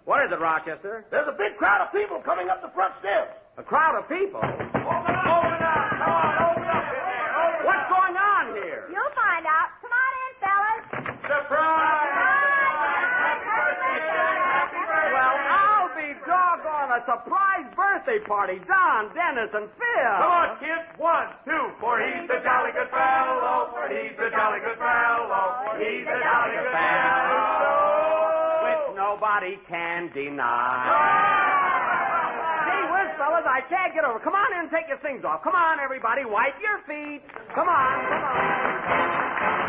What is it, Rochester? There's a big crowd of people coming up the front steps. A crowd of people? Open up. Come on, open up in there. What's going on here? You'll find out. Come on in, fellas. Surprise! Well, I'll be doggone. having a surprise birthday party. Don, Dennis, and Phil. Come on, kids. 1, 2, for he's a jolly good fellow. For he's a jolly good fellow. For he's a jolly good fellow. Which nobody can deny. Gee whiz, fellas, I can't get over. Come on in and take your things off. Come on, everybody. Wipe your feet. Come on, come on.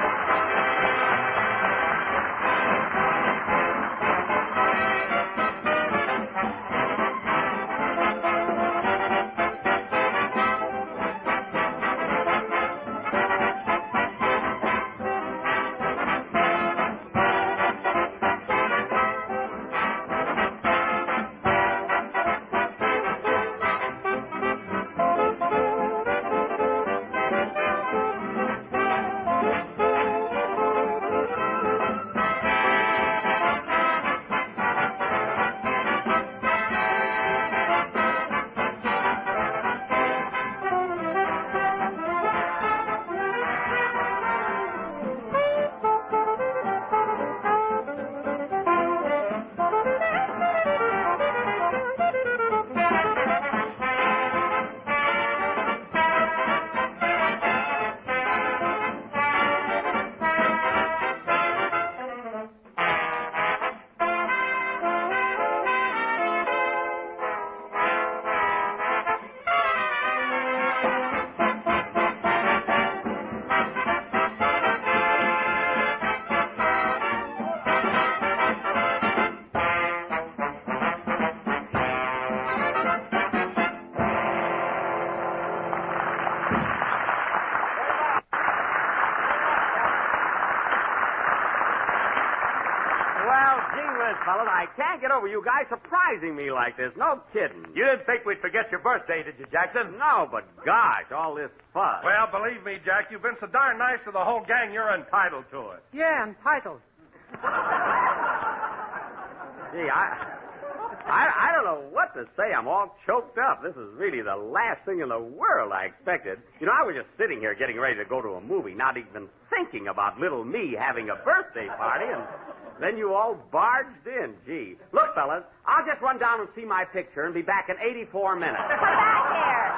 Fellas, I can't get over you guys surprising me like this. No kidding. You didn't think we'd forget your birthday, did you, Jackson? No, but gosh, all this fuss. Well, believe me, Jack, you've been so darn nice to the whole gang, you're entitled to it. Yeah, entitled. Gee, I don't know what to say. I'm all choked up. This is really the last thing in the world I expected. You know, I was just sitting here getting ready to go to a movie, not even thinking about little me having a birthday party, and then you all barged in. Gee. Look, fellas, I'll just run down and see my picture and be back in 84 minutes. Come back here.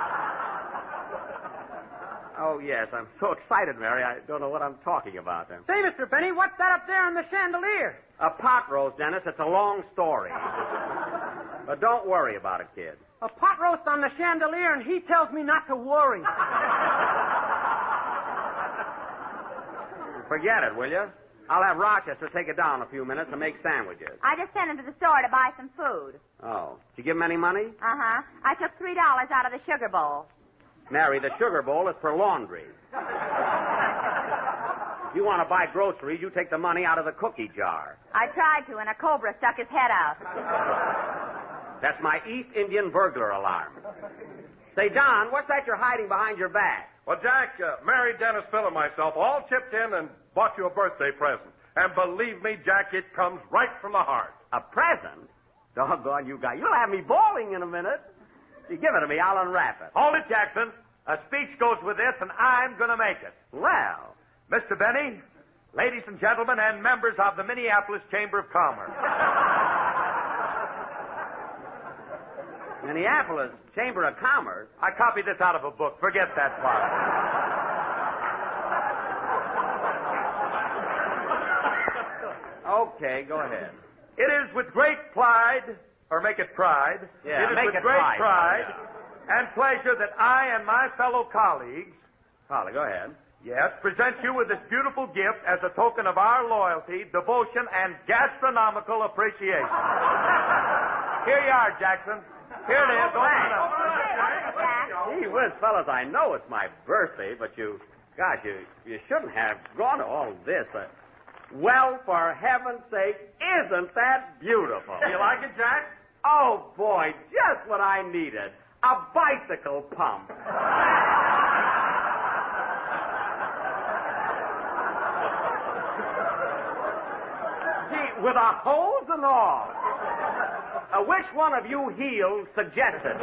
Oh, yes, I'm so excited, Mary, I don't know what I'm talking about then. Say, Mr. Benny, what's that up there on the chandelier? A pot roast, Dennis. It's a long story. But don't worry about it, kid. A pot roast on the chandelier, and he tells me not to worry. Forget it, will you? I'll have Rochester take it down a few minutes and make sandwiches. I just sent him to the store to buy some food. Oh. Did you give him any money? Uh-huh. I took $3 out of the sugar bowl. Mary, the sugar bowl is for laundry. If you want to buy groceries, you take the money out of the cookie jar. I tried to, and a cobra stuck his head out. That's my East Indian burglar alarm. Say, Don, what's that you're hiding behind your back? Well, Jack, Mary, Dennis, Phil, and myself all chipped in and bought you a birthday present. And believe me, Jack, it comes right from the heart. A present? Doggone you guys. You'll have me bawling in a minute. You give it to me, I'll unwrap it. Hold it, Jackson. A speech goes with this, and I'm going to make it. Well, Mr. Benny, ladies and gentlemen, and members of the Minneapolis Chamber of Commerce. Minneapolis Chamber of Commerce? I copied this out of a book. Forget that part. Okay, go ahead. It is with great pride, or make it pride. Yeah, it is make with it great pride. and pleasure that I and my fellow colleagues, Polly, go ahead. yes, present you with this beautiful gift as a token of our loyalty, devotion, and gastronomical appreciation. Here you are, Jackson. Here it is. Open it up. Gee whiz, fellas, I know it's my birthday, but you shouldn't have gone to all this. Well, for heaven's sake, isn't that beautiful? You like it, Jack? Oh, boy, just what I needed. A bicycle pump. Gee, with a hose and all. Which one of you heels suggested it?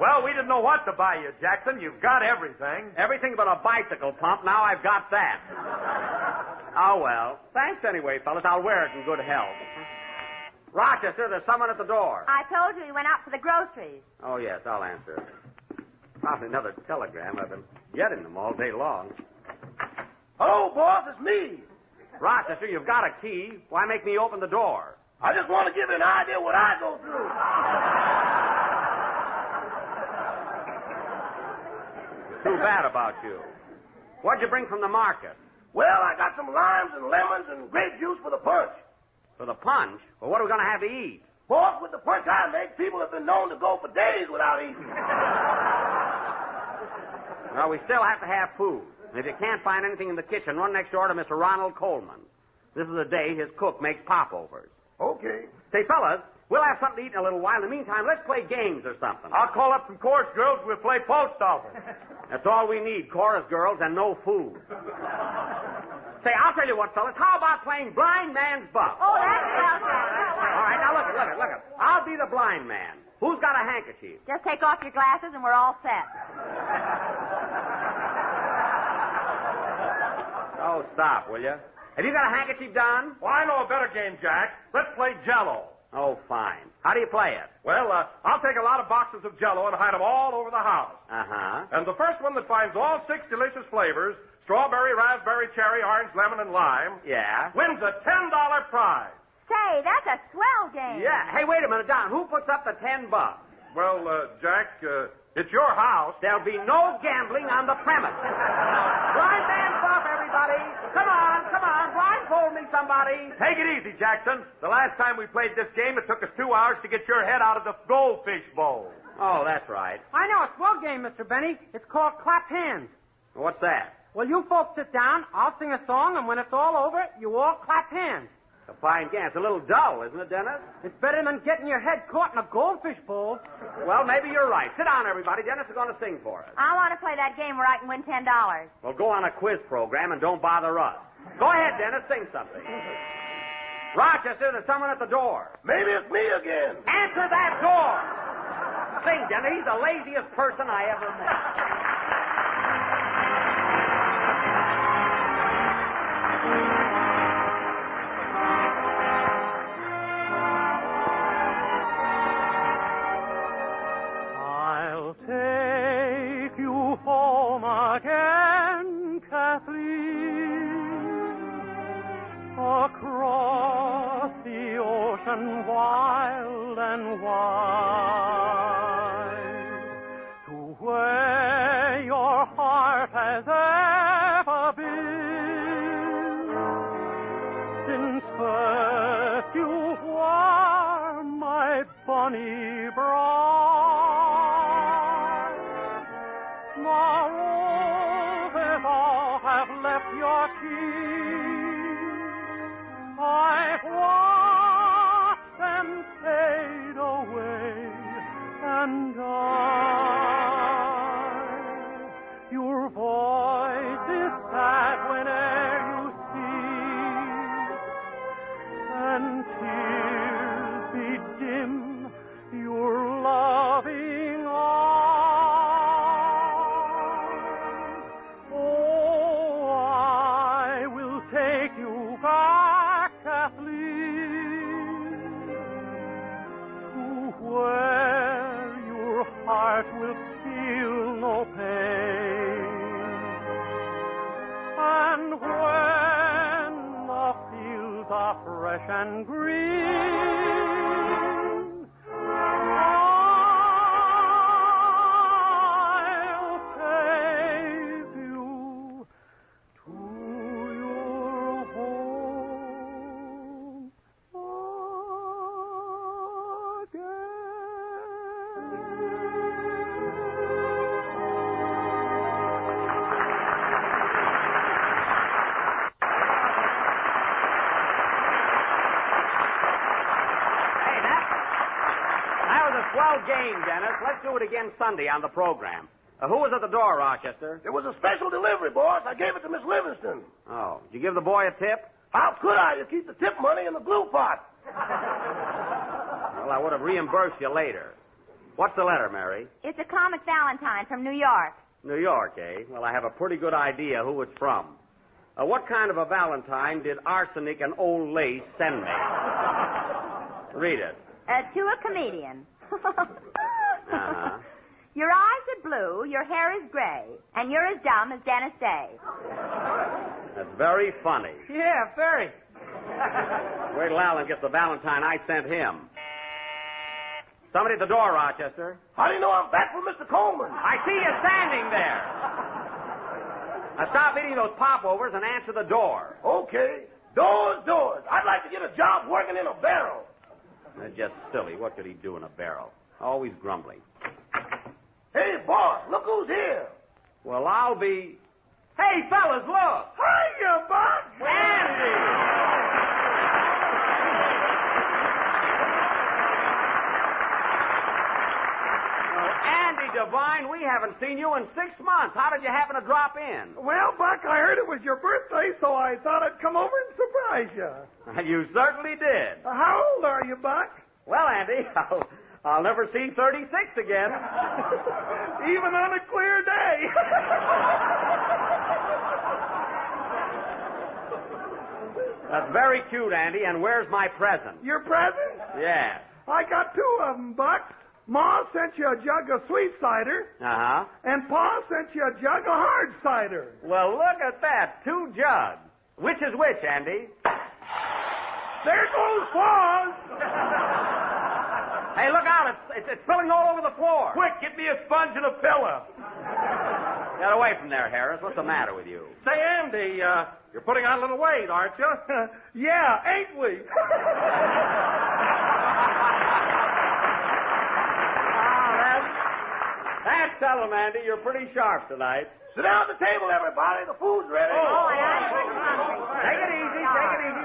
Well, we didn't know what to buy you, Jackson. You've got everything. Everything but a bicycle pump. Now I've got that. Oh, well. Thanks anyway, fellas. I'll wear it in good health. Rochester, there's someone at the door. I told you he went out for the groceries. Oh, yes, I'll answer. Probably another telegram. I've been getting them all day long. Hello, boss, it's me. Rochester, you've got a key. Why make me open the door? I just want to give you an idea what I go through. Too bad about you. What'd you bring from the market? Well, I got some limes and lemons and grape juice for the punch. For the punch? Well, what are we going to have to eat? Boss, with the punch I make, people have been known to go for days without eating. Well, we still have to have food. And if you can't find anything in the kitchen, run next door to Mr. Ronald Coleman. This is the day his cook makes popovers. Okay. Say, fellas, we'll have something to eat in a little while. In the meantime, let's play games or something. I'll call up some chorus girls and we'll play post office. That's all we need, chorus girls and no food. Say, I'll tell you what, fellas. How about playing blind man's buff? Oh, that sounds good. All right, now look it. I'll be the blind man. Who's got a handkerchief? Just take off your glasses and we're all set. Oh, stop, will you? Have you got a handkerchief, Don? Well, I know a better game, Jack. Let's play Jell-O. Oh, fine. How do you play it? Well, I'll take a lot of boxes of Jell-O and hide them all over the house. Uh-huh. And the first one that finds all 6 delicious flavors, strawberry, raspberry, cherry, orange, lemon, and lime, Yeah? wins a $10 prize. Say, that's a swell game. Yeah. Hey, wait a minute, Don. Who puts up the $10? Well, Jack, it's your house. There'll be no gambling on the premise. Blind man's buff, everybody. Come on. Blindfold me, somebody. Take it easy, Jackson. The last time we played this game, it took us 2 hours to get your head out of the goldfish bowl. Oh, that's right. I know a swell game, Mr. Benny. It's called Clap Hands. What's that? Well, you folks sit down, I'll sing a song, and when it's all over, you all clap hands. A fine game. It's a little dull, isn't it, Dennis? It's better than getting your head caught in a goldfish bowl. Well, maybe you're right. Sit down, everybody. Dennis is going to sing for us. I want to play that game where I can win $10. Well, go on a quiz program and don't bother us. Go ahead, Dennis. Sing something. Rochester, there's someone at the door. Maybe it's me again. Answer that door. Sing, Dennis. He's the laziest person I ever met. Across the ocean wild and wide, to where your heart has ever been. Since first you were my bonny bride, my roses all have left your cheek. I've watched them fade away and die. Your voice is sad whene'er you speak, and tears bedim your loving eyes. Oh, I will take you back, Kathleen, to where your heart will feel no pain, and when the fields are fresh and green, I'll take you to your home Swell game, Dennis. Let's do it again Sunday on the program. Who was at the door, Rochester? It was a special delivery, boss. I gave it to Miss Livingston. Oh. Did you give the boy a tip? How could I? You keep the tip money in the glue pot. Well, I would have reimbursed you later. What's the letter, Mary? It's a comic Valentine from New York. New York, eh? Well, I have a pretty good idea who it's from. What kind of a Valentine did Arsenic and Old Lace send me? Read it. To a comedian. Uh-huh. Your eyes are blue, your hair is gray, and you're as dumb as Dennis Day. That's very funny. Yeah, very. Wait till Alan gets the Valentine I sent him. Somebody at the door, Rochester. How do you know I'm back from Mr. Coleman? I see you standing there. Now stop eating those popovers and answer the door. Okay. Doors. I'd like to get a job working in a barrel. That's just silly. What could he do in a barrel? Always grumbling. Hey, boss, look who's here. Well, I'll be... Hey, fellas, look! Hiya, Buck! Andy! Divine, we haven't seen you in 6 months. How did you happen to drop in? Well, Buck, I heard it was your birthday, so I thought I'd come over and surprise you. And you certainly did. How old are you, Buck? Well, Andy, I'll never see 36 again. Even on a clear day. That's very cute, Andy. And where's my present? Your present? Yeah. I got 2 of them, Buck. Ma sent you a jug of sweet cider. Uh-huh. And Pa sent you a jug of hard cider. Well, look at that. 2 jugs. Which is which, Andy? There goes Pa's. Hey, look out. It's spilling all over the floor. Quick, get me a sponge and a pillow. Get away from there, Harris. What's the matter with you? Say, Andy, you're putting on a little weight, aren't you? Yeah, ain't we? That's settled, Andy. You're pretty sharp tonight. Sit down at the table, everybody. The food's ready. Take it easy.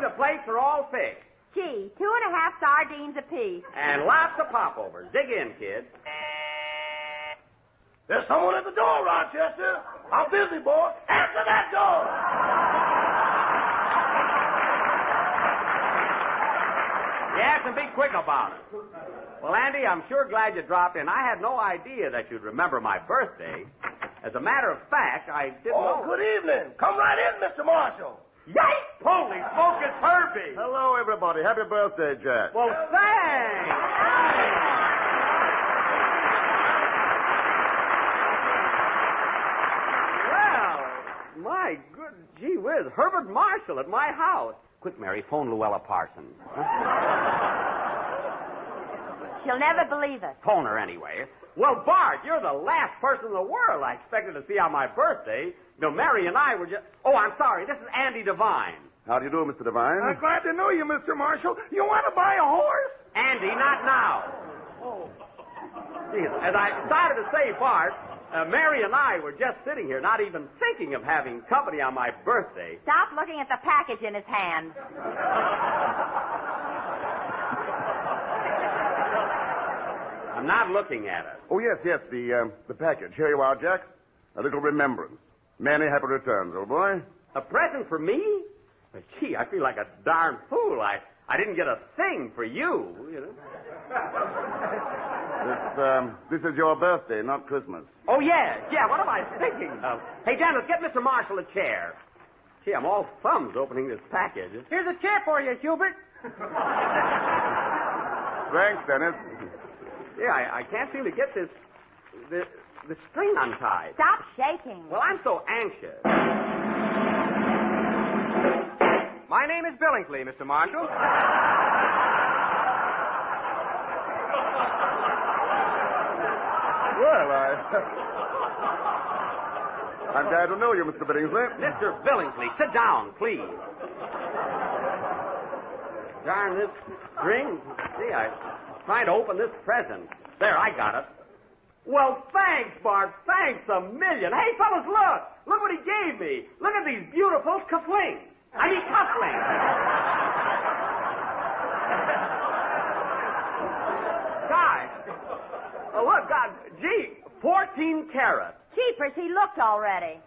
The plates are all fixed. Gee, 2.5 sardines apiece. And lots of popovers. Dig in, kids. There's someone at the door, Rochester. I'm busy, boy. Answer that door. Yes, and be quick about it. Well, Andy, I'm sure glad you dropped in. I had no idea that you'd remember my birthday. As a matter of fact, I didn't know. Good evening. Come right in, Mr. Marshall. Yikes! Holy smoke, it's Herbie. Hello, everybody. Happy birthday, Jack. Well, thanks. Well, my good gee whiz, Herbert Marshall at my house. Quick, Mary, phone Luella Parsons. She'll never believe it. Phone her anyway. Well, Bart, you're the last person in the world I expected to see on my birthday. You know, Mary and I were just... Oh, I'm sorry. This is Andy Devine. How do you do, Mr. Devine? I'm glad to know you, Mr. Marshall. You want to buy a horse? Andy, not now. Oh. Jeez, as I started to say, Bart, Mary and I were just sitting here, not even thinking of having company on my birthday. Stop looking at the package in his hand. I'm not looking at it. Oh, yes, the package. Here you are, Jack. A little remembrance. Many happy returns, old boy. A present for me? Well, gee, I feel like a darn fool. I didn't get a thing for you, you know. This is your birthday, not Christmas. Oh, yeah. What am I thinking of? Hey, Dennis, get Mr. Marshall a chair. Gee, I'm all thumbs opening this package. Here's a chair for you, Hubert. Thanks, Dennis. Yeah, I can't seem to get the string untied. Stop shaking. Well, I'm so anxious. My name is Billingsley, Mr. Marshall. Well, I'm glad to know you, Mr. Billingsley. Mr. Billingsley, sit down, please. Darn this string. See, I'm trying to open this present. There, I got it. Well, thanks, Bart. Thanks a million. Hey, fellas, look. Look what he gave me. Look at these beautiful cufflinks. I mean, cufflinks. Guys. Oh, look, God, gee, 14 carats. Cheapers, he looked already.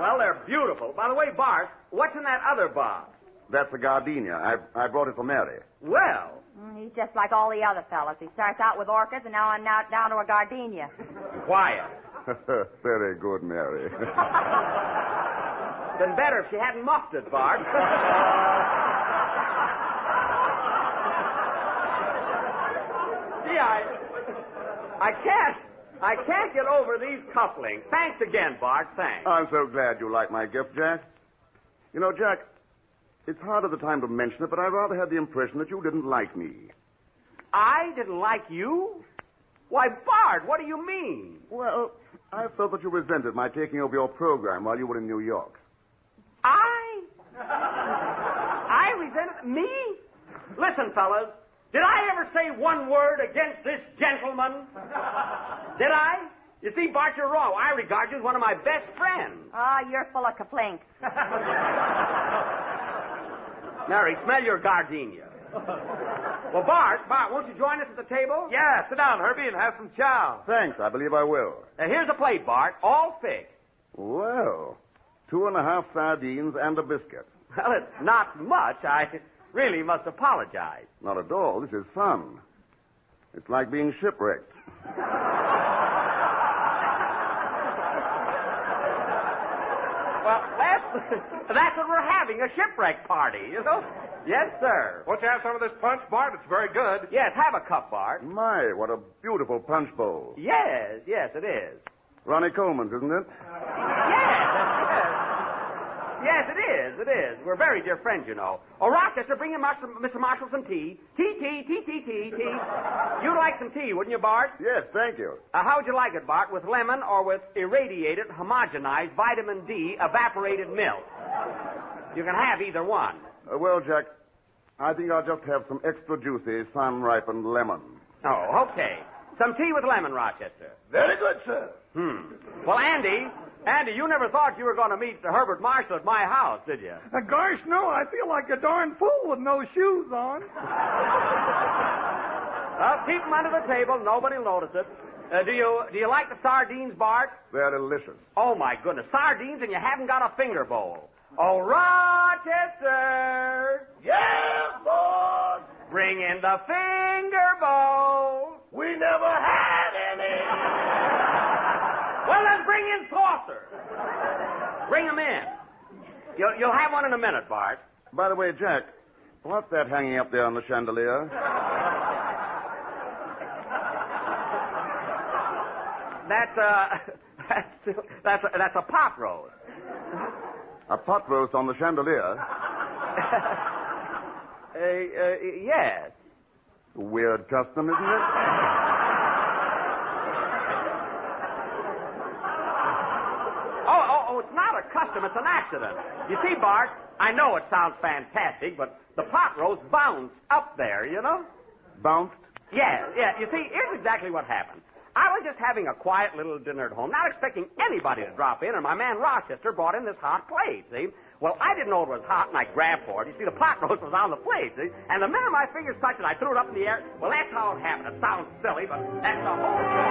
Well, they're beautiful. By the way, Bart, what's in that other box? That's a gardenia. I brought it for Mary. Well. He's just like all the other fellas. He starts out with orchids, and now I'm down to a gardenia. Quiet. Very good, Mary. Been better if she hadn't muffed it, Bart. see, I can't get over these couplings. Thanks again, Bart. Thanks. I'm so glad you like my gift, Jack. You know, Jack, it's hard at the time to mention it, but I rather had the impression that you didn't like me. I didn't like you? Why, Bart, what do you mean? Well, I felt that you resented my taking over your program while you were in New York. I resented me? Listen, fellas, did I ever say one word against this gentleman? Did I? You see, Bart, you're wrong. I regard you as one of my best friends. You're full of complaints. Mary, smell your gardenia. Well, Bart, won't you join us at the table? Yeah, sit down, Herbie, and have some chow. Thanks, I believe I will. Here's a plate, Bart, all fish. Well, 2.5 sardines and a biscuit. Well, it's not much. I really must apologize. Not at all. This is fun. It's like being shipwrecked. Well, that's what we're having, a shipwreck party, you know? Yes, sir. Won't you have some of this punch, Bart? It's very good. Yes, have a cup, Bart. My, what a beautiful punch bowl. Yes, it is. Ronnie Coleman's, isn't it? Yes, it is. We're very dear friends, you know. Oh, Rochester, bring in Mr. Marshall some tea. Tea. You'd like some tea, wouldn't you, Bart? Yes, thank you. How would you like it, Bart? With lemon or with irradiated, homogenized vitamin D evaporated milk? You can have either one. Well, Jack, I think I'll just have some extra juicy, sun-ripened lemon. Oh, okay. Some tea with lemon, Rochester. Very good, sir. Well, Andy, you never thought you were going to meet Herbert Marshall at my house, did you? Gosh, no. I feel like a darn fool with no shoes on. Well, keep them under the table. Nobody will notice it. Do you like the sardines, Bart? They're delicious. Oh, my goodness. Sardines and you haven't got a finger bowl. Oh, Rochester! Yes, boss! Bring in the finger bowl. We never had any. Well, then bring in saucers. Bring them in. You'll have one in a minute, Bart. By the way, Jack, what's that hanging up there on the chandelier? That's a pot roast. A pot roast on the chandelier? Yes. Weird custom, isn't it? Oh, it's not a custom, it's an accident. You see, Bart, I know it sounds fantastic, but the pot roast bounced up there, you know? Bounced? Yeah. You see, here's exactly what happened. I was just having a quiet little dinner at home, not expecting anybody to drop in, and my man Rochester brought in this hot plate, see? Well, I didn't know it was hot, and I grabbed for it. You see, the pot roast was on the plate, see? And the minute my fingers touched it, I threw it up in the air. Well, that's how it happened. It sounds silly, but that's the whole story.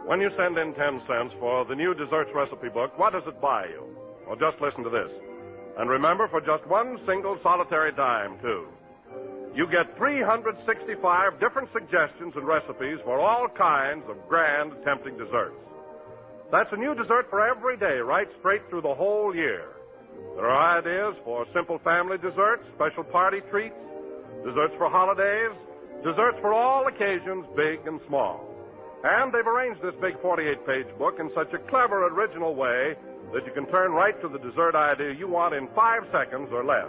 When you send in 10 cents for the new desserts recipe book, what does it buy you? Well, just listen to this. And remember, for just one single solitary dime, too, you get 365 different suggestions and recipes for all kinds of grand, tempting desserts. That's a new dessert for every day, right straight through the whole year. There are ideas for simple family desserts, special party treats, desserts for holidays, desserts for all occasions, big and small. And they've arranged this big 48-page book in such a clever, original way that you can turn right to the dessert idea you want in 5 seconds or less.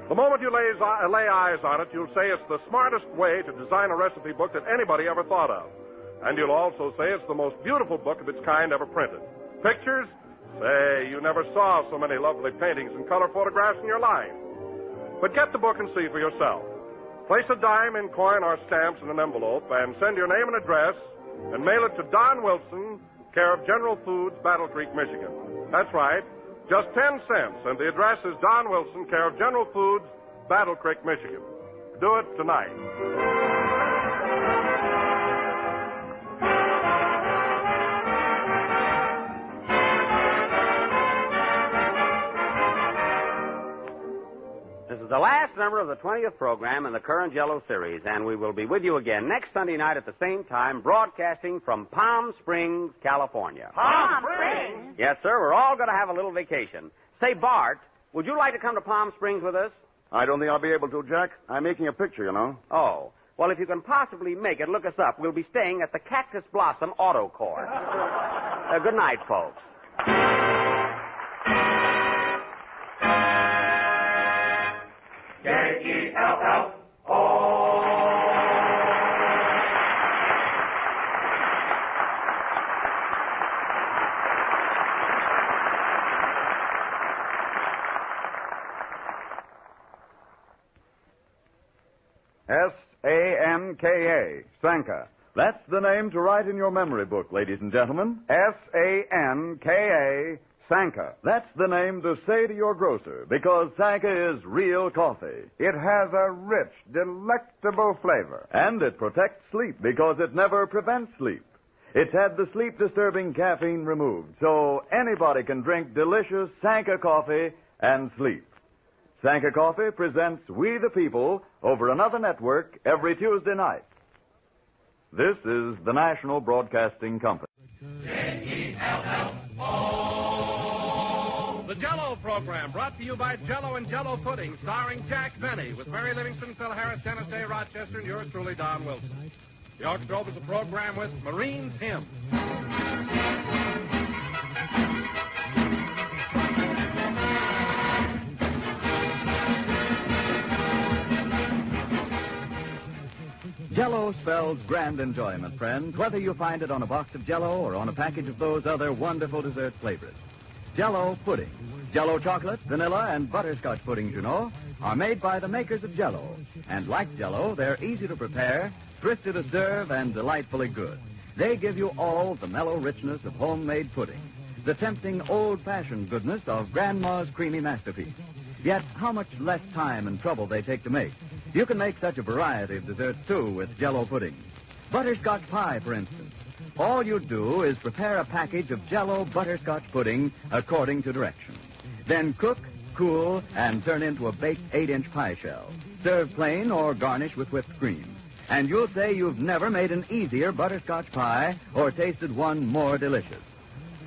The moment you lay eyes on it, you'll say it's the smartest way to design a recipe book that anybody ever thought of. And you'll also say it's the most beautiful book of its kind ever printed. Pictures? Say, you never saw so many lovely paintings and color photographs in your life. But get the book and see for yourself. Place a dime in coin or stamps in an envelope and send your name and address and mail it to Don Wilson, care of General Foods, Battle Creek, Michigan. That's right, just 10 cents, and the address is Don Wilson, care of General Foods, Battle Creek, Michigan. Do it tonight. last number of the 20th program in the current Jello series, and we will be with you again next Sunday night at the same time, broadcasting from Palm Springs, California. Palm Springs? Yes, sir. We're all going to have a little vacation. Say, Bart, would you like to come to Palm Springs with us? I don't think I'll be able to, Jack. I'm making a picture, you know. Oh. Well, if you can possibly make it, look us up. We'll be staying at the Cactus Blossom Auto Court. Good night, folks. S-A-N-K-A, Sanka. That's the name to write in your memory book, ladies and gentlemen. S-A-N-K-A, Sanka. That's the name to say to your grocer, because Sanka is real coffee. It has a rich, delectable flavor. And it protects sleep, because it never prevents sleep. It's had the sleep-disturbing caffeine removed, so anybody can drink delicious Sanka coffee and sleep. Sanka Coffee presents We the People over another network every Tuesday night. This is the National Broadcasting Company. J-E-L-L-O. The Jell-O program brought to you by Jell-O and Jell-O Pudding, starring Jack Benny, with Mary Livingston, Phil Harris, Dennis Day, Rochester, and yours truly, Don Wilson. The orchestra opens the program with Marine's Hymn. Jell-O spells grand enjoyment, friends, whether you find it on a box of Jell-O or on a package of those other wonderful dessert flavors. Jell-O pudding. Jell-O chocolate, vanilla, and butterscotch puddings, you know, are made by the makers of Jell-O. And like Jell-O, they're easy to prepare, thrifty to serve, and delightfully good. They give you all the mellow richness of homemade pudding, the tempting old-fashioned goodness of Grandma's creamy masterpiece. Yet how much less time and trouble they take to make. You can make such a variety of desserts, too, with Jell-O puddings. Butterscotch pie, for instance. All you do is prepare a package of Jell-O butterscotch pudding according to directions. Then cook, cool, and turn into a baked 8-inch pie shell. Serve plain or garnish with whipped cream. And you'll say you've never made an easier butterscotch pie or tasted one more delicious.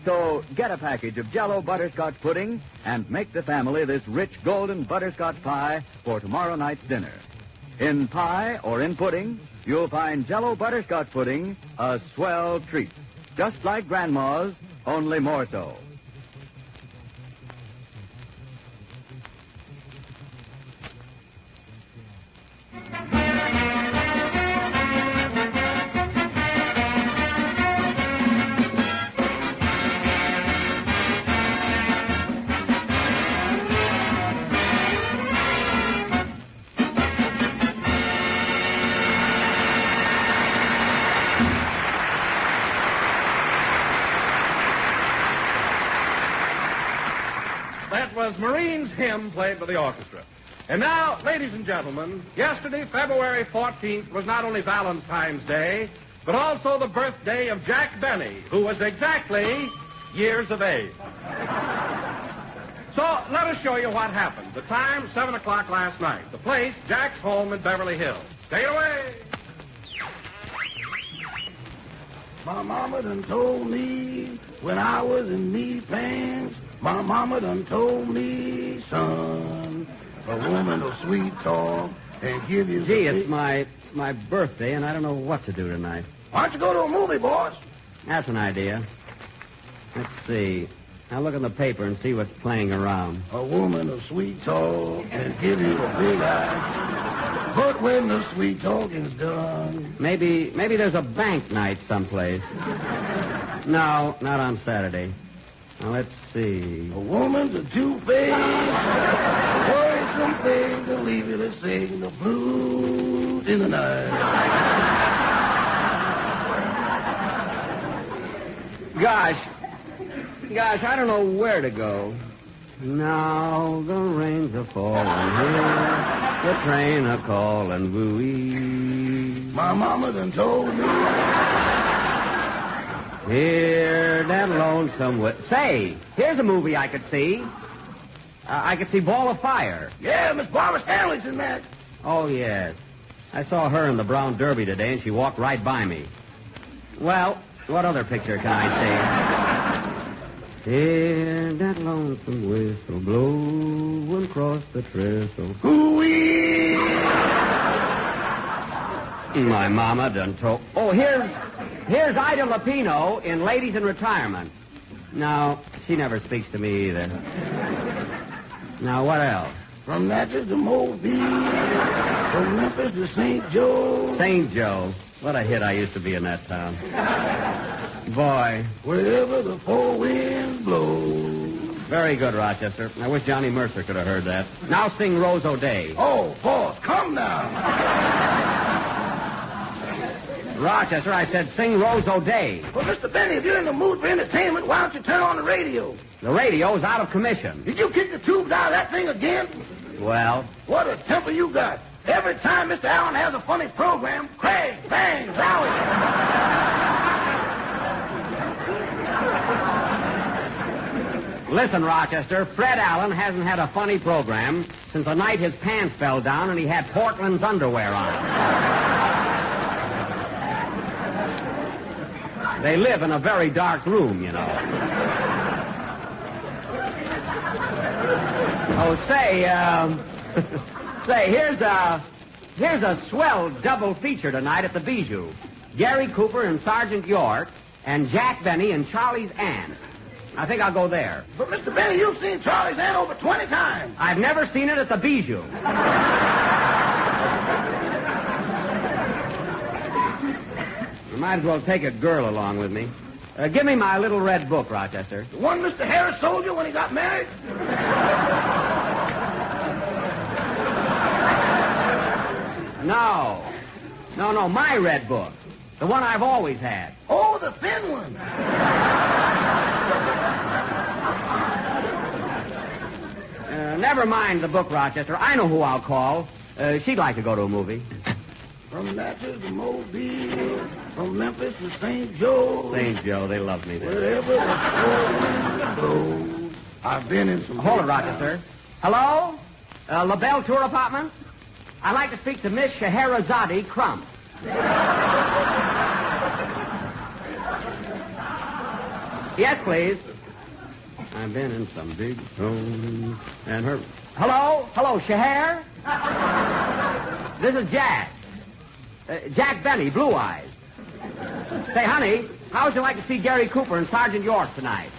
So get a package of Jell-O butterscotch pudding and make the family this rich golden butterscotch pie for tomorrow night's dinner. In pie or in pudding, you'll find Jell-O butterscotch pudding a swell treat. Just like Grandma's, only more so. Was Marine's Hymn played by the orchestra. And now, ladies and gentlemen, yesterday, February 14th, was not only Valentine's Day, but also the birthday of Jack Benny, who was exactly years of age. So, let us show you what happened. The time, 7 o'clock last night. The place, Jack's home in Beverly Hills. Take it away. My mama done told me when I was in knee pants, my mama done told me, son, a woman will sweet talk and give you... Gee, it's my birthday, and I don't know what to do tonight. Why don't you go to a movie, boss? That's an idea. Let's see. I'll look in the paper and see what's playing around. A woman will sweet talk and give you a big eye. But when the sweet talking's done... Maybe there's a bank night someplace. No, not on Saturday. Now, let's see. A woman's a two-faced, worrisome thing to leave you to sing the blues in the night. Gosh, I don't know where to go. Now the rains are falling here, the train a calling, boo-wee. My mama done told me. Here, that lonesome... Say, here's a movie I could see. I could see Ball of Fire. Yeah, Miss Barbara Stanley's in that. Oh, yes. I saw her in the Brown Derby today, and she walked right by me. Well, what other picture can I see? Hear that lonesome whistle blowing across the trestle. Hoo-wee! My mama done told... Oh, here's Ida Lupino in Ladies in Retirement. No, she never speaks to me either. Now, what else? From Natchez to Mobile, from Memphis to St. Joe. St. Joe. What a hit I used to be in that town. Boy. Wherever the four winds blow. Very good, Rochester. I wish Johnny Mercer could have heard that. Now sing Rose O'Day. Oh, boss, come now. Rochester, I said sing Rose O'Day. Well, Mr. Benny, if you're in the mood for entertainment, why don't you turn on the radio? The radio's out of commission. Did you kick the tubes out of that thing again? Well? What a temper you got. Every time Mr. Allen has a funny program, crash, bang, zowie. Listen, Rochester, Fred Allen hasn't had a funny program since the night his pants fell down and he had Portland's underwear on. They live in a very dark room, you know. Oh, say, here's a swell double feature tonight at the Bijou. Gary Cooper and Sergeant York, and Jack Benny and Charlie's Aunt. I think I'll go there. But, Mr. Benny, you've seen Charlie's Aunt over 20 times. I've never seen it at the Bijou. I might as well take a girl along with me. Give me my little red book, Rochester. The one Mr. Harris sold you when he got married? No, my red book. The one I've always had. Oh, the thin one. Never mind the book, Rochester. I know who I'll call. She'd like to go to a movie. From Natchez to Mobile, from Memphis to St. Joe. St. Joe, they love me there. Wherever the wind blows. I've been in some... Hold it, Rochester. Hello? LaBelle Tour Apartments? I'd like to speak to Miss Scheherazade Crump. Yes, please. I've been in some big rooms and her... Hello? Hello, Scheher? This is Jack. Jack Benny, Blue Eyes. Say, honey, how would you like to see Gary Cooper and Sergeant York tonight?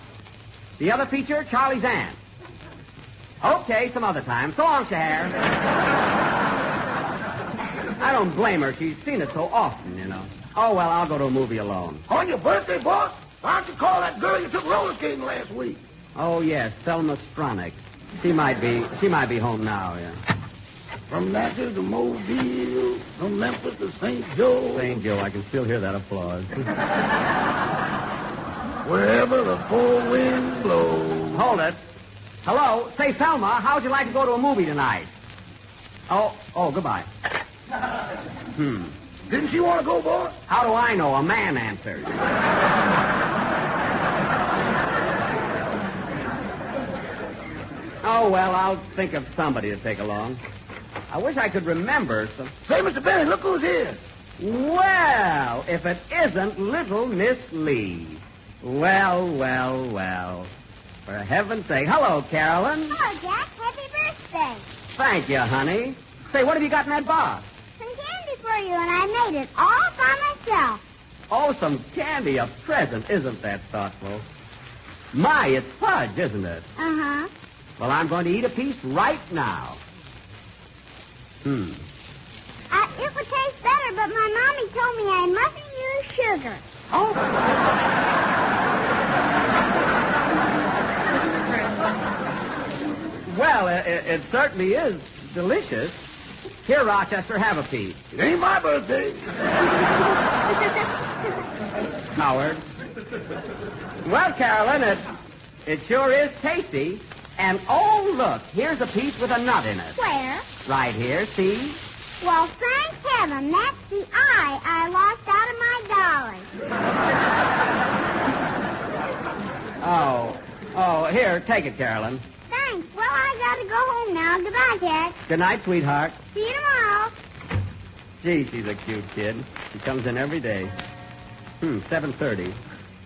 The other feature, Charlie's Aunt. Okay, some other time. So long, Scheher. I don't blame her. She's seen it so often, you know. Oh, well, I'll go to a movie alone. On your birthday, boss? Why don't you call that girl you took roller skating last week? Oh, yes, Thelma Stronach. She might be home now, yeah. From Natchez to Mobile, from Memphis to St. Joe. St. Joe, I can still hear that applause. Wherever the four winds blow. Hold it. Hello? Say, Thelma, how'd you like to go to a movie tonight? Oh, goodbye. Didn't she want to go, boss? How do I know? A man answered. Oh, well, I'll think of somebody to take along. I wish I could remember some... Say, Mr. Benny, look who's here. Well, if it isn't little Miss Lee. Well. For heaven's sake. Hello, Carolyn. Hello, Jack. Happy birthday. Thank you, honey. Say, what have you got in that box? Some candy for you, and I made it all by myself. Oh, some candy, a present. Isn't that thoughtful? My, it's fudge, isn't it? Uh-huh. Well, I'm going to eat a piece right now. It would taste better, but my mommy told me I mustn't use sugar. Oh. Well, it certainly is delicious. Here, Rochester, have a piece. It ain't my birthday. Howard. Well, Carolyn, it sure is tasty. And, oh, look, here's a piece with a nut in it. Where? Right here, see? Well, thank heaven, that's the eye I lost out of my dollar. Oh, here, take it, Carolyn. Thanks. Well, I gotta go home now. Goodbye, Jack. Good night, sweetheart. See you tomorrow. Gee, she's a cute kid. She comes in every day. 7:30.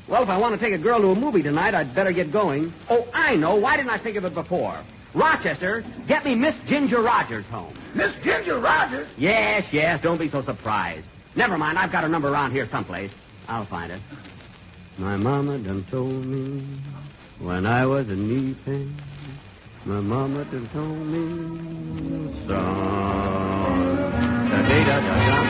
Well, if I want to take a girl to a movie tonight, I'd better get going. Oh, I know. Why didn't I think of it before? Rochester, get me Miss Ginger Rogers home. Miss Ginger Rogers? Yes. Don't be so surprised. Never mind. I've got her number around here someplace. I'll find it. My mama done told me when I was a knee pain. My mama done told me son. Da-da-da-da-da.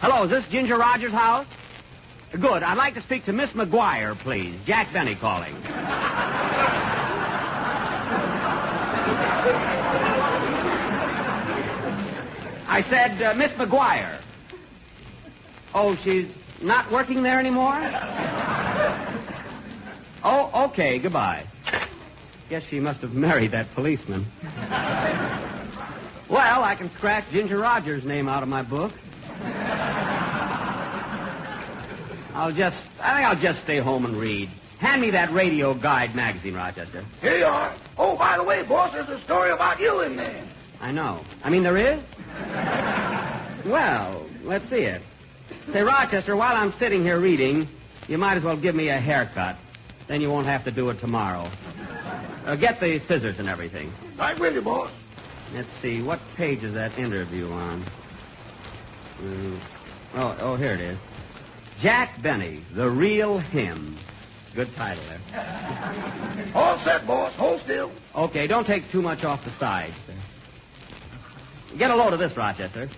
Hello, is this Ginger Rogers' house? Good. I'd like to speak to Miss McGuire, please. Jack Benny calling. I said, Miss McGuire. Oh, she's not working there anymore? Oh, okay. Goodbye. Guess she must have married that policeman. Well, I can scratch Ginger Rogers' name out of my book. I think I'll just stay home and read. Hand me that Radio Guide magazine, Rochester. Here you are. Oh, by the way, boss, there's a story about you in there. I know. I mean, there is? Well, let's see it. Say, Rochester, while I'm sitting here reading, you might as well give me a haircut. Then you won't have to do it tomorrow. Get the scissors and everything. Right with you, boss. Let's see. What page is that interview on? Oh, here it is. Jack Benny, The Real Him. Good title there. All set, boss. Hold still. Okay, don't take too much off the sides. Get a load of this, Rochester.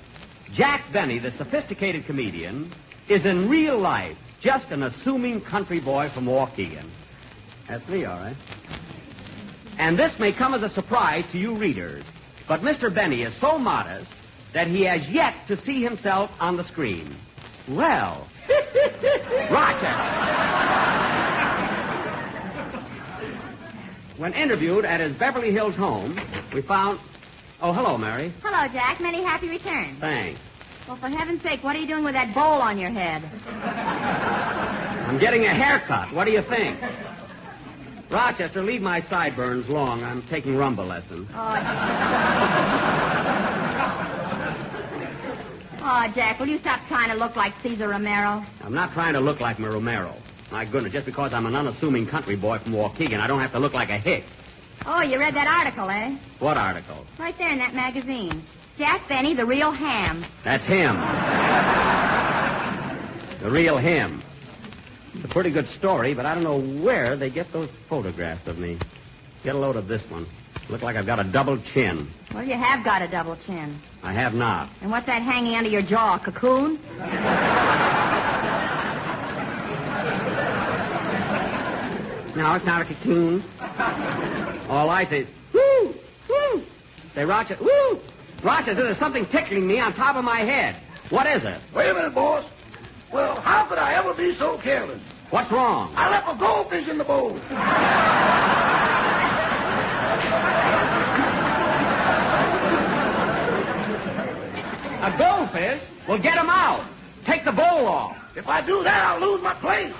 Jack Benny, the sophisticated comedian, is in real life just an assuming country boy from Waukegan. That's me, all right. And this may come as a surprise to you readers, but Mr. Benny is so modest that he has yet to see himself on the screen. Well, Rochester. When interviewed at his Beverly Hills home, we found... Oh, hello, Mary. Hello, Jack. Many happy returns. Thanks. Well, for heaven's sake, what are you doing with that bowl on your head? I'm getting a haircut. What do you think? Rochester, leave my sideburns long. I'm taking rumba lessons. Oh, Jack, will you stop trying to look like Cesar Romero? I'm not trying to look like Romero. My goodness, just because I'm an unassuming country boy from Waukegan, I don't have to look like a hick. Oh, you read that article, eh? What article? Right there in that magazine. Jack Benny, The Real Ham. That's him. The Real Him. It's a pretty good story, but I don't know where they get those photographs of me. Get a load of this one. Look like I've got a double chin. Well, you have got a double chin. I have not. And what's that hanging under your jaw, a cocoon? No, it's not a cocoon. All I say is, woo, woo. Say, Rochester, woo. Rochester, there's something tickling me on top of my head. What is it? Wait a minute, boss. Well, how could I ever be so careless? What's wrong? I left a goldfish in the bowl. A goldfish? Well, get him out. Take the bowl off. If I do that, I'll lose my place.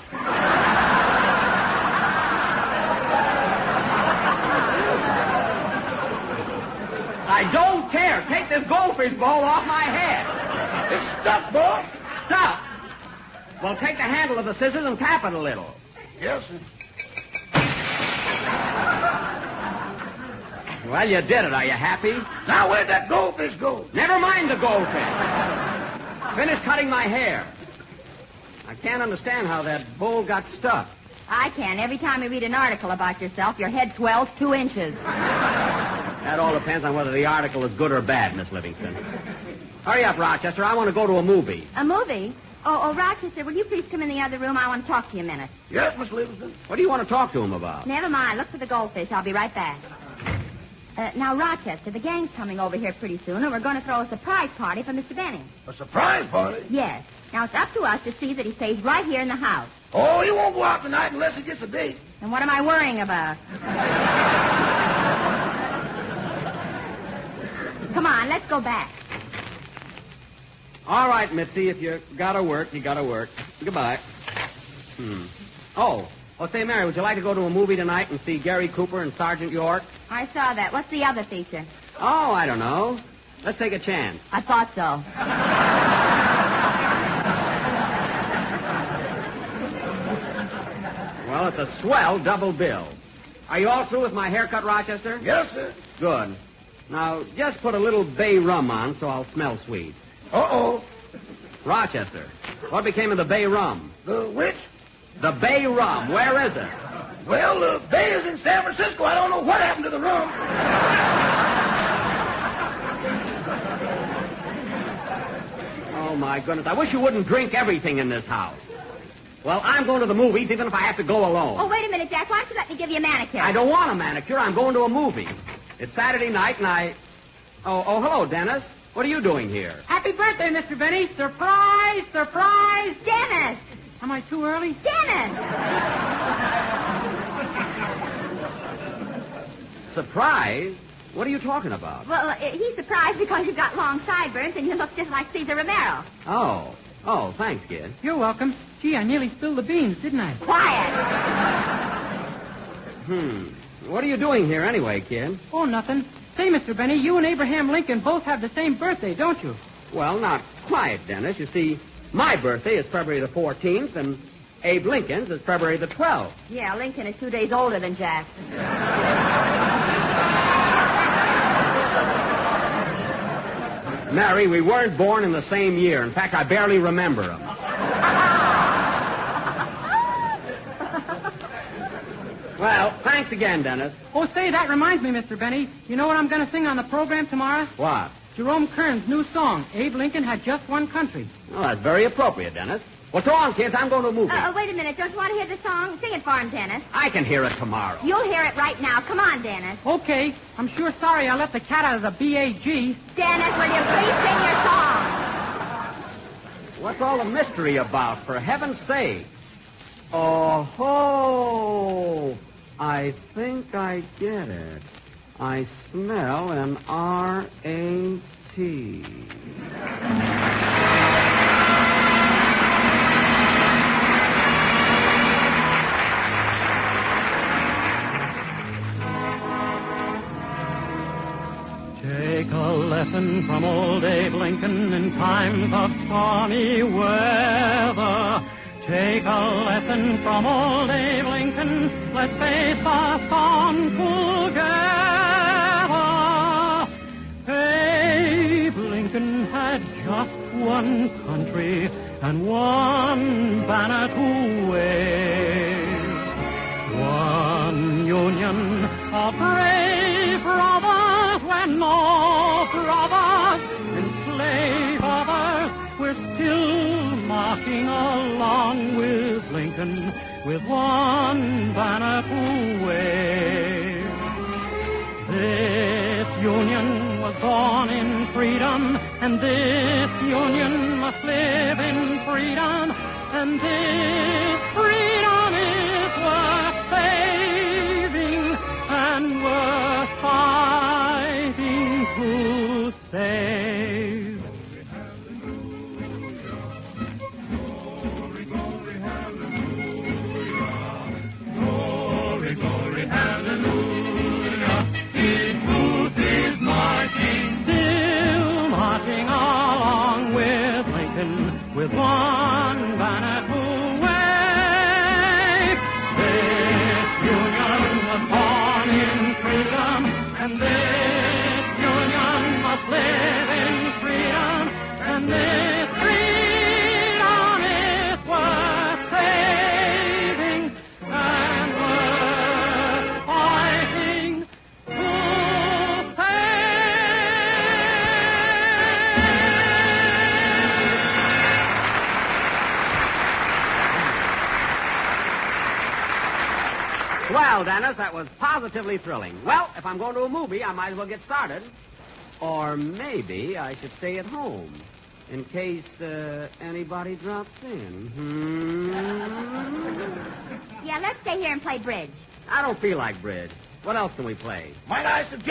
I don't care. Take this goldfish bowl off my head. It's stuck, boss. Stuck? Well, take the handle of the scissors and tap it a little. Yes, sir. Well, you did it. Are you happy? Now, where'd that goldfish go? Never mind the goldfish. Finish cutting my hair. I can't understand how that bowl got stuck. I can. Every time you read an article about yourself, your head swells 2 inches. That all depends on whether the article is good or bad, Miss Livingston. Hurry up, Rochester. I want to go to a movie. A movie? Oh, Rochester, will you please come in the other room? I want to talk to you a minute. Yes, Miss Livingston. What do you want to talk to him about? Never mind. Look for the goldfish. I'll be right back. Now, Rochester, the gang's coming over here pretty soon, and we're going to throw a surprise party for Mr. Benny. A surprise party? Yes. Now, it's up to us to see that he stays right here in the house. Oh, he won't go out tonight unless he gets a date. And what am I worrying about? Come on, let's go back. All right, Mitzi, if you gotta work, you gotta work. Goodbye. Oh, say, Mary, would you like to go to a movie tonight and see Gary Cooper and Sergeant York? I saw that. What's the other feature? Oh, I don't know. Let's take a chance. I thought so. Well, it's a swell double bill. Are you all through with my haircut, Rochester? Yes, sir. Good. Now, just put a little bay rum on so I'll smell sweet. Uh-oh. Rochester, what became of the bay rum? The which? The bay rum. Where is it? Well, the bay is in San Francisco. I don't know what happened to the rum. Oh, my goodness. I wish you wouldn't drink everything in this house. Well, I'm going to the movies even if I have to go alone. Oh, wait a minute, Jack. Why don't you let me give you a manicure? I don't want a manicure. I'm going to a movie. It's Saturday night, and I... Oh, hello, Dennis. What are you doing here? Happy birthday, Mr. Benny. Surprise, surprise. Dennis! Am I too early? Dennis! Surprise? What are you talking about? Well, he's surprised because you've got long sideburns and you look just like Cesar Romero. Oh, thanks, kid. You're welcome. Gee, I nearly spilled the beans, didn't I? Quiet! What are you doing here anyway, kid? Oh, nothing. Say, Mr. Benny, you and Abraham Lincoln both have the same birthday, don't you? Well, not quite, Dennis. You see, my birthday is February the 14th, and Abe Lincoln's is February the 12th. Yeah, Lincoln is 2 days older than Jack. Mary, we weren't born in the same year. In fact, I barely remember him. Well, thanks again, Dennis. Oh, say, that reminds me, Mr. Benny. You know what I'm going to sing on the program tomorrow? What? Jerome Kern's new song, Abe Lincoln Had Just One Country. Well, that's very appropriate, Dennis. Well, so on, kids. I'm going to a movie. Wait a minute. Don't you want to hear the song? Sing it for him, Dennis. I can hear it tomorrow. You'll hear it right now. Come on, Dennis. Okay. I'm sure sorry I let the cat out of the B.A.G. Dennis, will you please sing your song? What's all the mystery about, for heaven's sake? Oh-ho! I think I get it. I smell an R-A-T. Take a lesson from old Abe Lincoln in times of stormy weather. Take a lesson from old Abe Lincoln. Let's face the storm together. Abe Lincoln had just one country and one banner to wave. One union of brave brothers when no brothers enslave others. We're still marching along with Lincoln with one banner to wave. This union was born in freedom, and this union must live in freedom, and this freedom is worth saving and worth fighting to save. Glory, glory, hallelujah. His truth is marching, still marching along with Lincoln, with one banner to wave. Well, Dennis, that was positively thrilling. Well, if I'm going to a movie, I might as well get started. Or maybe I should stay at home in case anybody drops in. Yeah, let's stay here and play bridge. I don't feel like bridge. What else can we play? Might I suggest